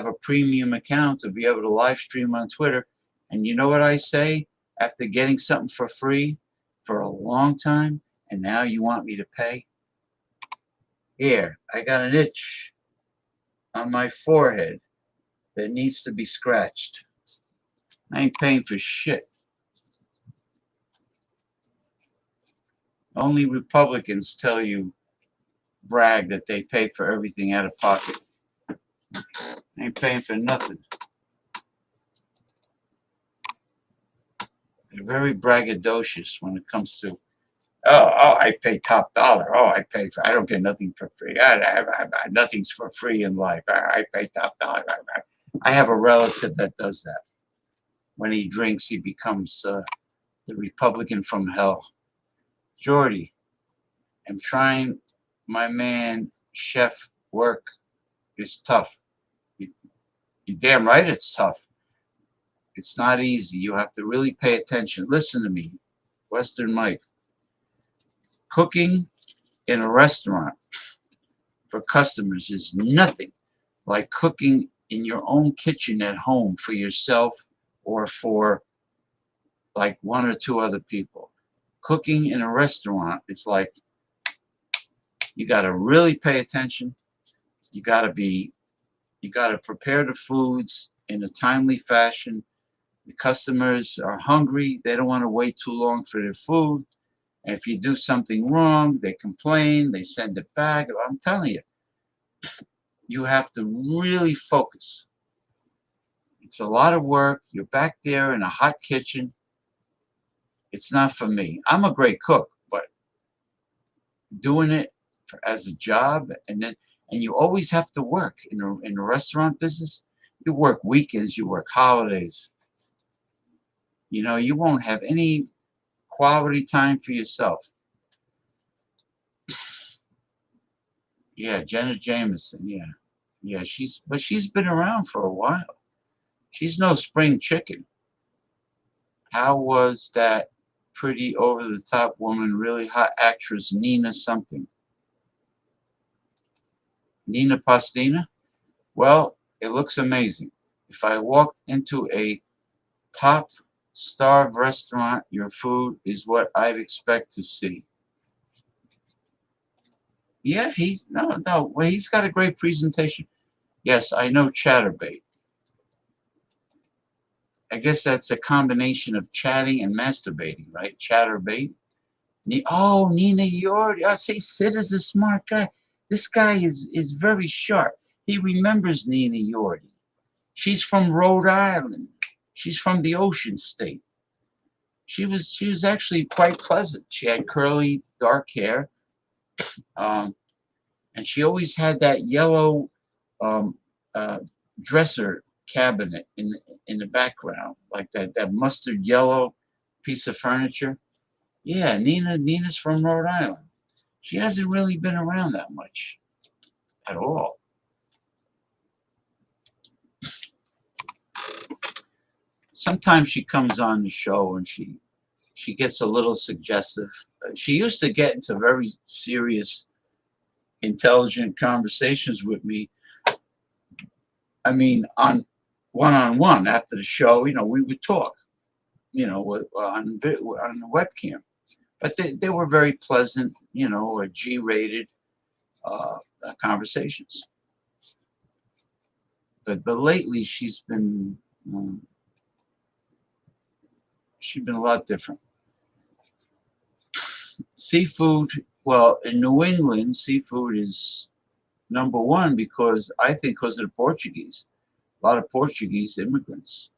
a premium account to be able to live stream on Twitter. And you know what I say? After getting something for free for a long time, and now you want me to pay? Here, I got an itch. on my forehead that needs to be scratched. I ain't paying for shit. Only Republicans brag that they pay for everything out of pocket. I ain't paying for nothing. They're very braggadocious when it comes to, I pay top dollar. I don't get nothing for free. Nothing's for free in life. I pay top dollar. I have a relative that does that. When he drinks, he becomes the Republican from hell. Jordy, I'm trying my man chef work is tough. You're damn right it's tough. It's not easy. You have to really pay attention. Listen to me, Western Mike. Cooking in a restaurant for customers is nothing like cooking in your own kitchen at home for yourself or for like one or two other people. Cooking in a restaurant, it's like you got to really pay attention. You got to prepare the foods in a timely fashion. The customers are hungry. They don't want to wait too long for their food. And if you do something wrong, they complain, they send it back. I'm telling you, you have to really focus. It's a lot of work. You're back there in a hot kitchen. It's not for me. I'm a great cook, but doing it as a job, and you always have to work in the restaurant business. You work weekends, you work holidays. You know, you won't have any quality time for yourself. Yeah, Jenna Jameson. Yeah, she's been around for a while. She's no spring chicken. How was that pretty over-the-top woman, really hot actress Nina something? Nina Pastina? Well, it looks amazing. If I walked into a top star restaurant, your food is what I'd expect to see. Yeah, he's got a great presentation. Yes, I know Chatterbait. I guess that's a combination of chatting and masturbating, right? Chatterbait. Nina Yordi. I say Sid is a smart guy. This guy is very sharp. He remembers Nina Yordi. She's from Rhode Island. She's from the Ocean State. She was actually quite pleasant. She had curly, dark hair, and she always had that yellow dresser cabinet in the background, like that mustard yellow piece of furniture. Yeah, Nina's from Rhode Island. She hasn't really been around that much at all. Sometimes she comes on the show and she gets a little suggestive. She used to get into very serious, intelligent conversations with me. I mean, on one-on-one after the show, we would talk, on the webcam. But they were very pleasant, G-rated conversations. But lately she's been a lot different. Seafood, well, in New England, seafood is number one because of the Portuguese. A lot of Portuguese immigrants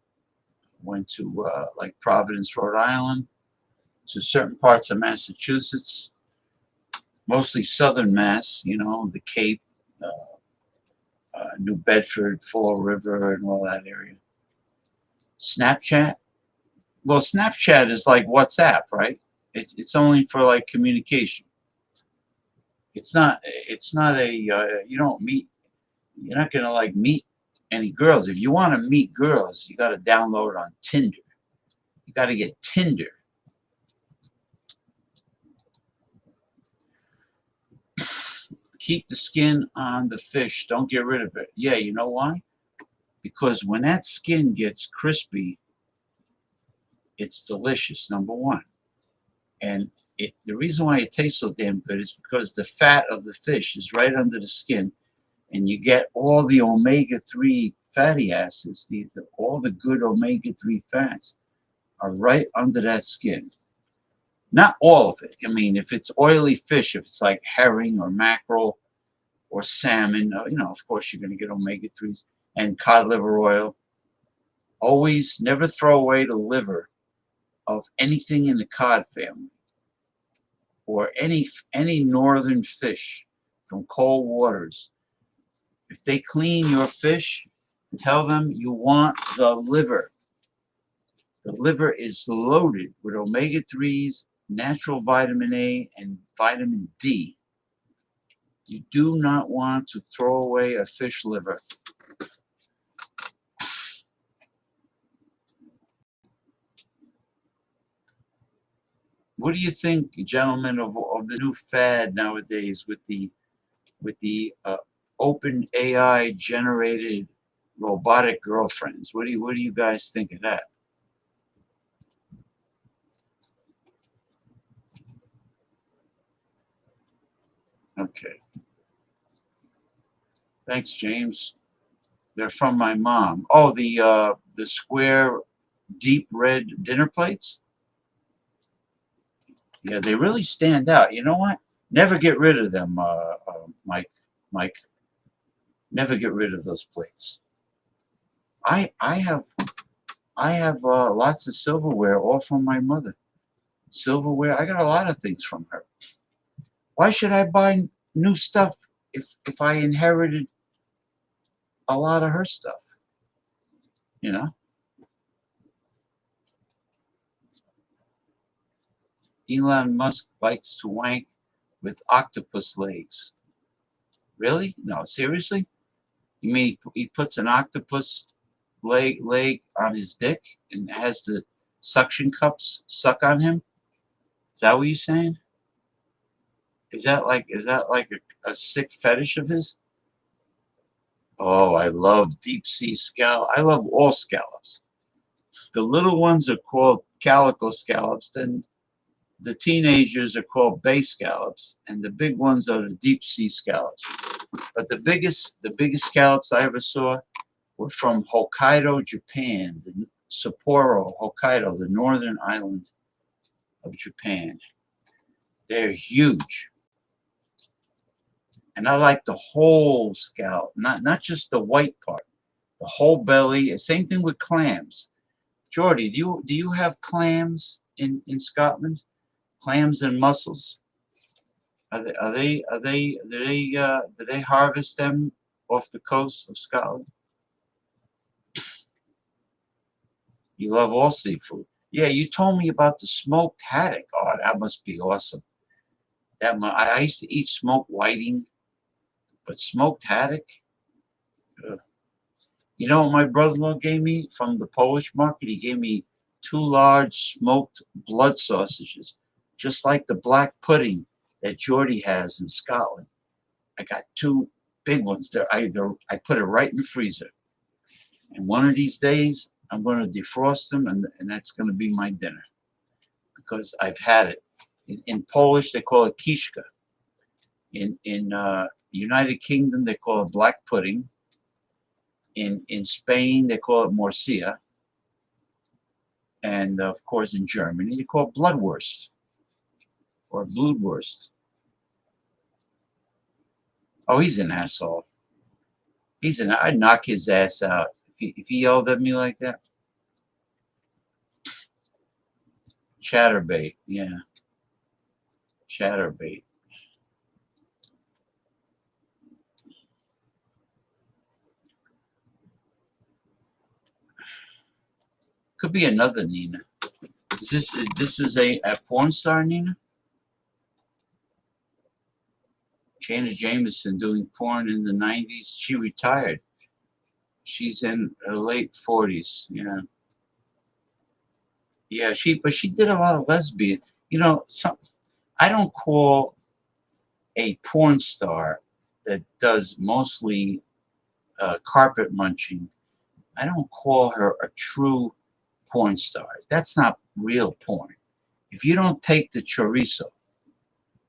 went to like Providence, Rhode Island, to certain parts of Massachusetts, mostly southern Mass, the Cape, New Bedford, Fall River, and all that area. Snapchat? Well, Snapchat is like WhatsApp, right? It's only for like communication. It's not you don't meet, you're not gonna like meet any girls. If you want to meet girls, you got to download on Tinder. You got to get Tinder. Keep the skin on the fish. Don't get rid of it. Yeah, you know why? Because when that skin gets crispy, it's delicious, number one. And the reason why it tastes so damn good is because the fat of the fish is right under the skin. and you get all the omega-3 fatty acids. All the good omega-3 fats are right under that skin. Not all of it. I mean, if it's oily fish, if it's like herring or mackerel or salmon, of course you're going to get omega-3s, and cod liver oil. Always never throw away the liver of anything in the cod family or any northern fish from cold waters. If they clean your fish, tell them you want the liver. The liver is loaded with omega-3s, natural vitamin A, and vitamin D. You do not want to throw away a fish liver. What do you think, gentlemen, of the new fad nowadays with the open AI generated robotic girlfriends? What do you guys think of that? Okay. Thanks, James. They're from my mom. Oh, the square, deep red dinner plates. Yeah, they really stand out. You know what? Never get rid of them, Mike. Mike, never get rid of those plates. I have lots of silverware, all from my mother. Silverware. I got a lot of things from her. Why should I buy new stuff if I inherited a lot of her stuff? You know. Elon Musk likes to wank with octopus legs. Really? No, seriously? You mean he puts an octopus leg on his dick and has the suction cups suck on him? Is that what you're saying? Is that like a sick fetish of his? Oh, I love deep sea scallop. I love all scallops. The little ones are called calico scallops, then the teenagers are called bay scallops, and the big ones are the deep sea scallops. But the biggest scallops I ever saw were from Hokkaido, Japan, the Sapporo, Hokkaido, the northern island of Japan. They're huge. And I like the whole scallop, not just the white part, the whole belly. Same thing with clams. Jordy, do you have clams in Scotland? Clams and mussels. Do they harvest them off the coast of Scotland? You love all seafood. Yeah, you told me about the smoked haddock. Oh, that must be awesome. I used to eat smoked whiting, but smoked haddock. You know what my brother-in-law gave me from the Polish market? He gave me 2 large smoked blood sausages, just like the black pudding that Geordie has in Scotland. I got 2 big ones there. I put it right in the freezer. And one of these days, I'm going to defrost them, and that's going to be my dinner. Because I've had it. In Polish, they call it kiszka. In United Kingdom, they call it black pudding. In Spain, they call it morcilla. And, of course, in Germany, they call it bloodwurst or blutwurst. Oh, he's an asshole. I'd knock his ass out if he yelled at me like that. Chatterbait, yeah. Chatterbait. Could be another Nina. This is a porn star, Nina? Jana Jameson doing porn in the 90s. She retired. She's in her late 40s. Yeah. Yeah, but she did a lot of lesbian. You know, I don't call a porn star that does mostly carpet munching. I don't call her a true porn star. That's not real porn. If you don't take the chorizo,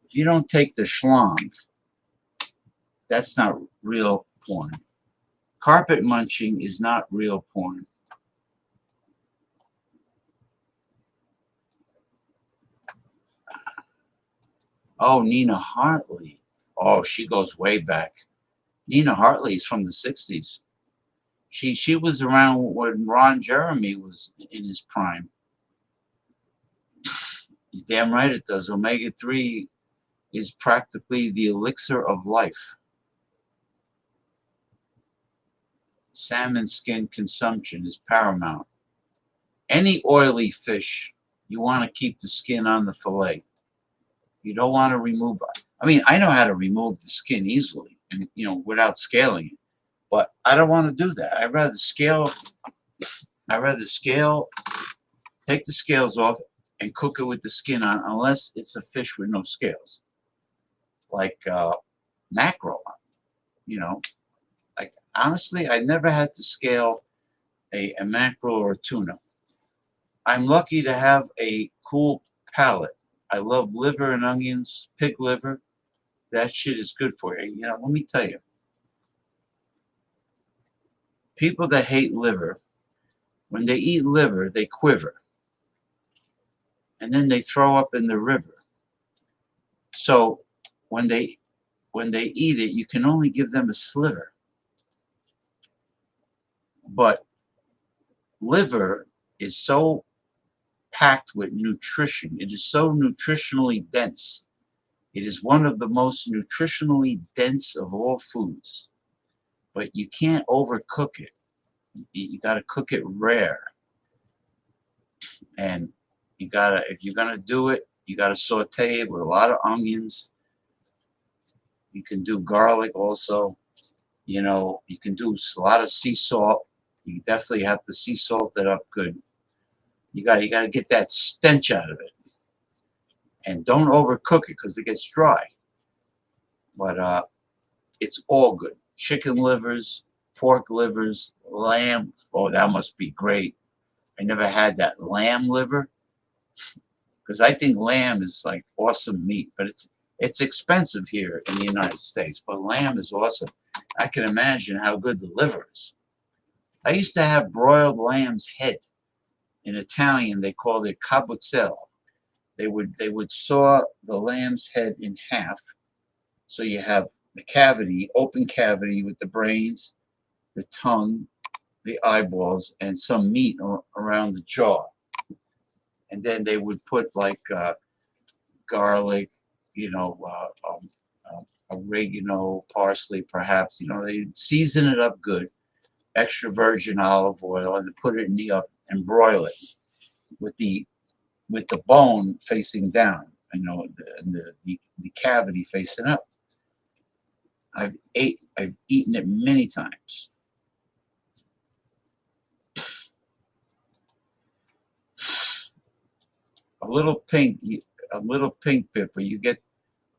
if you don't take the schlong, that's not real porn. Carpet munching is not real porn. Oh, Nina Hartley. Oh, she goes way back. Nina Hartley is from the 60s. She was around when Ron Jeremy was in his prime. You're damn right it does. Omega-3 is practically the elixir of life. Salmon skin consumption is paramount. Any oily fish, you want to keep the skin on the fillet. You don't want to remove. I mean, I know how to remove the skin easily, and without scaling it. But I don't want to do that. I'd rather scale. Take the scales off, and cook it with the skin on, unless it's a fish with no scales, like mackerel. Like honestly, I never had to scale a mackerel or a tuna. I'm lucky to have a cool palate. I love liver and onions, pig liver. That shit is good for you. Let me tell you. People that hate liver, when they eat liver, they quiver. And then they throw up in the river. So when they eat it, you can only give them a sliver. But liver is so packed with nutrition. It is so nutritionally dense. It is one of the most nutritionally dense of all foods. But you can't overcook it. You got to cook it rare. And if you're going to do it, you got to saute it with a lot of onions. You can do garlic also. You can do a lot of sea salt. You definitely have to sea salt it up good. You got to get that stench out of it. And don't overcook it because it gets dry. But it's all good. Chicken livers, pork livers, lamb. Oh, that must be great. I never had that lamb liver because I think lamb is like awesome meat, but it's expensive here in the United States. But lamb is awesome. I can imagine how good the liver is. I used to have broiled lamb's head. In Italian, they called it cabocello. They would saw the lamb's head in half, so you have the cavity, open cavity with the brains, the tongue, the eyeballs, and some meat around the jaw. And then they would put like garlic, oregano, parsley, perhaps. They season it up good, extra virgin olive oil, and put it in the oven and broil it with the bone facing down, the cavity facing up. I've eaten it many times. A little pink pepper you get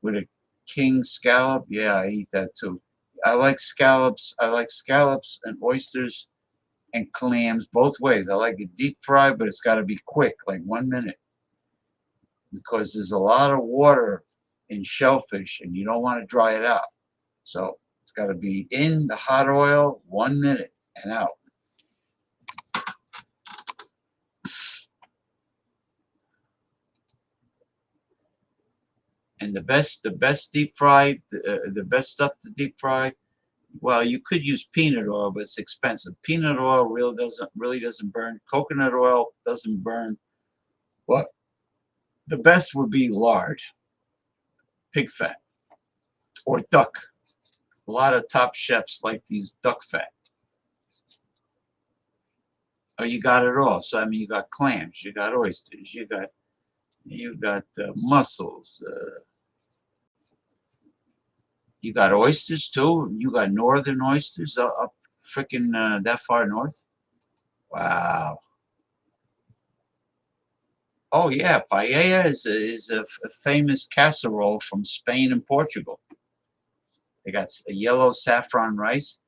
with a king scallop. Yeah, I eat that too. I like scallops. I like scallops and oysters and clams both ways. I like it deep fried, but it's got to be quick, like 1 minute, because there's a lot of water in shellfish, and you don't want to dry it out. So it's got to be in the hot oil, 1 minute, and out. And the best deep fried, the best stuff to deep fry. Well, you could use peanut oil, but it's expensive. Peanut oil really doesn't burn. Coconut oil doesn't burn. Well, the best would be lard, pig fat, or duck. A lot of top chefs like to use duck fat. Oh, you got it all. So you got clams, you got oysters, you got mussels. You got oysters too. You got northern oysters up freaking that far north. Wow. Oh yeah, paella is a famous casserole from Spain and Portugal. They got a yellow saffron rice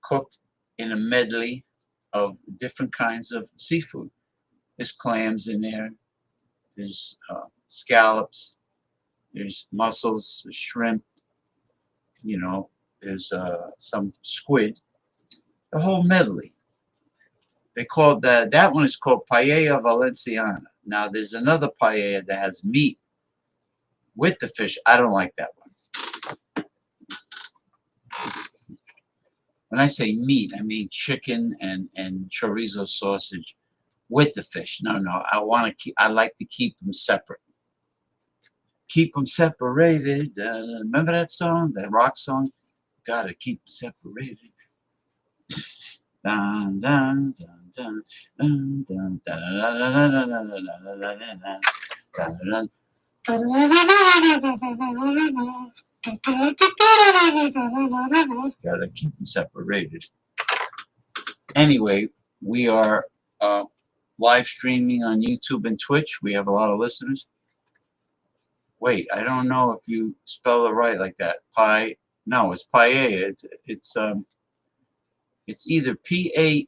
cooked in a medley of different kinds of seafood. There's clams in there. There's scallops. There's mussels, shrimp. There's some squid, the whole medley. They called that one is called paella valenciana. Now there's another paella that has meat with the fish. I don't like that one. When I say meat, I mean chicken and chorizo sausage with the fish. No, I like to keep them separate. Keep them separated. Remember that song, that rock song? Gotta keep them separated. Dun, dun, dun, dun, dun, dun, dun, dun, dun, gotta keep them separated. Anyway, we are live streaming on YouTube and Twitch. We have a lot of listeners. Wait, I don't know if you spell it right like that. No, it's paella. It's either Paela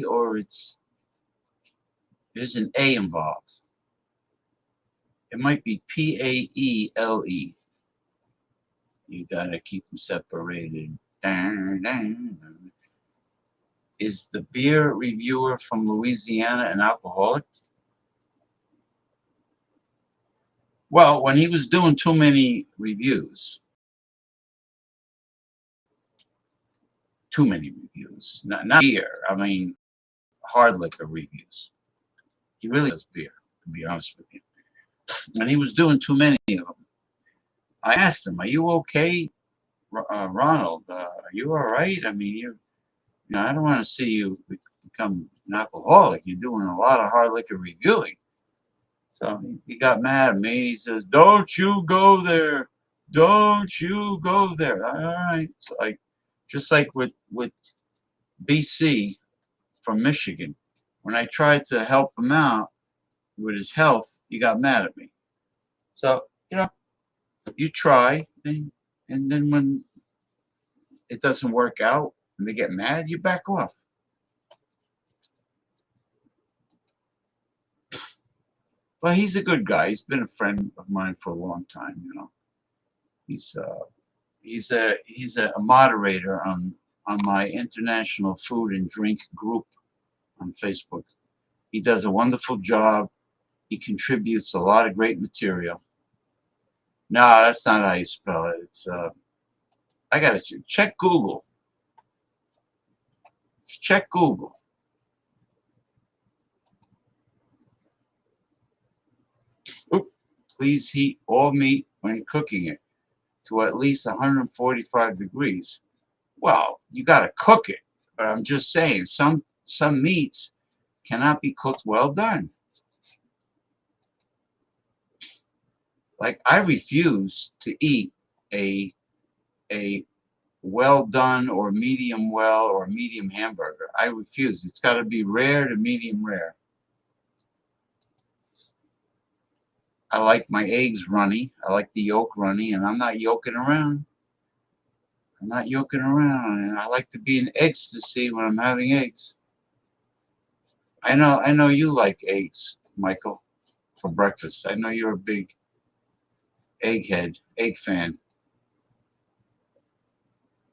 or there's an A involved. It might be Paele. You gotta keep them separated. Is the beer reviewer from Louisiana an alcoholic? Well, when he was doing too many reviews, not beer, I mean hard liquor reviews. He really does beer, to be honest with you. And he was doing too many of them. I asked him, "Are you okay, Ronald? Are you all right? I mean, I don't want to see you become an alcoholic. You're doing a lot of hard liquor reviewing." So he got mad at me. He says, "Don't you go there. Don't you go there." All right. So just like with BC from Michigan, when I tried to help him out with his health, he got mad at me. So, you try, and then when it doesn't work out and they get mad, you back off. But he's a good guy. He's been a friend of mine for a long time. He's a moderator on my international food and drink group on Facebook. He does a wonderful job. He contributes a lot of great material. No, that's not how you spell it. It's I gotta check Google. Check Google. Oop. Please heat all meat when cooking it to at least 145 degrees. Well, you gotta cook it. But I'm just saying, some meats cannot be cooked well done. Like I refuse to eat a well done or medium well or medium hamburger. I refuse. It's got to be rare to medium rare. I like my eggs runny. I like the yolk runny, and I'm not yoking around. I'm not yoking around, and I like to be in ecstasy when I'm having eggs. I know you like eggs, Michael, for breakfast. I know you're a big egg fan.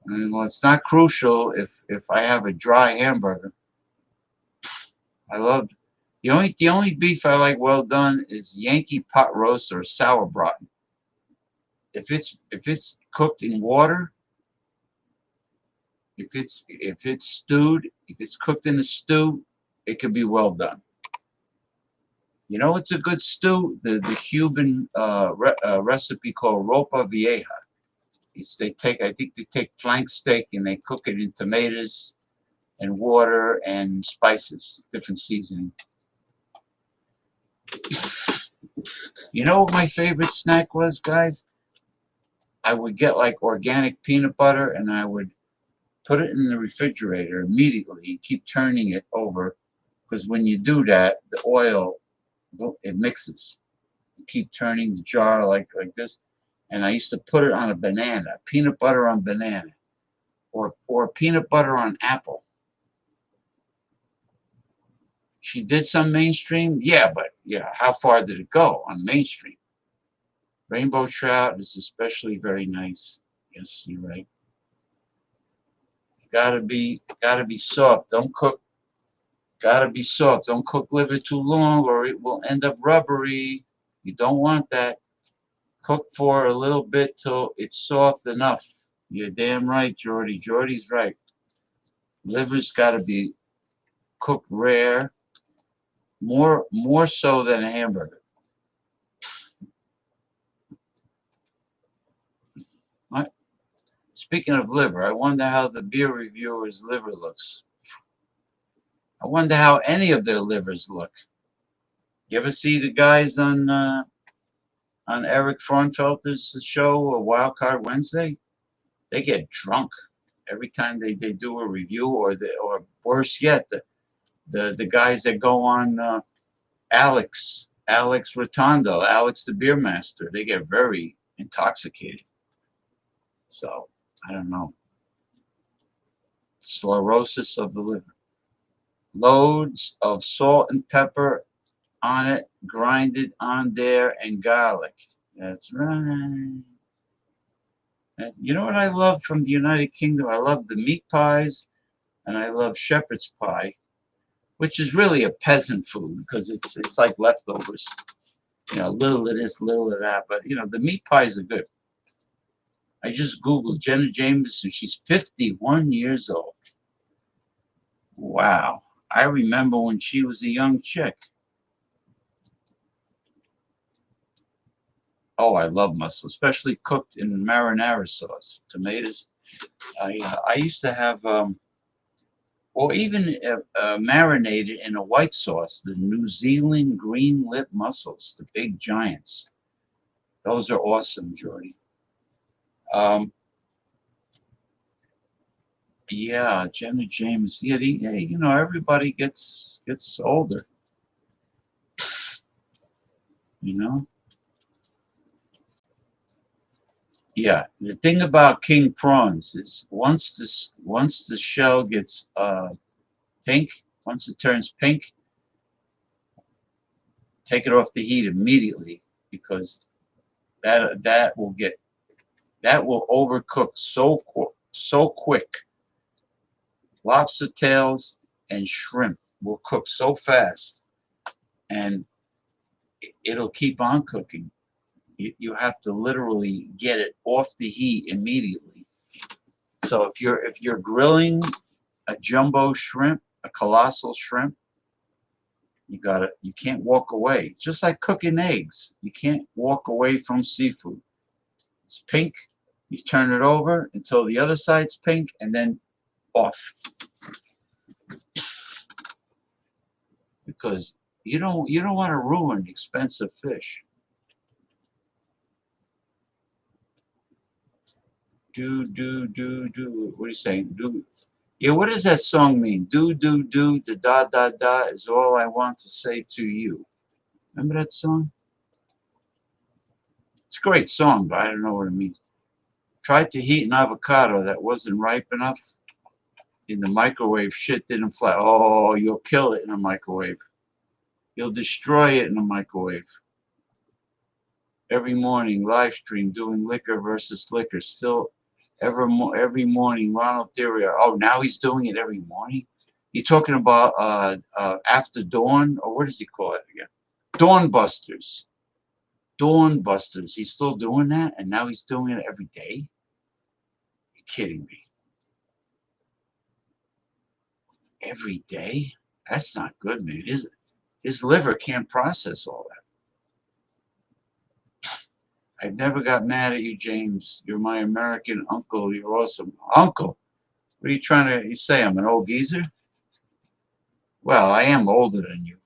And well, it's not crucial if I have a dry hamburger. I love the only beef I like well done is Yankee pot roast or sauerbraten. If it's cooked in water, if it's stewed, if it's cooked in a stew, it can be well done. You know it's a good stew? The Cuban recipe called ropa vieja. I think they take flank steak and they cook it in tomatoes and water and spices, different seasoning. You know what my favorite snack was, guys? I would get like organic peanut butter and I would put it in the refrigerator immediately, keep turning it over, because when you do that, the oil, it mixes. You keep turning the jar like this. And I used to put it on a banana, peanut butter on banana, or peanut butter on apple. She did some mainstream, yeah, but how far did it go on mainstream? Rainbow trout is especially very nice. Yes, you're right. Gotta be soft. Don't cook. Gotta be soft. Don't cook liver too long, or it will end up rubbery. You don't want that. Cook for a little bit till it's soft enough. You're damn right, Jordy. Jordy's right. Liver's gotta be cooked rare, more so than a hamburger. What? Speaking of liver, I wonder how the beer reviewer's liver looks. I wonder how any of their livers look. You ever see the guys on Eric Fraunfelter's show, Wild Card Wednesday? They get drunk every time they do a review, or worse yet, the guys that go on Alex Rotondo, Alex the Beer Master, they get very intoxicated. So I don't know. Sclerosis of the liver. Loads of salt and pepper on it, grinded on there, and garlic. That's right. And you know what I love from the United Kingdom? I love the meat pies, and I love shepherd's pie, which is really a peasant food because it's like leftovers. You know, a little of this, little of that. But you know, the meat pies are good. I just Googled Jenna Jameson. She's 51 years old. Wow. I remember when she was a young chick. Oh, I love mussel, especially cooked in marinara sauce, tomatoes. I used to have, or even marinated in a white sauce, the New Zealand green lip mussels, the big giants. Those are awesome, Jordy. Yeah, Jenna James. Yeah, you know, everybody gets older. You know. Yeah, the thing about king prawns is once the shell gets pink, once it turns pink, take it off the heat immediately because that will overcook so quick. Lobster tails and shrimp will cook so fast, and it'll keep on cooking. You have to literally get it off the heat immediately. So if you're grilling a jumbo shrimp, a colossal shrimp, you can't walk away. Just like cooking eggs, you can't walk away from seafood. It's pink, you turn it over until the other side's pink, and then off. Because you don't want to ruin expensive fish. Do. What are you saying? Do. Yeah, what does that song mean? Do, the da is all I want to say to you. Remember that song? It's a great song, but I don't know what it means. Tried to heat an avocado that wasn't ripe enough in the microwave. Shit didn't fly. Oh, you'll kill it in a microwave. You'll destroy it in a microwave. Every morning, live stream doing liquor versus liquor. Still, every morning, Ronald Theria. Oh, now he's doing it every morning? You're talking about After Dawn, or what does he call it again? Dawn Busters. Dawn Busters. He's still doing that, and now he's doing it every day? You're kidding me. Every day? That's not good, man. His liver can't process all that. I never got mad at you, James. You're my American uncle. You're awesome. Uncle? What are you trying to say? I'm an old geezer? Well, I am older than you.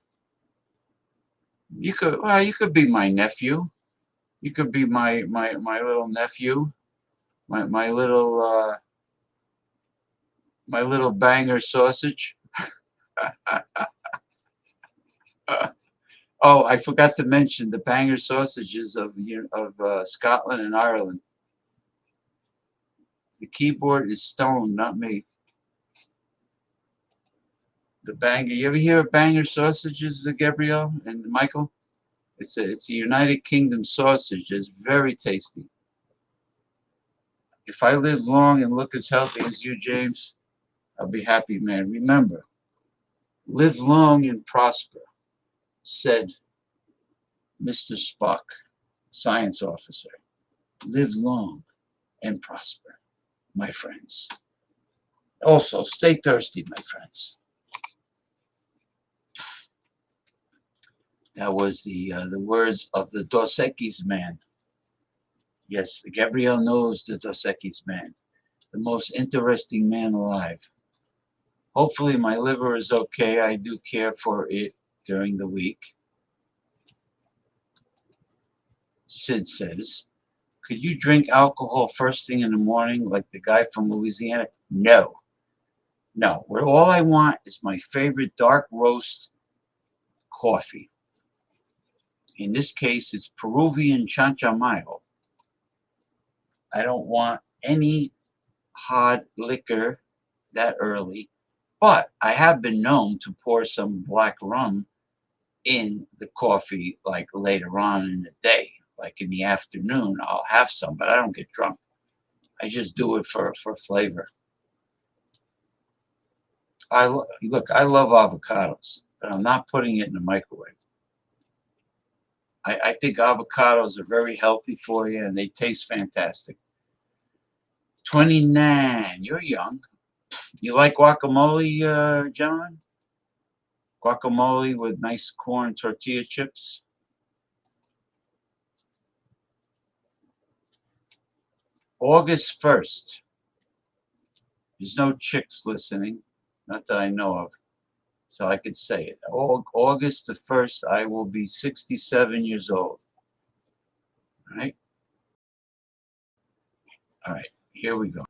You could be my nephew. You could be my little nephew. My little banger sausage. Oh, I forgot to mention the banger sausages of Scotland and Ireland. The keyboard is stone, not me. The banger. You ever hear of banger sausages, Gabrielle and Michael? It's a United Kingdom sausage. It's very tasty. if I live long and look as healthy as you, James, I'll be happy, man. Remember, live long and prosper, said Mr. Spock, science officer. Live long and prosper, my friends. Also, stay thirsty, my friends. That was the words of the Dos Equis man. Yes, Gabrielle knows the Dos Equis man, the most interesting man alive. Hopefully my liver is okay. I do care for it during the week. Sid says, could you drink alcohol first thing in the morning like the guy from Louisiana? No. No. All I want is my favorite dark roast coffee. In this case, it's Peruvian chanchamayo. I don't want any hard liquor that early, but I have been known to pour some black rum in the coffee like later on in the day, like in the afternoon. I'll have some, but I don't get drunk. I just do it for flavor. Look, I love avocados, but I'm not putting it in the microwave. I think avocados are very healthy for you and they taste fantastic. 29, you're young. You like guacamole, gentlemen? Guacamole with nice corn tortilla chips? August 1st. There's no chicks listening, not that I know of, so I could say it. August the 1st, I will be 67 years old. All right? All right, here we go.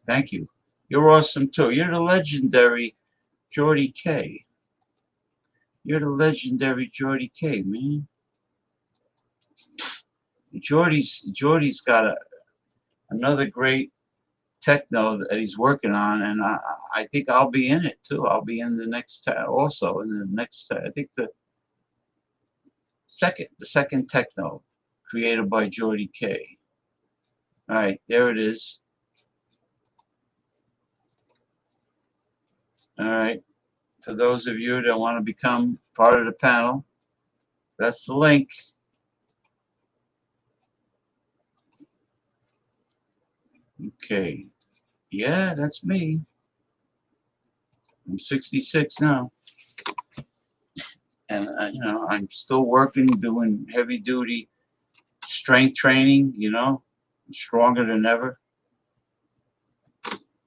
Thank you. You're awesome too. You're the legendary Jordy K. You're the legendary Jordy K, man. Jordy's got another great techno that he's working on, and I think I'll be in it too. I'll be in the next also in the next. I think the second techno created by Jordy K. All right, there it is. All right, for those of you that want to become part of the panel, that's the link. Okay, yeah, that's me. I'm 66 now, and I'm still working, doing heavy duty strength training. I'm stronger than ever.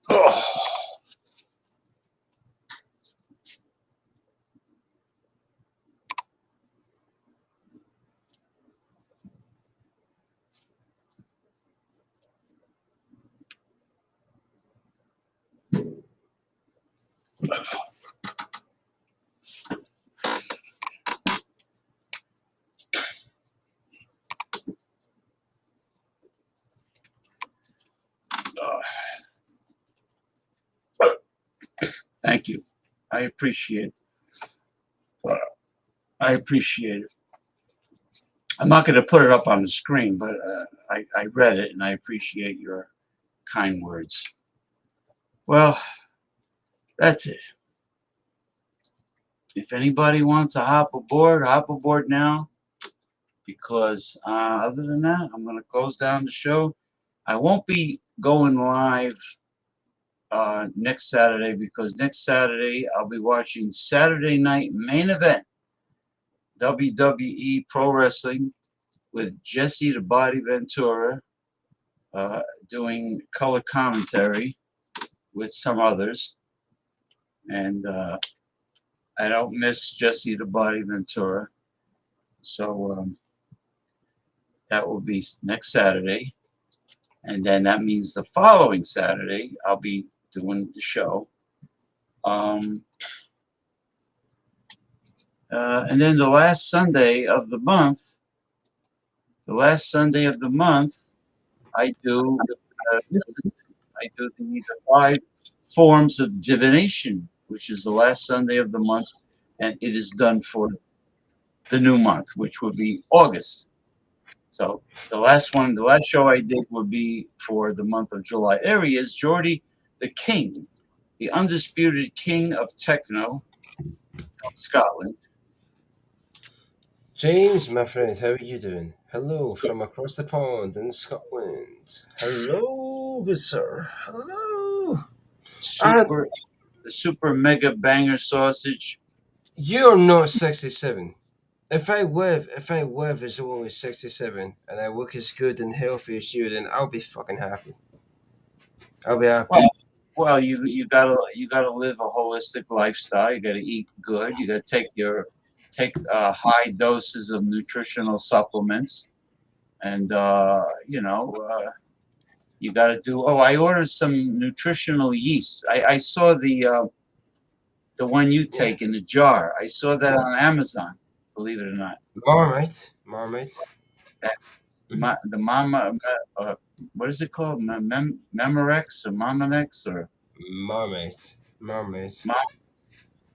Oh. Thank you. I appreciate it. I appreciate it. I'm not going to put it up on the screen, but I read it and I appreciate your kind words. Well, that's it. If anybody wants to hop aboard now, because other than that, I'm going to close down the show. I won't be going live next Saturday because next Saturday I'll be watching Saturday Night Main Event, WWE Pro Wrestling, with Jesse the Body Ventura doing color commentary with some others. And I don't miss Jesse the Body Ventura. So that will be next Saturday. And then that means the following Saturday, I'll be doing the show. And then the last Sunday of the month, I do the 5 forms of divination which is the last Sunday of the month, and it is done for the new month, which would be August. So the last show I did would be for the month of July. There he is, Geordie the King, the undisputed king of techno from Scotland. James, my friend, how are you doing? Hello from across the pond in Scotland. Hello, good sir. Hello. The super mega banger sausage. You're not 67. If I live as long as 67 and I look as good and healthy as you, then I'll be fucking happy. I'll be happy. Well, you gotta live a holistic lifestyle. You gotta eat good. You gotta take high doses of nutritional supplements, and you gotta do. Oh, I ordered some nutritional yeast. I saw the one you take in the jar. I saw that on Amazon. Believe it or not. Marmite. The mama. What is it called? Memorex or Mamanex or Marmite.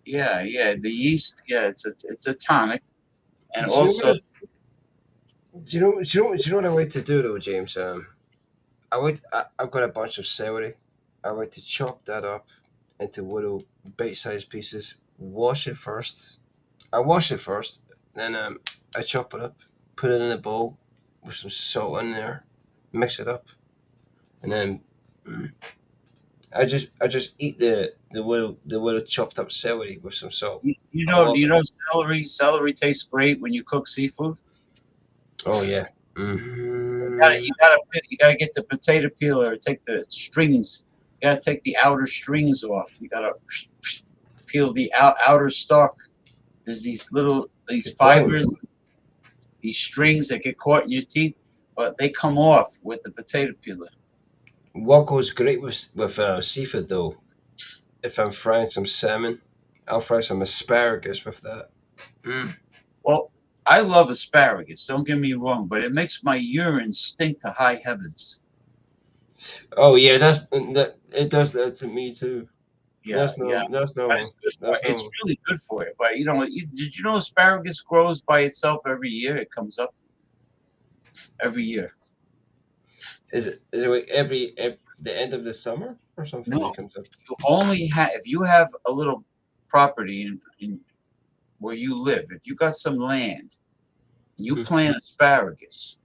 Yeah, the yeast. Yeah, it's a tonic, and Do you know also. what Do you know what I like to do though, James? I've got a bunch of celery. I like to chop that up into little bite-sized pieces. Wash it first. I wash it first, then I chop it up, put it in a bowl with some salt in there, mix it up, and then I just eat the little chopped up celery with some salt. You I know, love it. celery tastes great when you cook seafood. Oh yeah. You gotta get the potato peeler. Take the strings. You gotta take the outer strings off. You gotta peel the outer stalk. There's these fibers, these strings that get caught in your teeth, but they come off with the potato peeler. What goes great with seafood though? If I'm frying some salmon, I'll fry some asparagus with that. Well, I love asparagus. Don't get me wrong, but it makes my urine stink to high heavens. Oh yeah, that it does that to me too. Yeah, That's yeah. That's But normal. it's really good for you. But did you know asparagus grows by itself every year? It comes up every year. Is it like every the end of the summer or something No, that comes up? you only have if you have a little property in where you live. If you got some land, you plant asparagus.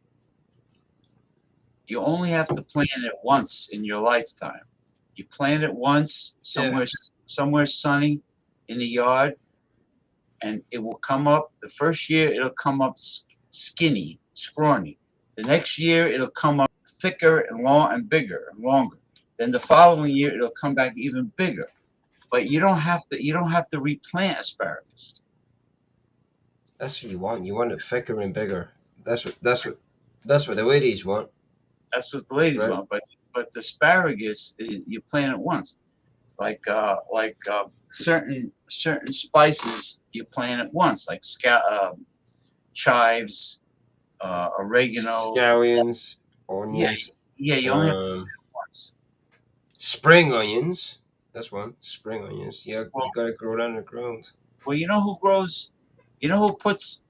You only have to plant it once in your lifetime. You plant it once somewhere sunny in the yard, and it will come up. The first year it'll come up skinny, scrawny. The next year it'll come up thicker and long and bigger and longer. Then the following year it'll come back even bigger. But you don't have to replant asparagus. That's what you want. You want it thicker and bigger. That's what the ladies want. That's what the ladies want. But the asparagus, you plant it once. Like certain spices, you plant it once. Like chives, oregano, Scallions, onions. Yeah. You only have to plant it once. Spring onions. That's one. Spring onions. Yeah, you gotta grow it underground. Well, you know who grows? You know who puts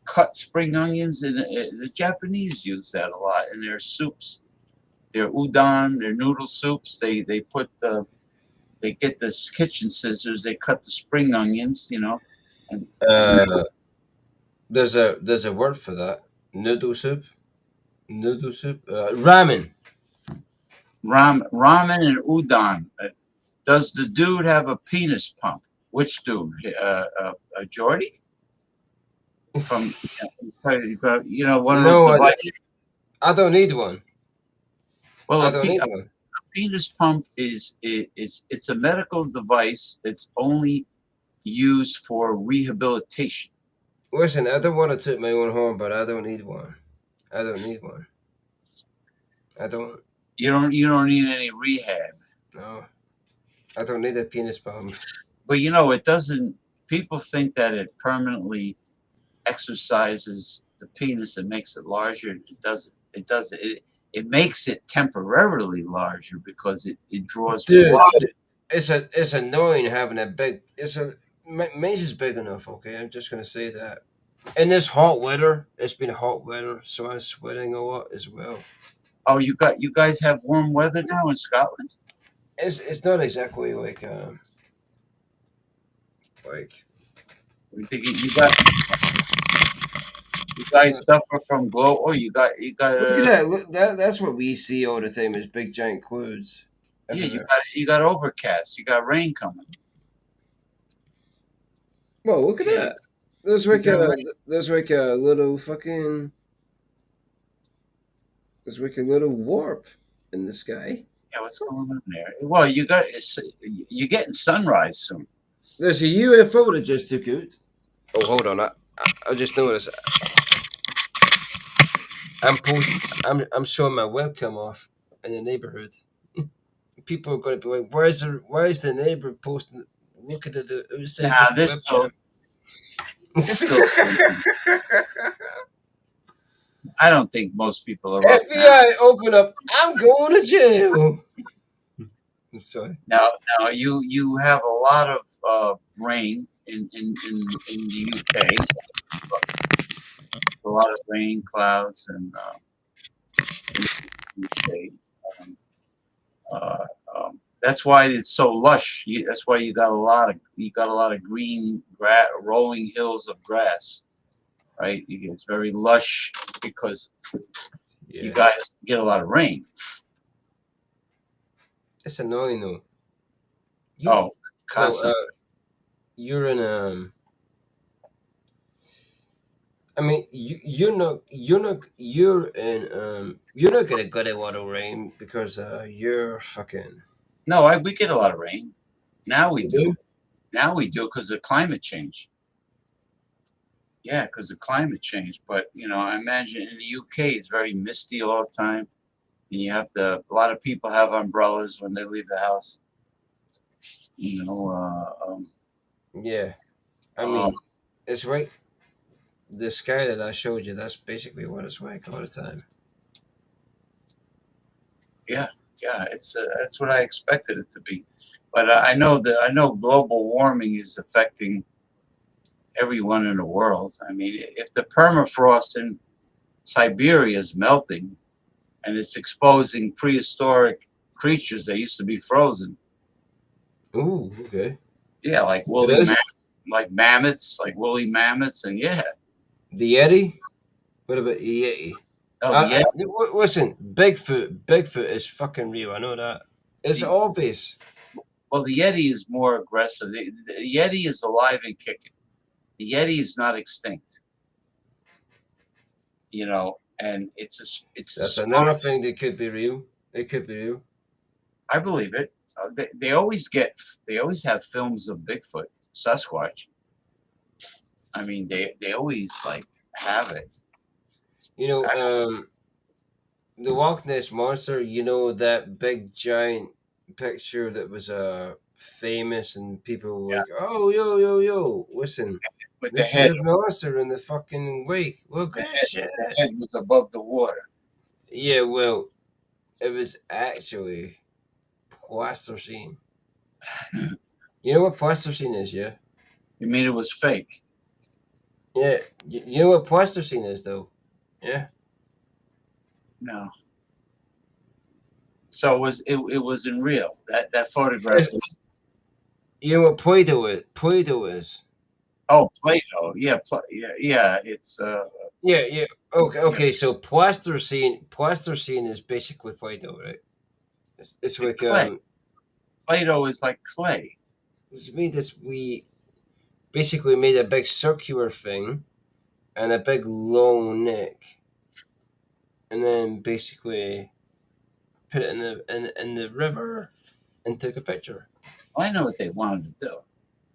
cut spring onions in? The Japanese use that a lot in their soups, their udon, their noodle soups. They get this kitchen scissors. They cut the spring onions, and there's a word for that. Noodle soup. Ramen. Ramen and udon. Does the dude have a penis pump? Which dude? Jordy? From one of those devices. I don't need one. Well, I don't need one. A penis pump it's a medical device that's only used for rehabilitation. Listen, I don't want to toot my own horn, but I don't need one. I don't. You don't need any rehab. No. I don't need a penis pump. But it doesn't. People think that it permanently exercises the penis and makes it larger. It doesn't. It doesn't. It makes it temporarily larger because it draws blood. it's annoying having a big. Maze is big enough. Okay, I'm just gonna say that. In this hot weather, it's been hot weather, so I'm sweating a lot as well. Oh, you guys have warm weather now in Scotland? It's not exactly like You think you guys suffer from glow? Oh, you got look at that. Look, that's what we see all the time is big giant clouds yeah, everywhere. you got overcast. You got rain coming. Whoa, look at Yeah, that. There's you like got a rain. there's like a little fucking there's like a little warp in the sky. Yeah, what's going on there? Well, you're getting sunrise soon. There's a UFO that just took out. Oh, hold on. I just noticed. I'm showing my webcam off in the neighborhood. People are going to be like, why is the neighbor posting? Look at the outside Nah, with the webcam. they're still sleeping. I don't think most people are up now. FBI, open up! I'm going to jail. I'm sorry. Now, you have a lot of rain in the UK. A lot of rain, clouds, and in the UK. Um, uh, that's why it's so lush. That's why you got a lot of green rolling hills of grass, right? It's very lush because you guys get a lot of rain. It's annoying though. Constantly. You're in I mean, you're not gonna get a lot of rain because you're fucking. No, we get a lot of rain. Now we You do. do? Now we do because of climate change. Yeah, because of climate change. But I imagine in the UK it's very misty all the time, and a lot of people have umbrellas when they leave the house. Yeah, I mean, it's right. The sky that I showed you, that's basically what it's like all the time. Yeah, it's what I expected it to be. But I know global warming is affecting everyone in the world. I mean, if the permafrost in Siberia is melting and it's exposing prehistoric creatures that used to be frozen. Ooh, okay. Yeah, like mammoths, like woolly mammoths, and yeah. The Yeti? What about the Yeti? Oh, the Yeti. Listen, Bigfoot is fucking real. I know that. It's obvious. Well, the Yeti is more aggressive. The Yeti is alive and kicking. The Yeti is not extinct. And That's another thing that could be real. It could be real. I believe it. They always have films of Bigfoot, Sasquatch. I mean, they always have it. The Loch Ness monster. That big giant picture that was famous, and people were like, "Oh, yo, listen, this is a monster in the fucking wake. Look at this shit." The head was above the water. Yeah, well, it was actually plasticine. You know what plasticine is, yeah? You mean it was fake? Yeah. You know what plasticine is, though? Yeah. No. So it wasn't real. That photograph. You know what Play-Doh is? Play-Doh is. Oh, Play-Doh. Yeah, yeah. It's Yeah. Okay. So plasticine is basically Play-Doh, right? It's like clay. Play-Doh is like clay. We basically made a big circular thing and a big long neck, and then basically put it in the river and took a picture. I know what they wanted to do.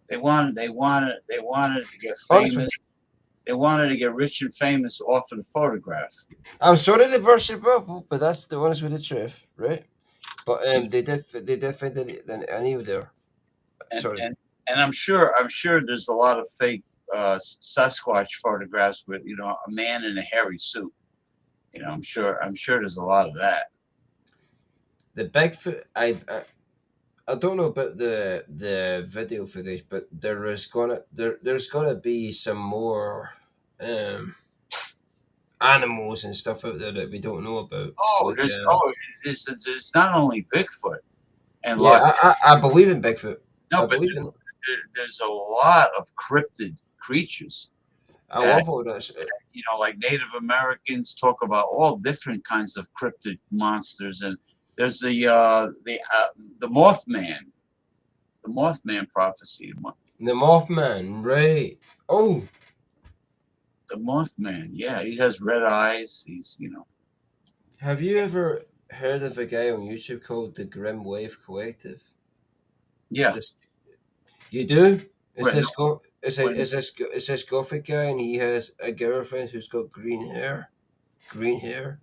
They wanted to get famous. They wanted to get rich and famous off of the photograph. I'm sorry to burst your bubble, but that's the honest with the truth, right? But they did find any of there. Sorry. And I'm sure there's a lot of fake Sasquatch photographs with a man in a hairy suit. I'm sure there's a lot of that. The Bigfoot, I don't know about the video footage, but there's gonna be some more animals and stuff out there that we don't know about. Oh, Like there's not only Bigfoot and yeah, like I believe in Bigfoot. no, I but believe in it. there's a lot of cryptid creatures I that, love all that. like Native Americans talk about all different kinds of cryptid monsters, and there's the Mothman prophecy. The Mothman, right? Oh, The Mothman, yeah, he has red eyes. have you ever heard of a guy on YouTube called the Grim Wave Collective? Yeah. You do? Right, no, It's this gothic guy, and he has a girlfriend who's got green hair. Green hair.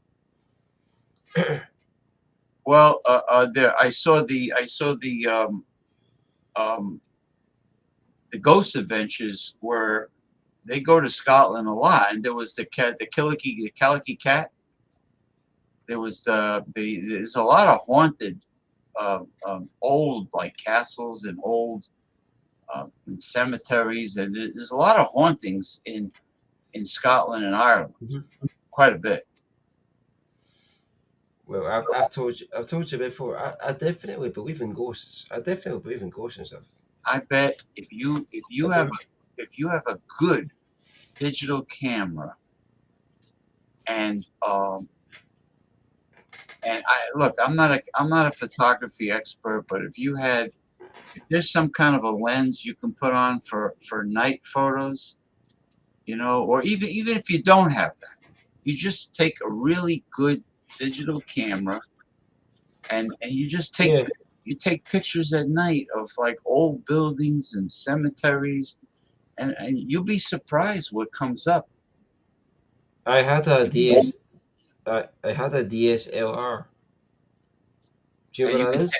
Well, I saw the Ghost Adventures where they go to Scotland a lot, and there was the Calicky cat. There's a lot of haunted old like castles and old cemeteries, and there's a lot of hauntings in Scotland and Ireland, quite a bit. Well, I've told you before. I definitely believe in ghosts. I definitely believe in ghosts and stuff. I bet if you have a good digital camera and I'm not a photography expert, but if there's some kind of a lens you can put on for night photos, or even if you don't have that, you just take a really good digital camera and you just take pictures at night of like old buildings and cemeteries, and you'll be surprised what comes up. I had a DSLR. Do you know what that is?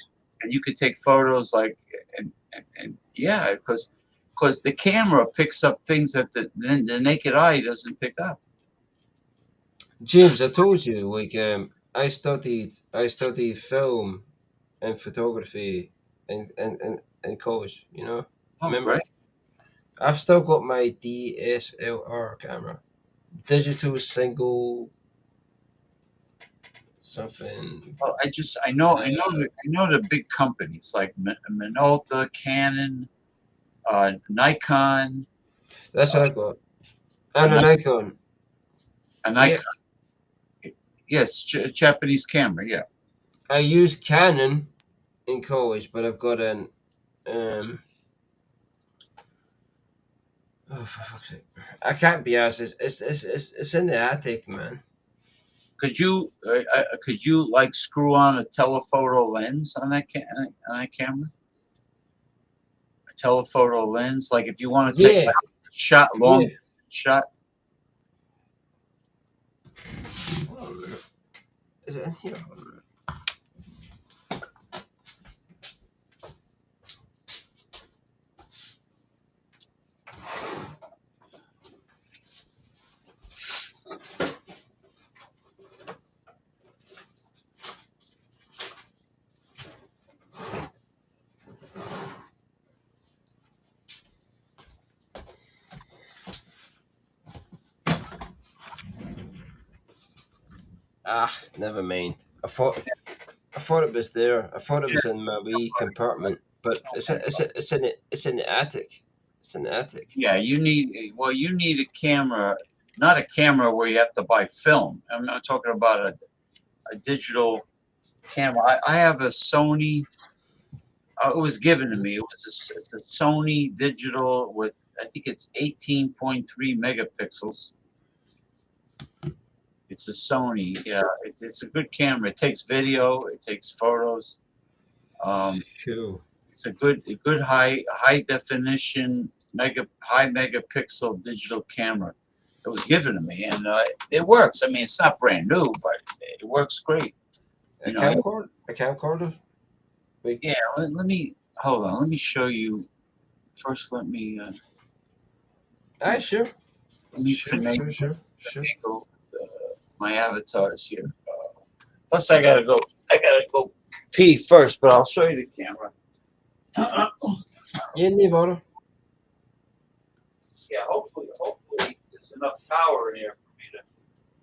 And you could take photos like and yeah, because the camera picks up things that the naked eye doesn't pick up. James, I told you, like I studied film and photography in college. Remember? Right. I've still got my DSLR camera, digital single something. Well, I know the big companies like Minolta, Canon, Nikon. That's what I got. And a Nikon. A Nikon. Yes, Japanese camera. Yeah. I used Canon in college, but I've got an oh, for fuck's sake! I can't be asked. It's in the attic, man. Could you like screw on a telephoto lens on that camera? A telephoto lens, like if you want to take a long shot. Is it in here? Never mind. I thought it was there. I thought it was in my wee compartment, but it's in the attic. It's in the attic. Yeah, you need a camera, not a camera where you have to buy film. I'm not talking about a digital camera. I have a Sony. It was given to me. It's a Sony digital with, I think it's 18.3 megapixels. It's a Sony. Yeah, it's a good camera. It takes video. It takes photos. Cool. It's a good high definition high megapixel digital camera. It was given to me, and it works. I mean, it's not brand new, but it works great. A camcorder. Wait. Yeah. Let me hold on. Let me show you. First, let me. Sure. Let me Sure. Go with, my avatars here. Plus, I gotta go pee first, but I'll show you the camera. You need water? Yeah, hopefully there's enough power in here for me to.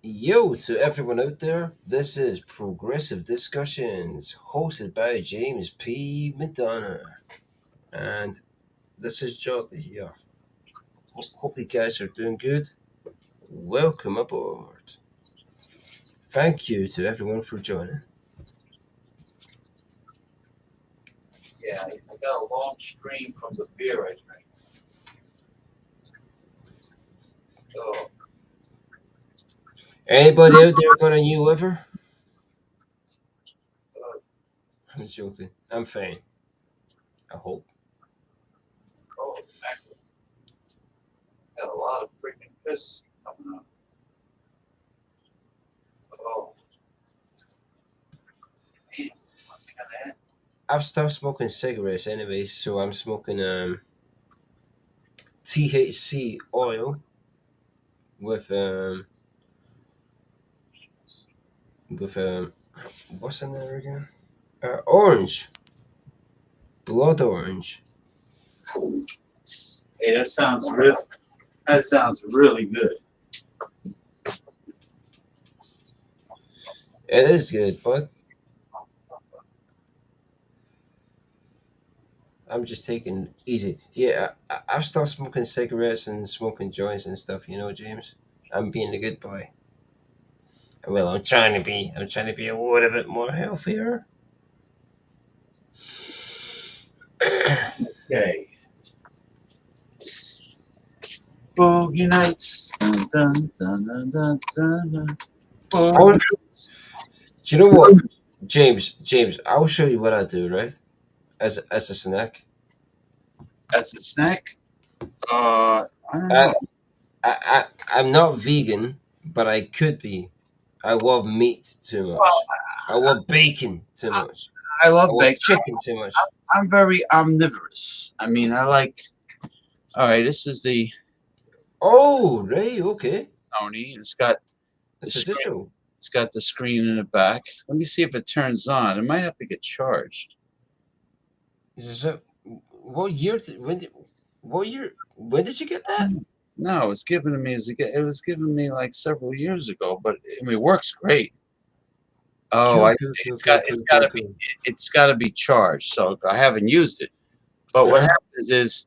Yo, to everyone out there, this is Progressive Discussions, hosted by James P. McDonough. And this is Jolly here. Hope you guys are doing good. Welcome aboard. Thank you to everyone for joining. Yeah, I got a long stream from the beer I drank. So, Anybody out there got a new liver? I'm joking. I'm fine. I hope. oh, actually, got a lot of freaking piss coming up. Oh, man, what's gonna I've stopped smoking cigarettes anyway, so I'm smoking THC oil with what's in there again? Orange, blood orange. Hey, that sounds real. That sounds really good. It is good, but I'm just taking it easy. Yeah, I've stopped smoking cigarettes and smoking joints and stuff. You know, James. I'm being a good boy. Well, I'm trying to be. I'm trying to be a little bit more healthier. Okay. Boogie nights. Dun, dun, dun, dun, dun, dun, dun. Boogie nights. Do you know what, James? I'll show you what I do, right? As a snack. As a snack? I don't know. I'm not vegan, but I could be. I love meat too much. Well, I love bacon too much. I I love love bacon. chicken too much. I'm very omnivorous. I mean, I like. All right, this is the Oh, right, okay. Sony. It's got the It's a screen. digital. It's got the screen in the back. Let me see if it turns on. It might have to get charged. Is it, what year? When did you get that? No, it was given to me it was given me like several years ago, but I mean, it works great. Oh, Cool, I cool, see. cool, It's got cool, it's cool, got cool, to be cool. it's got to be charged. So I haven't used it. But what happens is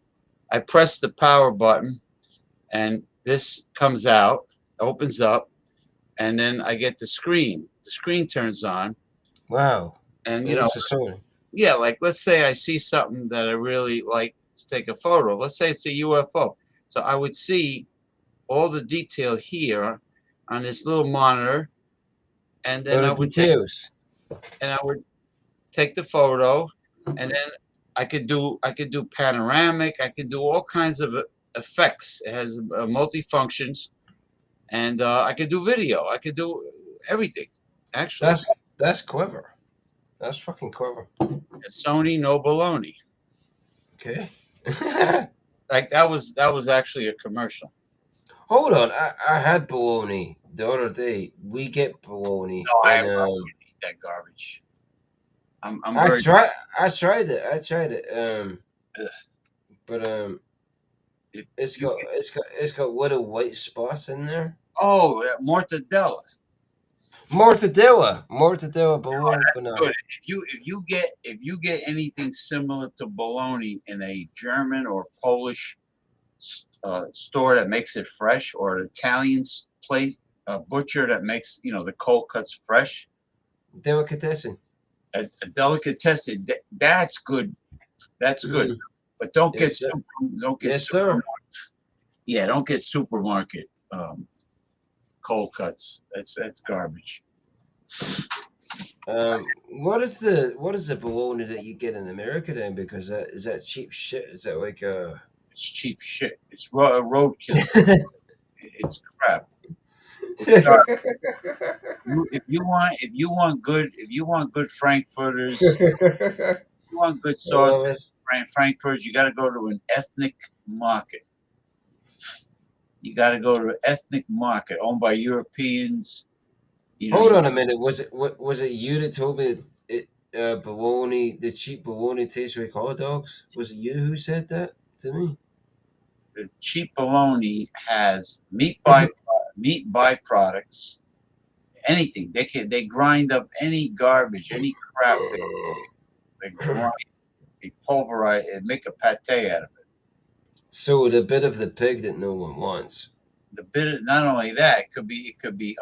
I press the power button and this comes out, opens up, and then I get the screen. The screen turns on, Wow. and Well, this is Sony. yeah, like let's say I see something that I really like to take a photo. Let's say it's a UFO. So I would see all the detail here on this little monitor, and then All the details. I would take the photo, and then I could do panoramic. I could do all kinds of effects. It has multi functions, and I could do video. I could do everything. Actually, That's clever. That's fucking clever. Sony no baloney. Okay. Like that was actually a commercial. Hold on, I had bologna the other day. We get bologna, No, I and wouldn't eat that garbage. I'm I very tried. I tried it. Ugh. But it's got little white spots in there. Oh, mortadella. Mortadella bologna. That's But no, good. If you get anything similar to bologna in a German or Polish store that makes it fresh, or an Italian place, a butcher that makes the cold cuts fresh, delicatessen. a delicatessen, that's good. That's good. But don't get Yes, sir. don't get Yes, sir. yeah, don't get supermarket cold cuts. That's garbage. What is the bologna that you get in America then? Because is that cheap shit? Is that like It's cheap shit. It's roadkill. It's crap. If you want good frankfurters, if you want good I love it. sauces, frankfurters, you got to go to an ethnic market. You got to go to an ethnic market owned by Europeans. Hold on a minute. Was it you that told me bologna, the cheap bologna tastes like hot dogs. Was it you who said that to me? The cheap bologna has meat byproducts. Anything they grind up any garbage, any crap they grind, they pulverize and make a pate out of it. So the bit of the pig that no one wants. The bit, not only that, it could be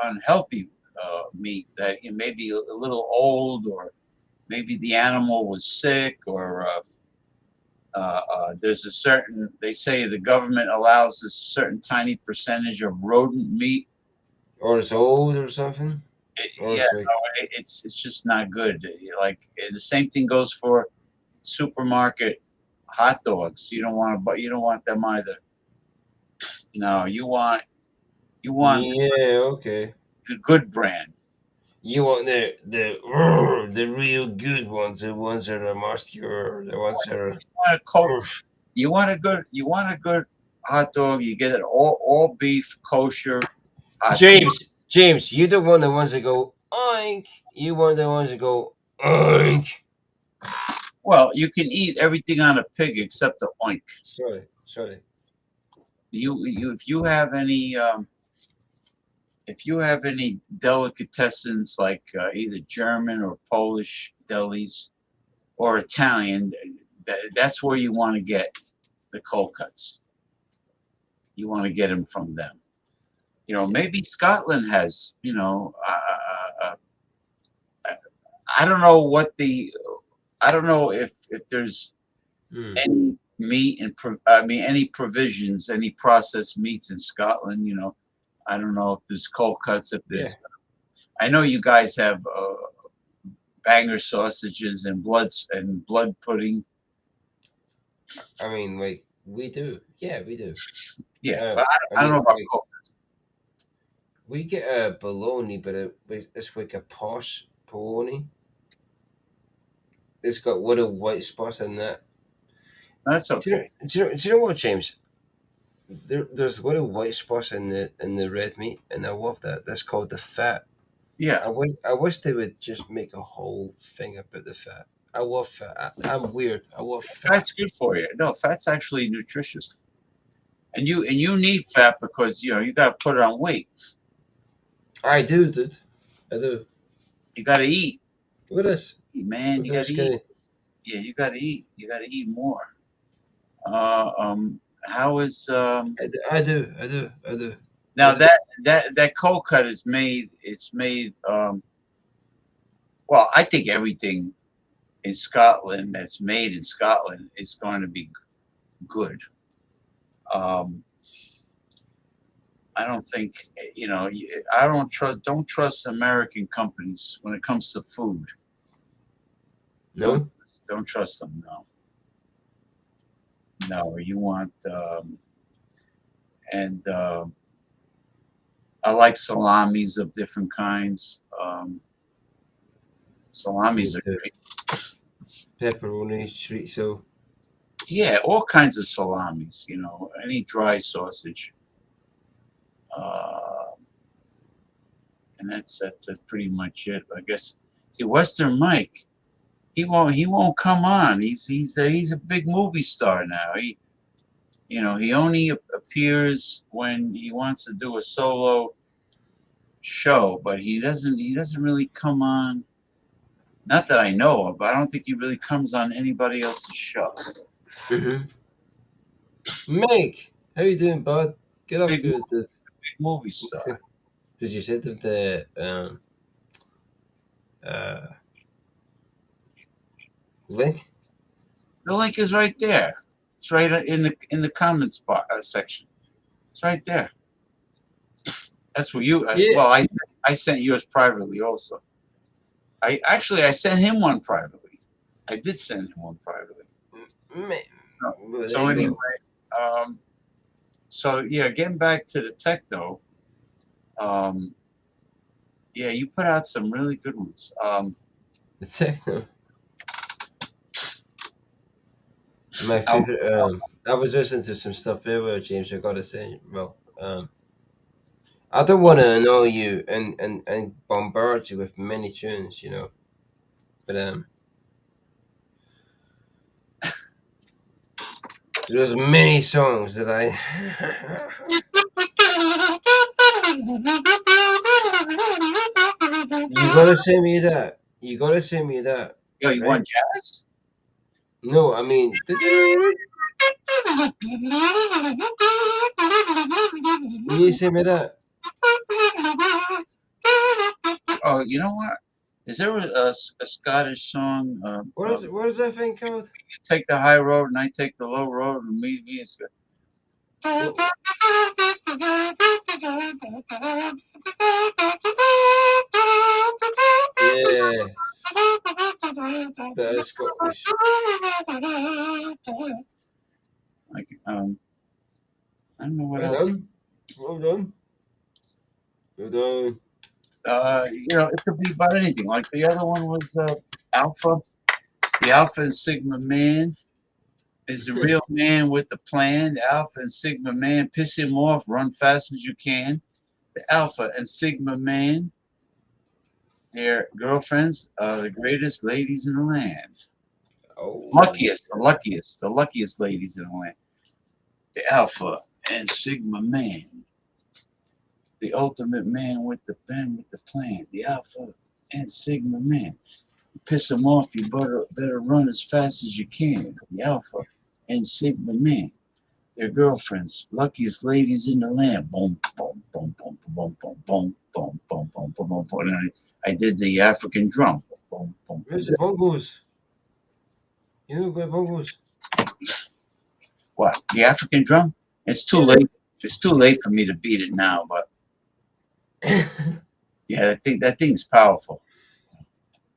unhealthy meat that it may be a little old, or maybe the animal was sick, or there's a certain, they say the government allows a certain tiny percentage of rodent meat. Or it's old or something. Or Yeah, it's like, no, it's just not good. Like, and the same thing goes for supermarket hot dogs. You don't want them either. No, you want yeah, okay. the good brand. You want the real good ones, the ones that are muscular, the ones that are. You want a good hot dog. You get it all beef, kosher. James, you don't want the ones that go oink. You want the ones that go oink. Well, you can eat everything on a pig except the oink. Sorry. If you have any delicatessens like either German or Polish delis or Italian, that's where you want to get the cold cuts. You want to get them from them. Maybe Scotland has. I don't know I don't know if there's any meat and any provisions, any processed meats in Scotland. I don't know if there's cold cuts. If there's, I know you guys have banger sausages and blood pudding. I mean, like, we do. Yeah, we do. Yeah, but I don't know about like, cold cuts. We get a bologna, but it's like a posh bologna. It's got little white spots in that. That's okay. Do you know what, James? There's little white spots in the red meat, and I love that. That's called the fat. Yeah. I wish they would just make a whole thing about the fat. I love fat. I'm weird. I love fat. Fat's good for you. No, fat's actually nutritious, and you need fat because you got to put it on weight. I do, dude. I do. You got to eat. Look at this, man. You got to eat. Yeah, you got to eat. You got to eat more. How is I do. Now that cold cut is made. It's made. Well, I think everything in Scotland that's made in Scotland is going to be good. I don't think I don't trust American companies when it comes to food. No, don't trust them. No, you want and I like salamis of different kinds. Salamis are great. Pepperoni, chorizo. Yeah, all kinds of salamis. Any dry sausage. And that's pretty much it. I guess. See, Western Mike, he won't come on. He's a big movie star now. He only appears when he wants to do a solo show, but he doesn't really come on. Not that I know of, but I don't think he really comes on anybody else's show. Mike, how you doing, bud? Get up, dude. Big movie star. Did you say that the link? The link is right there. It's right in the comments section. It's right there. That's what you. Well, I sent yours privately also. I sent him one privately. I did send him one privately. So anyway, so yeah, getting back to the techno. Yeah, you put out some really good ones. The techno. My favorite. I was listening to some stuff earlier, James. I gotta say, well, I don't want to annoy you and bombard you with many tunes, but There's many songs that I. You gotta send me that. You gotta send me that. Yo, you Right? want jazz? No, I mean. You need to send me that. Oh, you know what? Is there a Scottish song? What is that thing called? You take the high road and I take the low road and meet me. It's good. Yeah. That is Scottish. Like, I don't know what Well else. done. Well done. Well done. You know, it could be about anything. Like the other one was Alpha. The Alpha and Sigma man is the real man with the plan. The Alpha and Sigma man, piss him off, run fast as you can. The Alpha and Sigma man, their girlfriends are the greatest ladies in the land. Oh. The luckiest ladies in the land. The Alpha and Sigma man, the ultimate man with the plan. The Alpha and Sigma man. Piss them off, you better run as fast as you can. The Alpha and Sigma man, their girlfriends, luckiest ladies in the land. Boom, boom, boom, boom, boom, boom, boom, boom, boom, boom, boom, boom, boom. And I did the African drum. Boom, boom, Where's the bongos? You know good bongos. What? The African drum? It's too late. It's too late for me to beat it now, but yeah, I think that thing's powerful.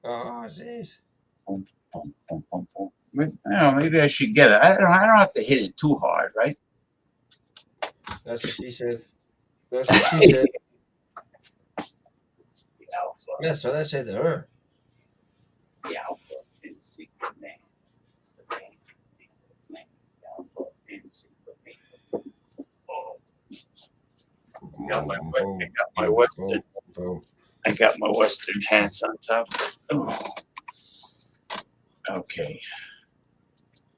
Oh, jeez. Boom, boom, boom, boom, boom. Maybe I should get it. I don't have to hit it too hard, right? That's what she said. That's what she said. That's what I said to her. The Alpha and Sigma man. Alpha and Sigma man. I got my Western hats on top. Oh. Okay.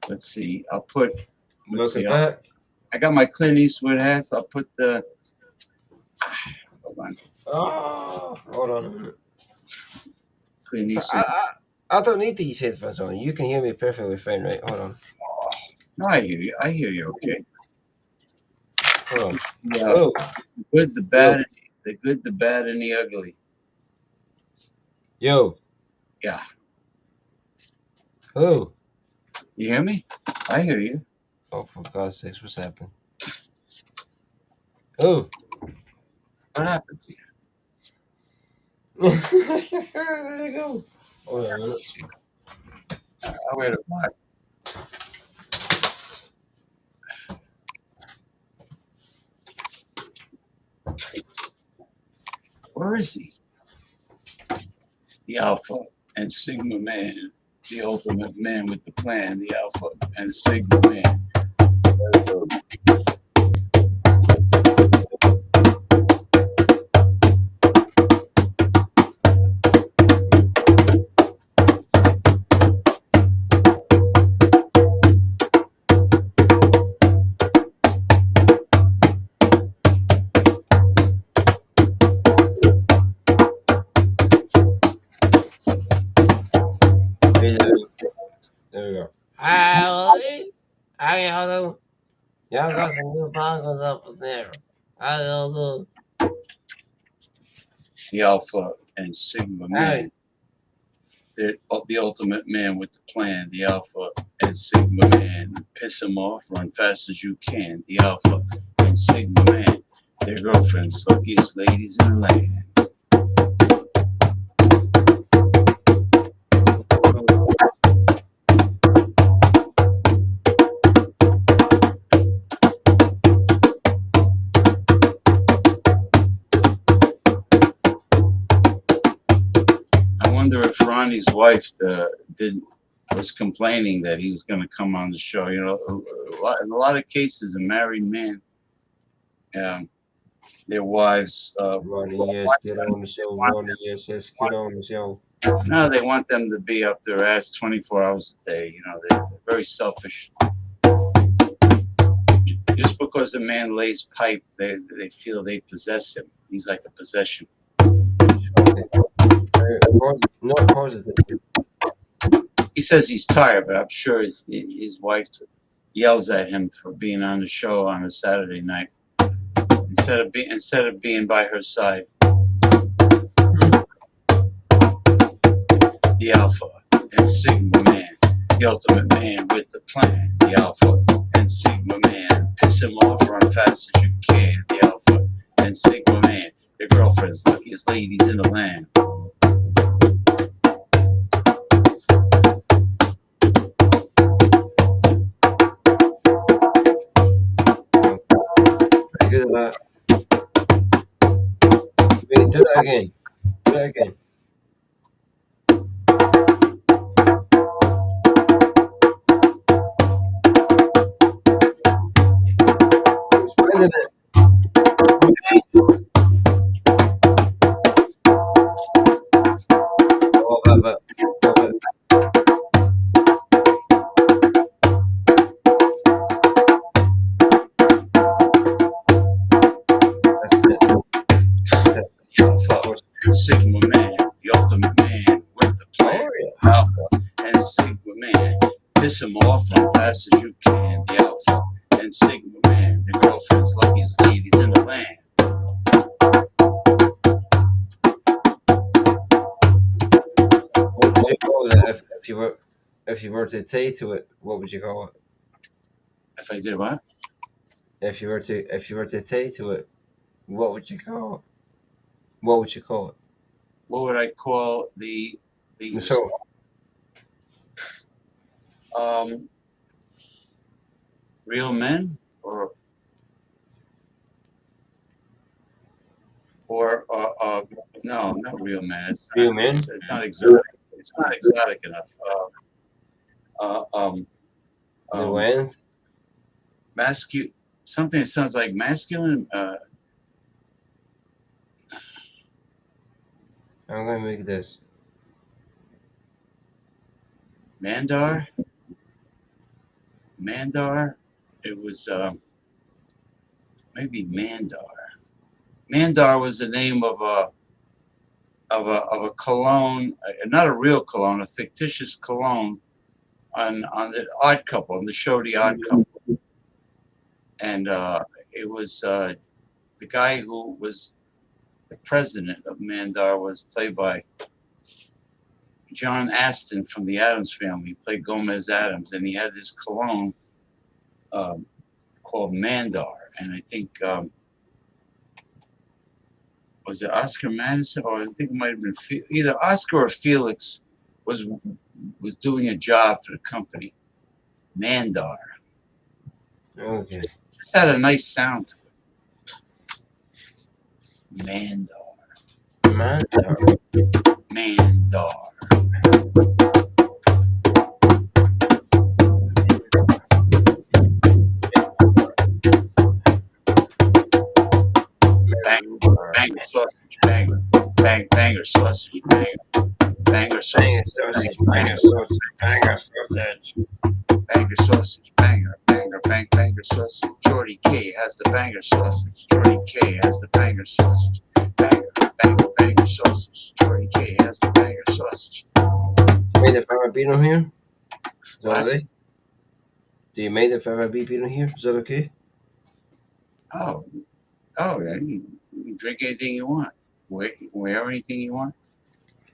Let's see. I'll put. I got my Clint Eastwood hats. I'll put the. Hold on. Oh, hold on a minute. Clint Eastwood. I don't need these headphones on. You can hear me perfectly fine, right? Hold on. No, I hear you. I hear you. Okay. Hold on. Yeah. Oh. The good, the bad, the good, the bad, and the ugly. Yo. Yeah. Hello. You hear me? I hear you. Oh, for God's sakes, what's happening? Oh. What happened to you? There we go. Hold on a minute. I'll wear the black. Where is he? The Alpha and Sigma man, the ultimate man with the plan, the Alpha and Sigma man. There we go. Hi, hello. Y'all got some good bongos up in there. Hello. The Alpha and Sigma man. The ultimate man with the plan, the Alpha and Sigma man. Piss him off, run fast as you can. The Alpha and Sigma man. Their girlfriends, luckiest ladies in the land. I wonder if Ronnie's wife was complaining that he was going to come on the show. You know, in a lot of cases, a married man, their wives. Ronnie, yes, get on the show. Ronnie, yes, get on the show. No, they want them to be up their ass 24 hours a day. You know, they're very selfish. Just because a man lays pipe, they feel they possess him. He's like a possession. Not positive. He says he's tired, but I'm sure his wife yells at him for being on the show on a Saturday night instead of being by her side. The alpha and sigma man, the ultimate man with the plan. The alpha and sigma man, piss him off, run fast as you can. The alpha and sigma man, your girlfriend's luckiest ladies in the land. Pretty good at that. Wait, do that again. Do that again. It's better than it. Oh, but. That's it. Alpha and sigma man, the ultimate man with the plan. Alpha and sigma man, piss him off as fast as you can. The alpha and sigma man, the girlfriend's luckiest ladies in the land. What would you call it if you were to say to it? What would you call it? If I did what? If you were to say to it, what would you call it? What would you call it? What would I call the So real men or no, not real men. It's real men. It's not exotic. It's not exotic enough. The winds. Masculine. Something that sounds like masculine. I'm gonna make this. Mandar. It was maybe Mandar. Mandar was the name of a cologne, not a real cologne, a fictitious cologne on the Odd Couple, on the show The Odd Couple, and it was the guy who was the president of Mandar was played by John Astin from the Addams Family. He played Gomez Addams, and he had this cologne called Mandar, and I think was it Oscar Madison, or I think it might have been either Oscar or Felix was doing a job for the company. Mandar. Okay. It had a nice sound to it. Mandar. Banger sausage, banger sausage, banger sausage, banger sausage, banger sausage. Jordy K has the banger sausage. Jordy K has the banger sausage. Banger sausage. Jordy K has the banger sausage. You made the Farah beat on here? Is that okay? Do you make the Farah beat on here? Is that okay? Oh, yeah. You can drink anything you want. Wear anything you want.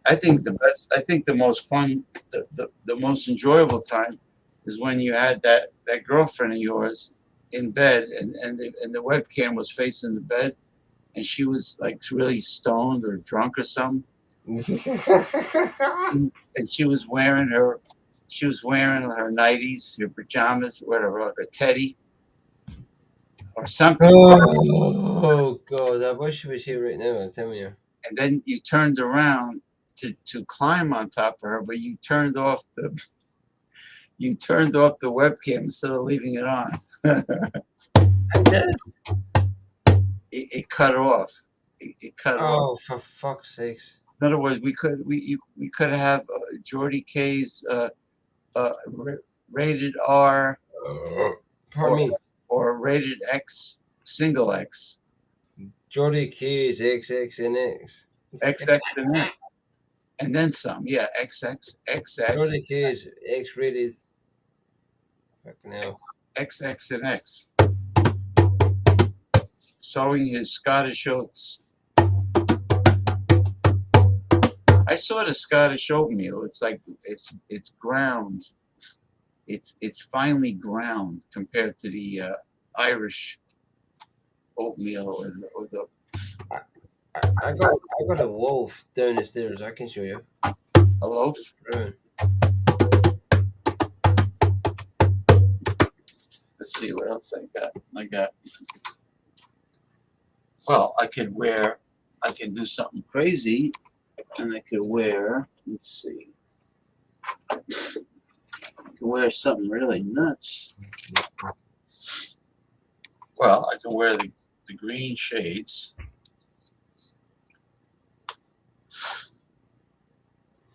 I think the most fun, the most enjoyable time is when you had that girlfriend of yours in bed and the webcam was facing the bed and she was like really stoned or drunk or something. And she was wearing her nighties, her pajamas, whatever, like a teddy or something. Oh God, I wish she was here right now. I'm telling you. And then you turned around to climb on top of her, but you turned off the webcam instead of leaving it on. It cut off. It cut off. Oh, for fuck's sakes! In other words, we could have Jordy K's rated R, Pardon me, or rated X, single X. Jordy K is XX and X. XX and X. And then some. Yeah, XX, XX. Jordy K is X rated. Fucking hell. XX and X. Sewing his Scottish oats. I saw the Scottish oatmeal. It's like it's ground. It's finely ground compared to the Irish oatmeal or the. I got a wolf down the stairs. I can show you. A loaf. Right. Let's see what else I got. Well, I can do something crazy, and I could wear. Let's see. I can wear something really nuts. Well, I can wear the green shades.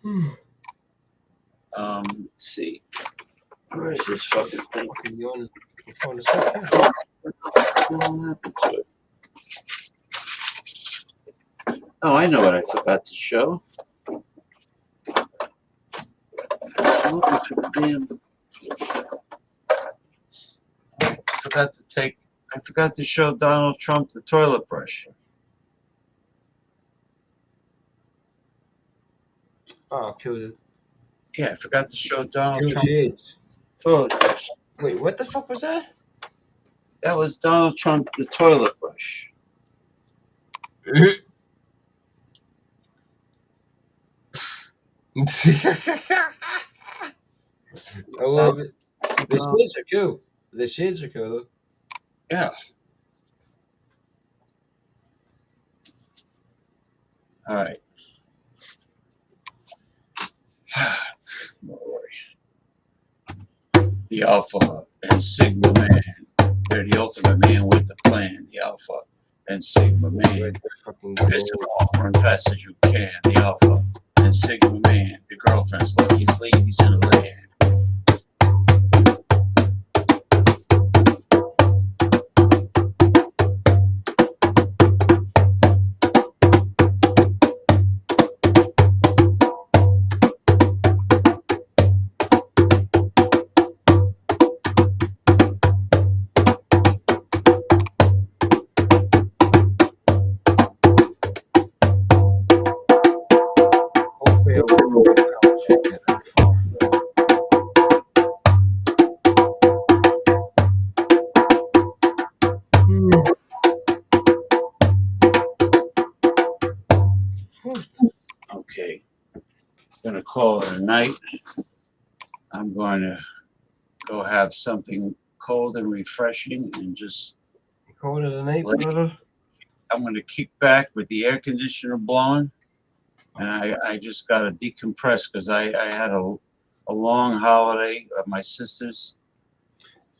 Let's see. Where is this fucking thing? You on your phone? Oh, I know what I forgot to show. I forgot to show Donald Trump the toilet brush. Oh, cool. Yeah, I forgot to show Donald Cool Trump shades. toilet brush. Wait, what the fuck was that? That was Donald Trump the toilet brush. I love it. The shades are cool. The shades are cool, though. Yeah. All right. Don't worry. The Alpha and Sigma Man. They're the ultimate man with the plan. The Alpha and Sigma Man. Piss them off, run fast as you can. The Alpha and Sigma Man. The girlfriend's luckiest ladies in the land. Okay, gonna call it a night. I'm going to go have something cold and refreshing and just call it a night, brother. I'm going to kick back with the air conditioner blowing, and I just got to decompress because I had a long holiday at my sister's.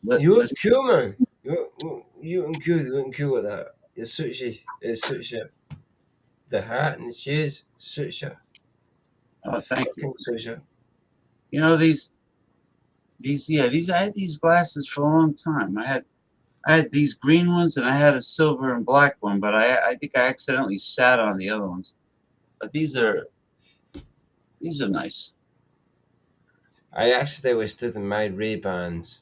You look cool, man. You look cool. You look cool with that. It suits you. It suits you. The hat and the shades suits you. Oh, thank you. Suits you. You know these I had these glasses for a long time. I had these green ones and I had a silver and black one, but I think I accidentally sat on the other ones. But these are nice. I accidentally stood in my Ray-Bans.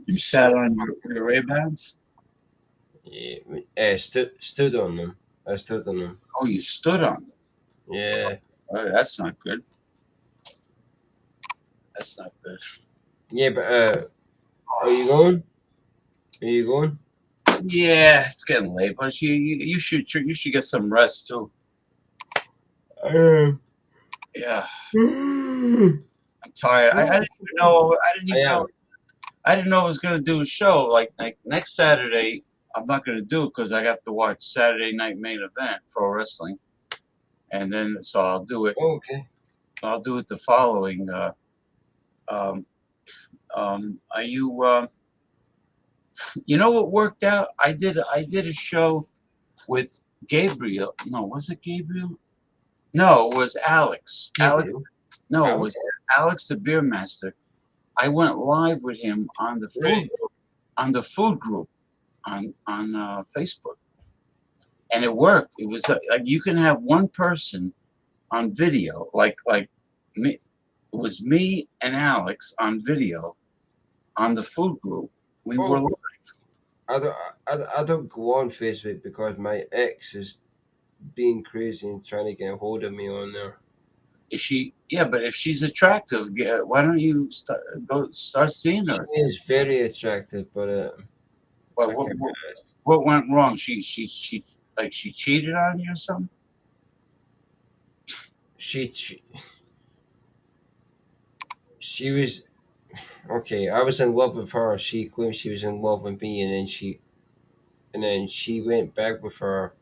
You sat on your Ray-Bans? Yeah, I stood on them. I stood on them. Oh, you stood on them? Yeah. Oh, that's not good. That's not good. Yeah, but are you going? Are you going? Yeah, it's getting late, but you should get some rest too. Yeah. I'm tired. I didn't even know. I didn't know I was gonna do a show like next Saturday. I'm not gonna do it because I have to watch Saturday Night Main Event Pro Wrestling, and then so I'll do it. Oh, okay. I'll do it the following. Are you? You know what worked out? I did a show with Gabriel. No, was it Gabriel? No, it was Alex. Gabriel? No, it was Alex the Beer Master. I went live with him on the Facebook. on the food group on Facebook, and it worked. It was like you can have one person on video, like me. It was me and Alex on video on the food group. We were live. I don't go on Facebook because my ex is being crazy and trying to get a hold of me on there. Is she? Yeah, but if she's attractive, why don't you start seeing her? She is very attractive, but Well, I can't be honest. what went wrong? She like she cheated on you or something? She was okay. I was in love with her. She claimed she was in love with me, and then she went back with her.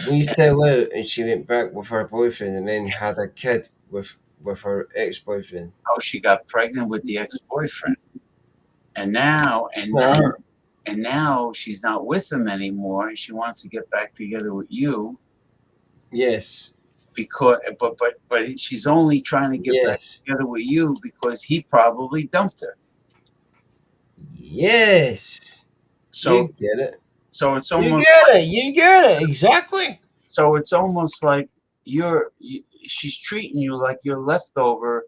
We fell out, and she went back with her boyfriend, and then had a kid with her ex-boyfriend. Oh, she got pregnant with the ex-boyfriend, and now she's not with him anymore, and she wants to get back together with you. Yes. Because, but she's only trying to get back together with you because he probably dumped her. Yes. So you get it. So it's You almost. get it. You get it exactly. So it's almost like she's treating you like you're leftover.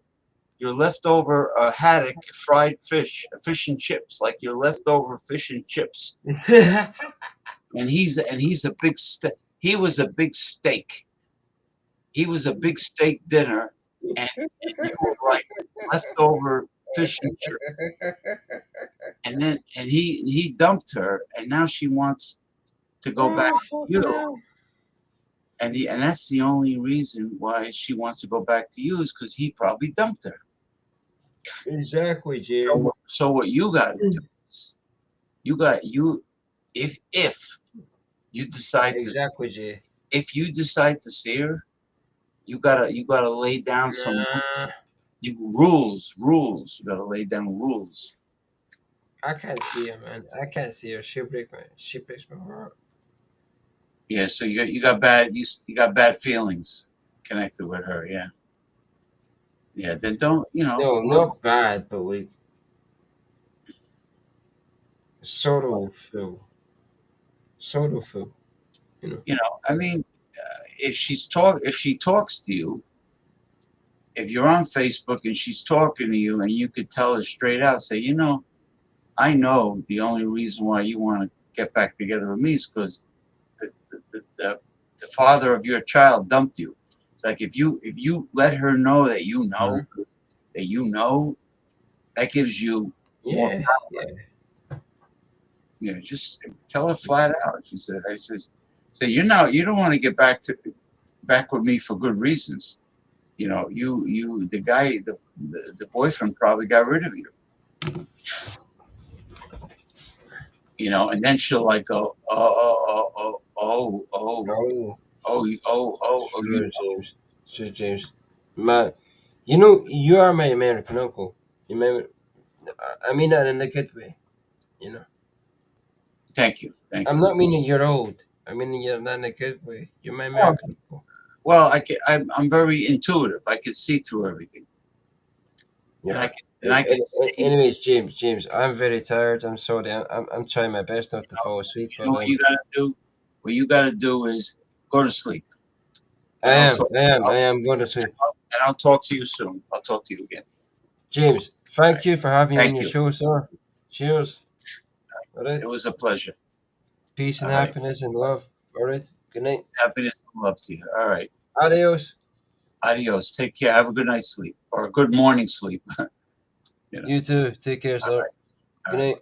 You're leftover haddock fried fish and chips, like you're leftover fish and chips. and he's a big he was a big steak. He was a big steak dinner, and you were like leftover fish and chips. And then he dumped her, and now she wants to go back to you. And that's the only reason why she wants to go back to you is because he probably dumped her. Exactly, Jay. So what you got to do is if you decide exactly, Jay. If you decide to see her, you gotta lay down some rules. You gotta lay down rules. I can't see her, man. I can't see her. She breaks my heart. Yeah, so you got bad feelings connected with her. Yeah. Yeah, then don't No, not bad, but like sort of feel. I mean, if she talks to you, if you're on Facebook and she's talking to you, and you could tell her straight out, say, I know the only reason why you want to get back together with me is because the father of your child dumped you. It's like if you let her know that that gives you more power. Yeah, just tell her flat out. She said, you don't want to get back with me for good reasons. The guy, the boyfriend probably got rid of you. And then she'll like go, Sure, James. Man, you are my American uncle. I mean that in a good way. Thank you. I'm not meaning you're old. I mean you're not in a good way. You're my American uncle. Well, I'm very intuitive. I can see through everything. Yeah. Anyways, James, I'm very tired. I'm sorry. I'm trying my best not to fall asleep. But what you gotta do? What you gotta do is go to sleep. I am going to sleep. And I'll talk to you soon. I'll talk to you again. James, thank you for having me on your show, sir. Cheers. All right. It was a pleasure. Peace and happiness and love. All right. Good night. Happiness and love to you. All right. Adios. Adios. Take care. Have a good night's sleep or a good morning sleep. You too. Take care, sir. Good night.